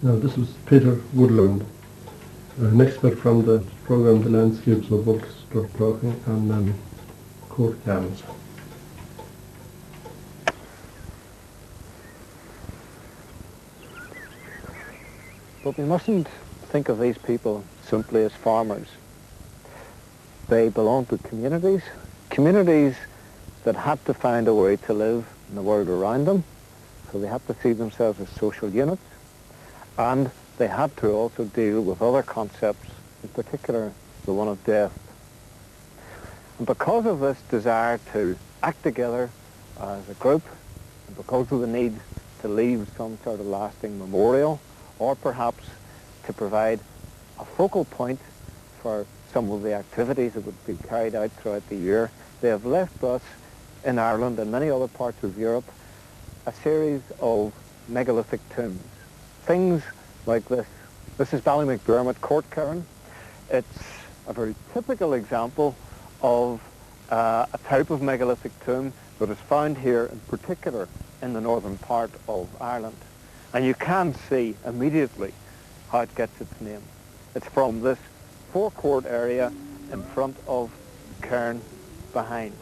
Now this was Peter Woodland, an expert from the programme The Landscapes of Ulster Talking and Court Cairns. But we mustn't think of these people simply as farmers. They belong to communities that had to find a way to live in the world around them, so they had to see themselves as social units, and they had to also deal with other concepts, in particular the one of death. And because of this desire to act together as a group, and because of the need to leave some sort of lasting memorial, or perhaps to provide a focal point for some of the activities that would be carried out throughout the year, they have left us in Ireland and many other parts of Europe a series of megalithic tombs. Things like this. This is Ballymcdermott Court Cairn. It's a very typical example of a type of megalithic tomb that is found here in particular in the northern part of Ireland. And you can see immediately how it gets its name. It's from this forecourt area in front of the cairn behind.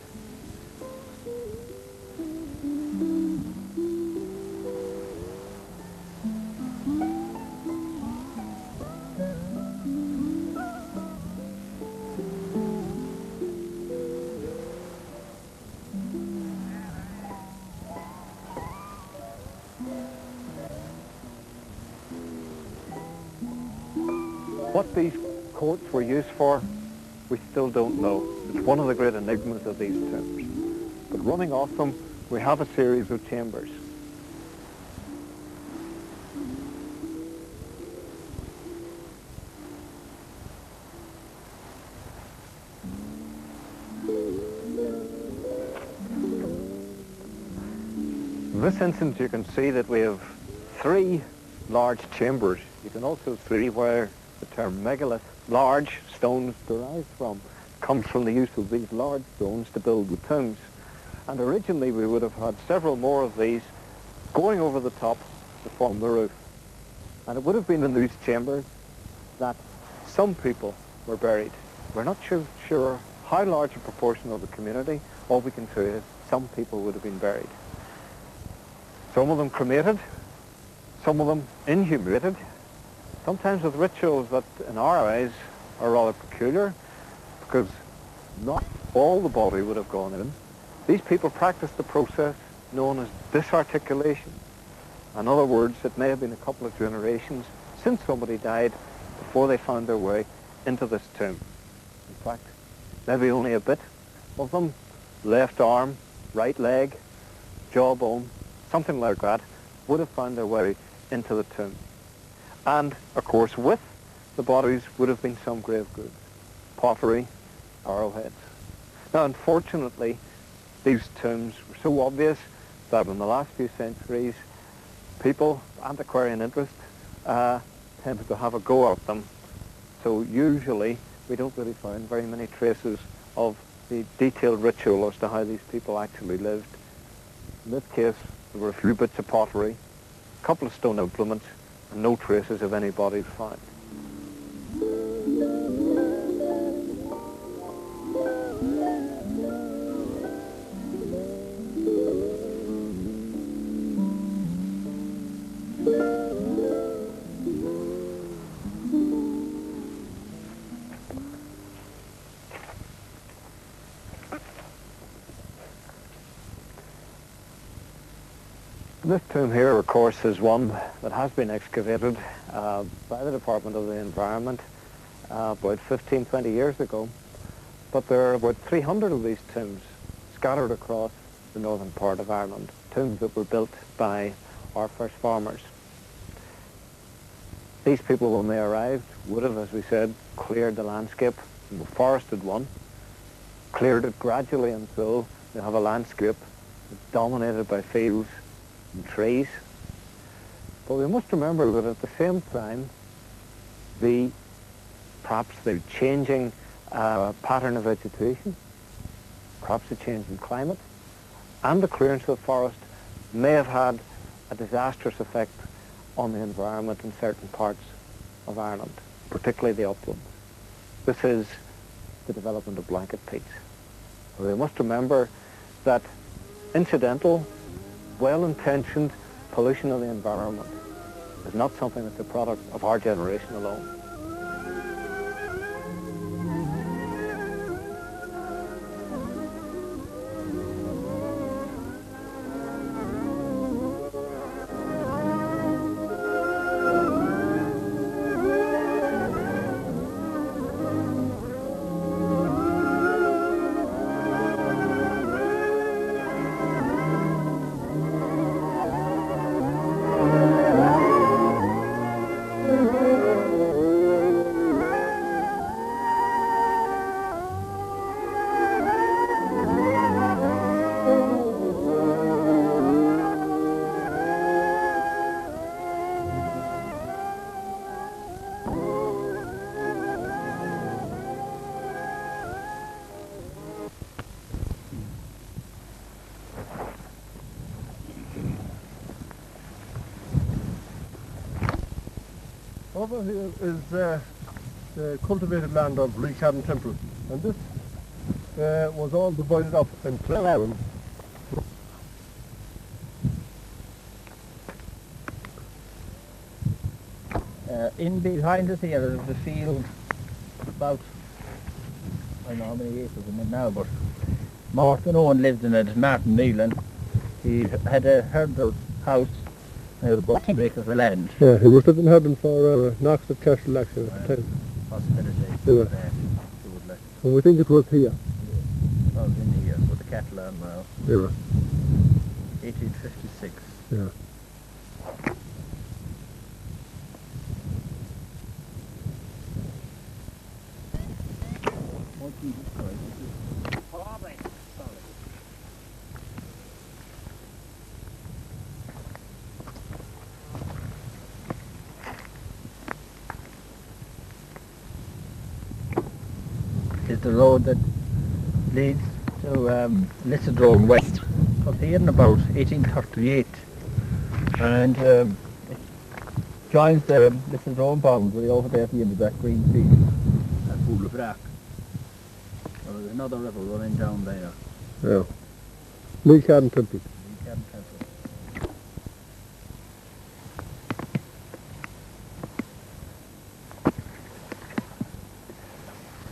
What these courts were used for, we still don't know. It's one of the great enigmas of these tombs. But running off them, we have a series of chambers. In this instance, you can see that we have 3 large chambers. You can also see where the term megalith, large stones, derives from, comes from the use of these large stones to build the tombs. And originally we would have had several more of these going over the top to form the roof. And it would have been in these chambers that some people were buried. We're not sure how large a proportion of the community. All we can say is some people would have been buried. Some of them cremated, some of them inhumated, sometimes with rituals that in our eyes are rather peculiar, because not all the body would have gone in. These people practiced the process known as disarticulation. In other words, it may have been a couple of generations since somebody died before they found their way into this tomb. In fact, maybe only a bit of them, left arm, right leg, jawbone, something like that, would have found their way into the tomb. And, of course, with the bodies would have been some grave goods, pottery, arrowheads. Now, unfortunately, these tombs were so obvious that in the last few centuries, people, antiquarian interest, tended to have a go at them. So usually, we don't really find very many traces of the detailed ritual as to how these people actually lived. In this case, there were a few bits of pottery, a couple of stone implements, and no traces of any bodies found. This tomb here, of course, is one that has been excavated by the Department of the Environment about 15, 20 years ago. But there are about 300 of these tombs scattered across the northern part of Ireland, tombs that were built by our first farmers. These people, when they arrived, would have, as we said, cleared the landscape, forested one, cleared it gradually until you have a landscape dominated by fields and trees. But we must remember that at the same time, perhaps the changing pattern of vegetation, perhaps the change in climate, and the clearance of the forest may have had a disastrous effect on the environment in certain parts of Ireland, particularly the uplands. This is the development of blanket peats. We must remember that incidental, well-intentioned pollution of the environment is not something that's a product of our generation alone. Over here is the cultivated land of Lissadrone Temple, and this was all divided up into 11. In behind us here is a field about, I don't know how many acres in it now, but Martin Owen lived in it, Martin Neelan. He had a herder's house near the bottom break of the land. Yeah, he was living in Herden for Knox of Castle actually at the time. Possibility. Yeah. And we think it was here. Well, in here, with the cattle on now. Yeah. 1856. Yeah. Is the road that leads to Lissadrone West. It was here in about 1838, and it joins the Lissadrone boundary over there at the end of that green field at Pool of Rock. There's another river running down there. Yeah. Lissadrone Temple. Lissadrone Temple.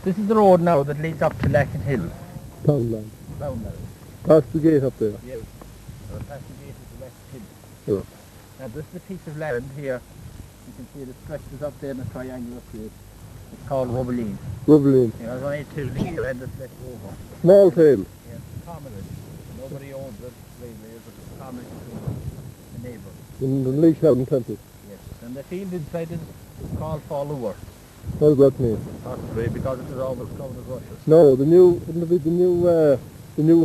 This is the road now that leads up to Lacken Hill. Townland. Townland. Past the gate up there. Yeah. Past the gate is the West Hill. Yeah. Now this is a piece of land here. You can see it stretches up there in a triangular shape. It's called Rubeline. Rubeline. There's only two here and it's left over. Small tail. Yeah, it's commonage. Nobody owns it really, but it's common to the neighbour. In the Lissadrone Temple. Yes. And the field inside is called Follower. How's that name? Possibly because it is always covered with rushes. No, the new, wouldn't it be the new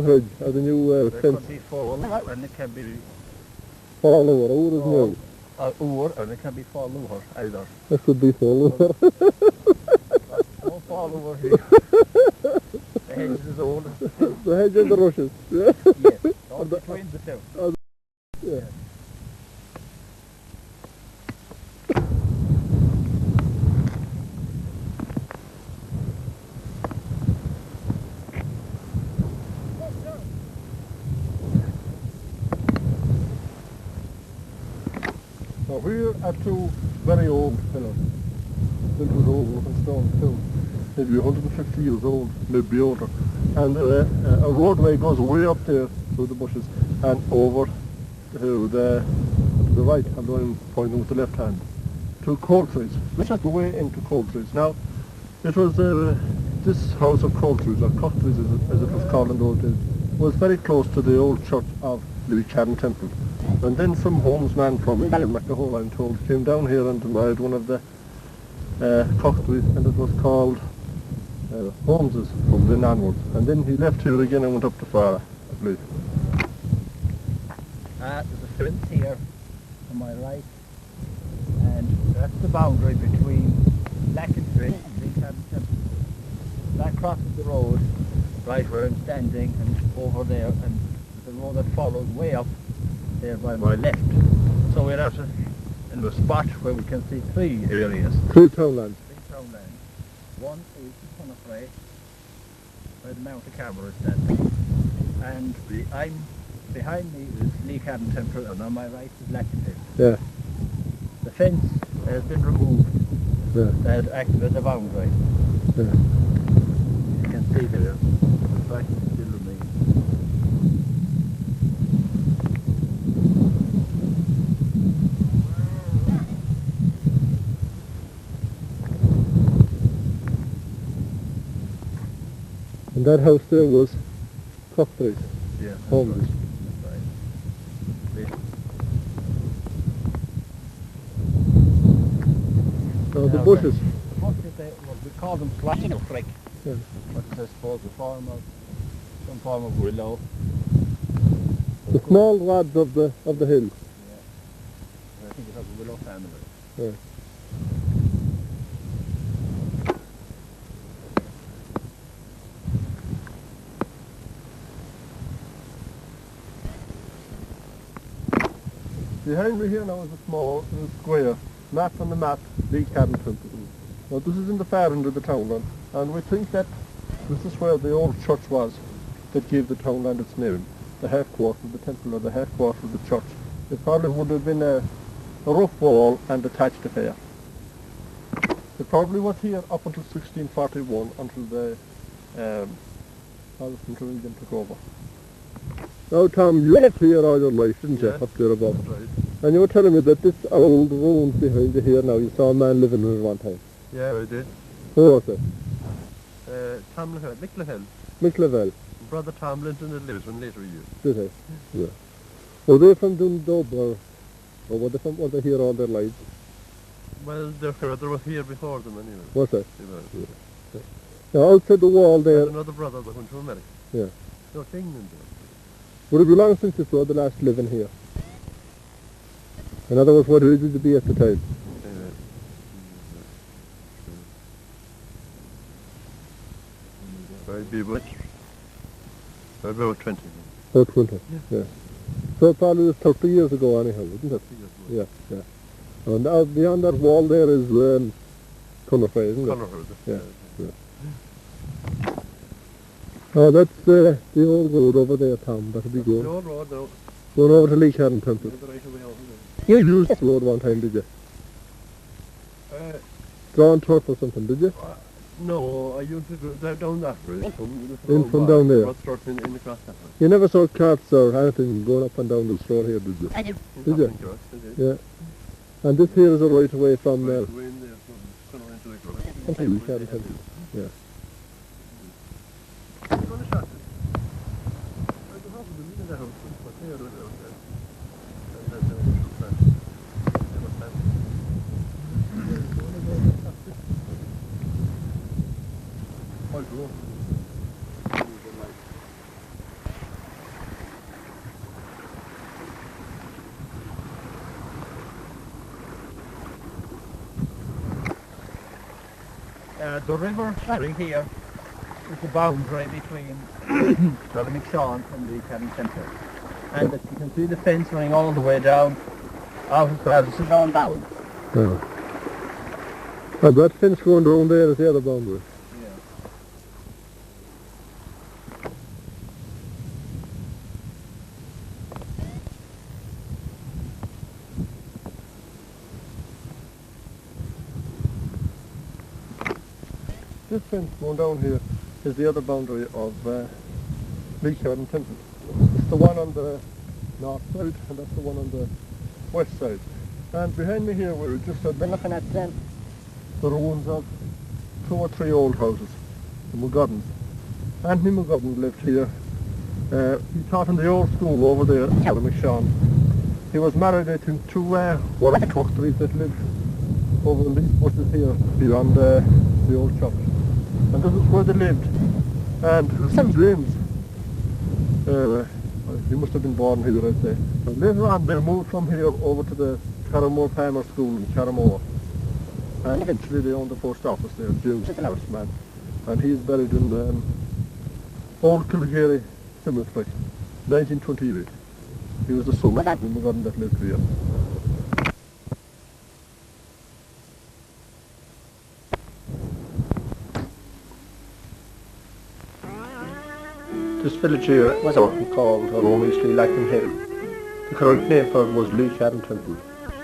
hedge, or the new There fence? could be Follower and it can be Follower, oh, there's new. Oor and it can be Follower either. That could be Follower. No Follower here. The hedge is old. The hedge and the rushes. Yeah. Yes, all between the two. Yeah. So here are two very old pillars. Built with old wood and stone too. Maybe 150 years old, maybe older. And a roadway goes way up there through the bushes and over to the right, although I'm pointing with the left hand, to Coultry's. Which is the way into Coultry's. Now, it was this house of Coultry's, or Coultry's as it was called in those days, was very close to the old church of Lissadrone Temple. And then some homesman from Paddy Mc Hale, I'm told, came down here and admired one of the Coultry's, and it was called Holmes's from then onwards. And then he left here again and went up to Farah, I believe. There's a fence here on my right, and that's the boundary between Lacken Street and Lissadrone Temple. That crosses the road right where I'm standing and over there, and the road that follows way up there by my left. So we're out in the spot where we can see three areas. Three townlands. Three townlands. One is the Tunnefray, where the Mount of Carmel is standing. And behind me is Lissadrone Temple, and on my right is Lacken Hill. Yeah. The fence has been removed. Yeah. That acted as a boundary. Yeah. You can see there. The fact still remains. And that house there was Coultry's, Yeah. Holmes's. That's right. So the bushes. The bushes, we call them slashing of frick. Yeah. But I suppose some form of willow. The small rods of the hill. Yeah. I think it has a willow family. Yeah. Behind me here now is a small square, map on the map, Lissadrone Temple. Now this is in the far end of the townland, and we think that This is where the old church was that gave the townland its name. The half-quarter of the temple, or the half-quarter of the church. It probably would have been a rough wall and a thatched affair. It probably was here up until 1641, until the Protestant religion took over. Now, Tom, you lived here all your life, didn't you, up there above? That's right. And you were telling me that this old ruins behind you here now, you saw a man living in it one time. Yeah, I did. Who was it? Mick Hale. Mick Lavelle. Brother Tom Linton had lived in later years. Did he? Yeah. Were they from Dundub or were they here all their lives? Well, they were here before them anyway. Was it? They were. Yeah. Now, outside the wall there, There's another brother that went to America. yeah. No, to England. Would it be long since you saw the last living here? In other words, what age would you be at the time? I'd be about 20. About 20, yeah. So it probably was 30 years ago anyhow, wouldn't it? Yeah, yeah. And beyond that wall there is Cunnerford, isn't it? Cunnerford. Yeah, yeah. Oh, that's the old road over there, Tom. That'll be good. The old road, though. Going over to Lee Cadden Temple. The right away over there. You used this road one time, did you? Drawn turf or something, did you? No, I used to go down that road. In from down there? In the cross that way. You never saw carts or anything going up and down the road here, did you? I did. Did you? Yeah. And this here is a right away from there. Right away in there, from Cunner into the cross. Okay, Lee Cadden Temple. Yeah. The river right here is the boundary between Paddy Mc Hale and the Cadden Centre. And as you can see the fence running all the way down out of the Lissadrone down. Yeah. And that fence going around there is the other boundary. This fence going down here is the other boundary of Lee Cadden Temple. It's the one on the north side and that's the one on the west side. And behind me here we're just looking at the ruins of 2 or 3 old houses, the McGoddens. Anthony McGodden lived here. He taught in the old school over there at Paddy Mc Hale. He was married, I think, to one of the truckeries that lived over in these bushes here beyond the old church. And this is where they lived. And some dreams. He must have been born here, I'd say. And later on they moved from here over to the Carramore Palmer School in Carramore. And eventually they owned the post office there, James Houseman. And he's buried in the Old Kilgary Cemetery, 1928. He was the son of Anthony McGodden that lived here. This village here was often called erroneously Lacken Hill. The correct name for it was Lee Cadden Temple.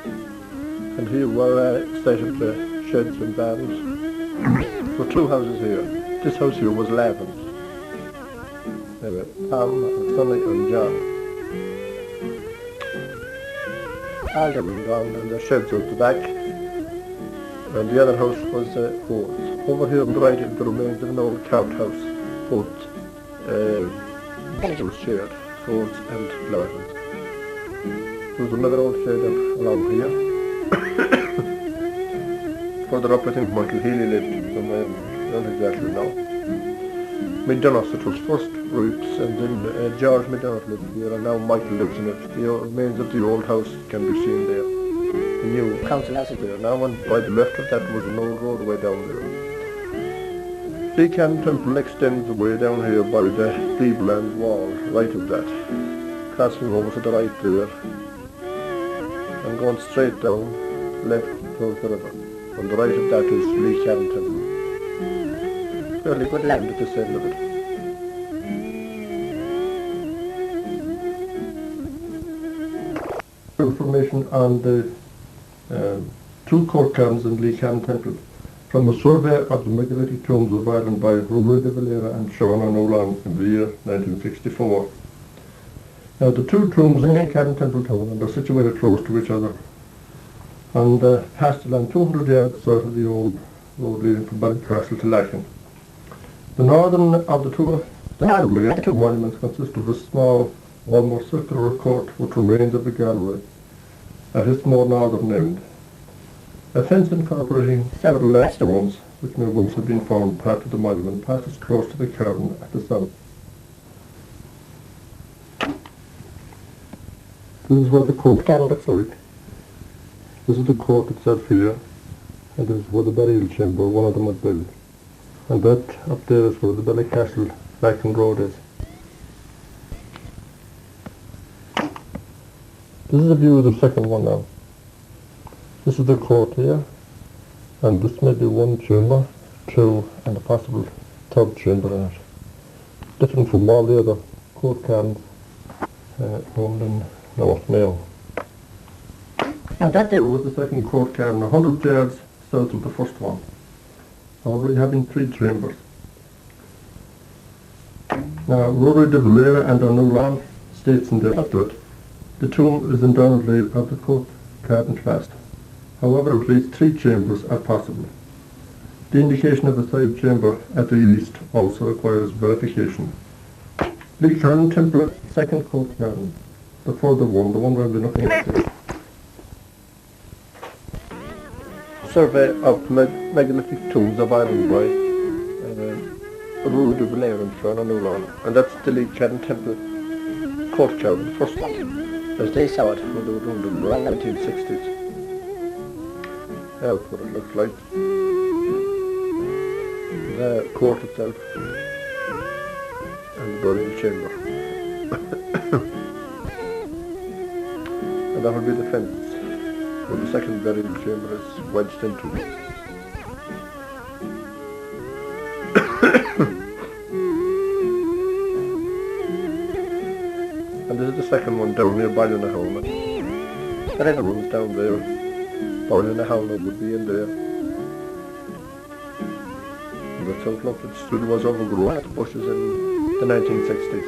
And here were sited the sheds and barns. There were 2 houses here. This house here was Lavin's. There were Tom, Sonny and John. All them were gone and the sheds out the back. And the other house was Ford's. Over here on the right is the remains of an old cart house. Both it was shared, Ford's and Lavin's. There was another old shed along here. Further up I think Michael Healy lived, and I don't exactly know. McDonough, it was first Roots and then George McDonough lived here and now Michael lives in it. The remains of the old house can be seen there. The new council house is there now, and by the left of that was an old roadway down there. Lee Cadden Temple extends away down here by the Cleveland wall, right of that. Crossing over to the right there. And going straight down, left towards the river. On the right of that is Lee Cadden Temple. fairly good land at this end of it. Information on the two court caverns in Lee Can Temple from a survey of the megalithic tombs of Ireland by Rory de Valera and Siobhan Nolan in the year 1964. Now the two tombs in Lee Can Temple town are situated close to each other and past the land 200 yards south of the old road leading from Ballycastle to Lacken. The northern of the two monuments consist of a small, almost circular court with remains of the gallery at its more northern end. A fence incorporating several Lissadrones, which may once have been formed part of the monument, passes close to the cavern at the south. This is where the court looks like. This is the court itself here, and this is where the burial chamber, one of them was built. And that up there is where the Ballycastle Lacken Road is. This is a view of the second one now. This is the court here, and this may be one chamber, two, and a possible third chamber in it. Different from all the other court caverns owned in North Mayo. Now that there was the second court cavern, 100 yards south of the first one, already having 3 chambers. Now Rory de Valera and O'Neill states in their afterward, the tomb is internally of the court cavern fast. However, at least 3 chambers are possible. The indication of a side chamber at the east also requires verification. Lee Can Temple, second court cavern, the further one, the one where we're looking at here. Survey of megalithic tombs of Ireland by Rory de Valera and Siobhan Nolan, and that's the Lee Can Temple court cavern, the first one, as they saw it when they were doing the 1960s. That's what it looks like. The court itself and the burial chamber. And that will be the fence where the second burial chamber is wedged into. And this is the second one down near Ballynahone. There are rooms down there. Ballynahone would be in there. And that's how it looked. It stood was overgrown with bushes in the 1960s.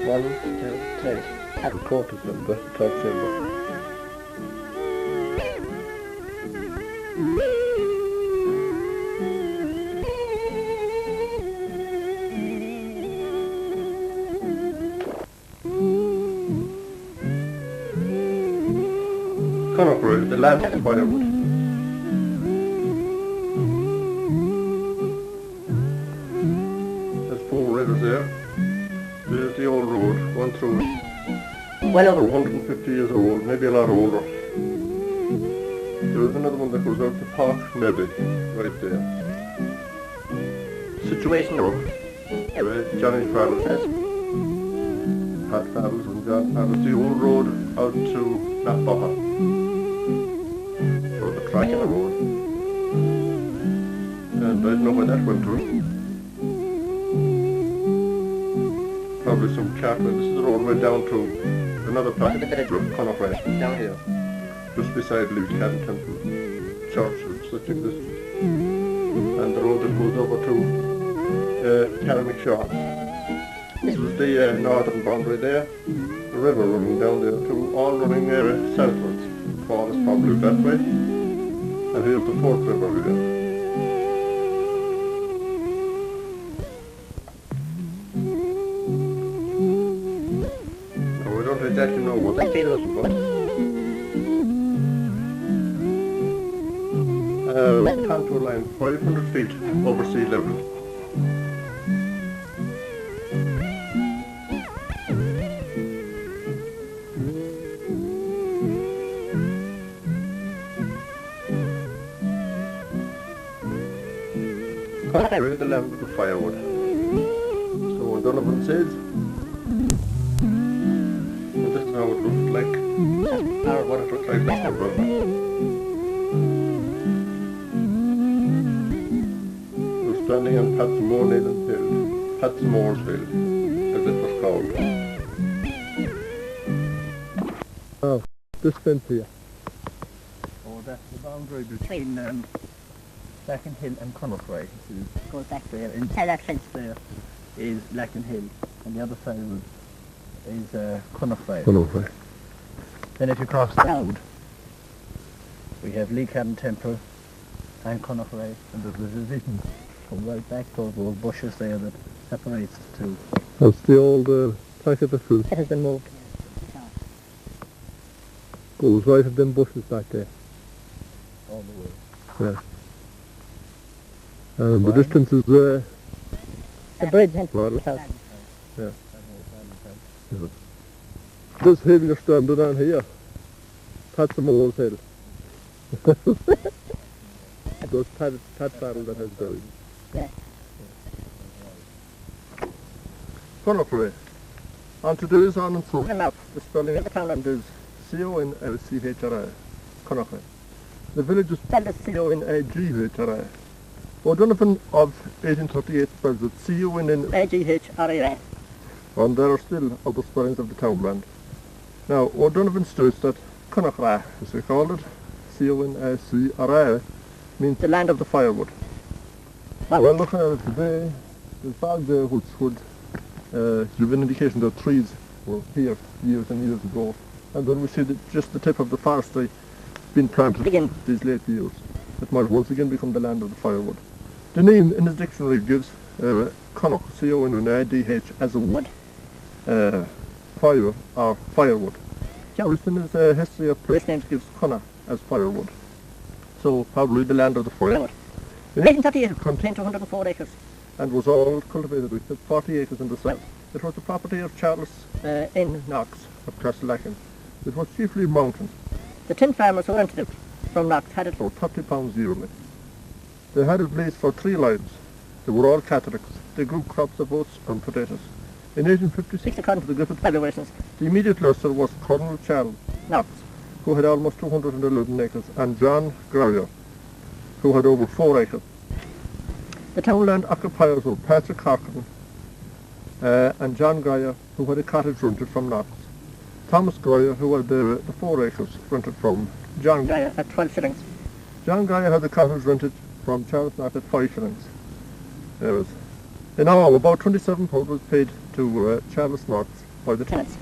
One, two, three. The court is in the third chamber. Conopper, the land of firewood. There's 4 rivers there. There's the old road, one through well over 150 years old, maybe a lot older. There is another one that goes out to Park, maybe, right there. Situation road. Johnny Farrell says. Pat Farrell's and John Farrell's, the old road out to Knockbopper. Track in the road, and I don't know where that went through. Probably some carpet. This is the road right down to another part of the village of Conopper, down here, just beside Lee Can Temple Church, such existed, and the road that goes over to Paddy Mc Hale. This was the northern boundary there, the river running down there too, all running southwards. The fall is probably that way. And here's the 4th river here. Now we don't exactly know what that field is about. Contour line 500 feet over sea level. Here is the land with the firewood. So Donovan says, and this is how it Rough Lake, or what it looks like next to Brother. We're standing on Patsamore Nayland Hill, Patsamore's Hill, as it was called. Oh, this fence here. Oh, that's the boundary between Lacken Hill and Connaught. It goes back there. Inside that fence there is Lacken Hill, and the other side of it is Connaught. Connaught. Then if you cross the road, we have Lee Cabin Temple and Connaught, and there's a division from right back to those bushes there that separates the two. That's the old packet of fruit. It has been moved. Goes right at them bushes back there. All the way. Yeah. And the distance is The bridge and Well, house. yeah. This hill you're standing on here, Patsamore's Hill. Those Pat Farrell that has died. Yeah. Connaught. And to do is on and so. The map. The spelling of the town is C-O-N-L-C-H-R-I. Connaught. The village is C-O-N-A-G-H-R-I. O'Donovan of 1838 spells it C-O-N-N. A-G-H-R-I. And there are still other spellings of the townland. Now, O'Donovan states that Connaught, as we called it, C-O-N-A-C-R-I, means the land of the firewood. Well, looking at it today, there's fog there which would give an indication that trees were here years and years ago. And then we see that just the tip of the forestry being planted these late years. It might once again become the land of the firewood. The name in the dictionary gives Connaught, C-O-N-A-D-H, as a wood, fire or firewood. Jarviston is a history of place names gives Connaught as firewood. So probably the land of the firewood. In 1838 it contained 204 acres. And was all cultivated with 40 acres in the south. It was the property of Charles In Knox of Castlelacken. It was chiefly mountain, the 10 farmers who rented it from Knox had it. for £30 yearly. They had it leased for 3 lives. They were all Catholics. They grew crops of oats and potatoes. In 1856, According to the Griffith valuations, the immediate lessor was Colonel Charles Knox. who had almost 211 acres, and John Growyer, who had over 4 acres. The townland occupiers were Patrick Harkin and John Growyer, who had a cottage rented from Knox. Thomas Growyer, who had the 4 acres rented from John Growyer. At 12 shillings. John Growyer had the cottage rented from Charles Knox at 5 shillings. There was. In all, about £27 was paid to Charles Knox by the Tenants.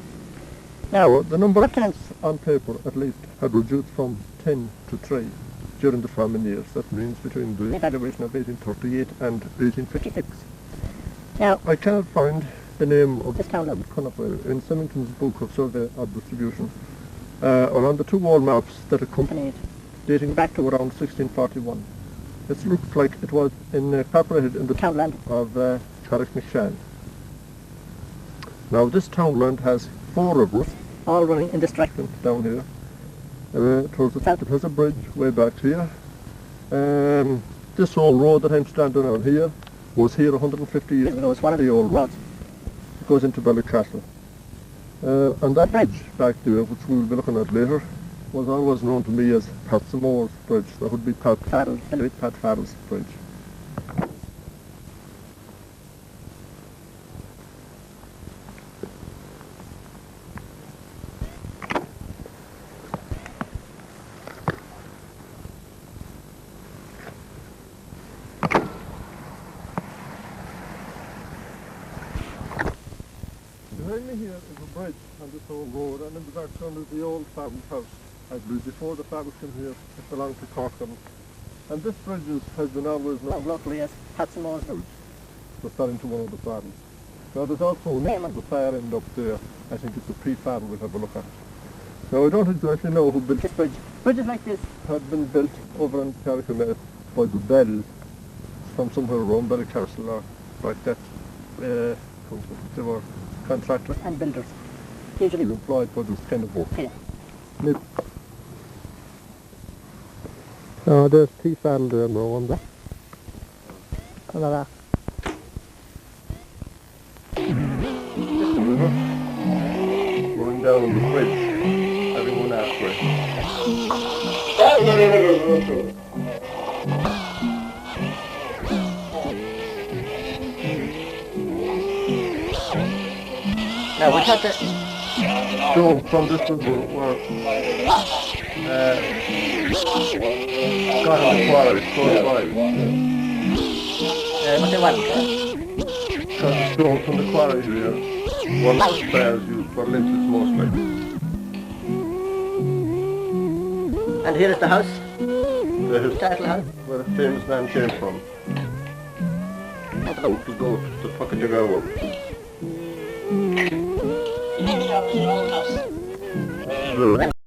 Now, the number of tenants on paper, at least, had reduced from 10 to 3 during the famine years. That means between the valuation of 1838 and 1856. Now, I cannot find the name of this townland Connaught in Symington's book of survey of distribution, or on the 2 wall maps that accompany it, dating back to around 1641. It looks like it was incorporated in the townland of Paddy Mc Hale. Now, this townland has 4 rivers all running in this direction. down here. It has a bridge way back here. This old road that I'm standing on here was here 150 years ago. It was one of the old road. roads. It goes into Ballycastle. And that bridge back there, which we'll be looking at later, was always known to me as Patsamore's Bridge. That would be Pat Farrell's Bridge. Behind me here is a bridge on this old road, and in the background is the old farmer's house. I believe before the farmers came here, it belonged to Corcoran. And this bridge has been always known Locally as Patsamore's house for starting to one of the farms. Now there's also a name at the far end up there. I think it's a pre-farm we'll have a look at. Now I don't exactly know who built this bridge. Bridges like this had been built over in Carrickmere by the Bells from somewhere around Ballycastle or like that. They were contractors and builders, usually employed for this kind of work. Yeah. Oh, there's T Farrell there, no wonder. going Going down on the bridge. Now, we had to... So from this building were got on the quarry, close by. what they want? Because the stone from the quarry here were bears used for lintels mostly. And here is the house, The title house. where the famous man came from. Out to go to Puckajagawa. House.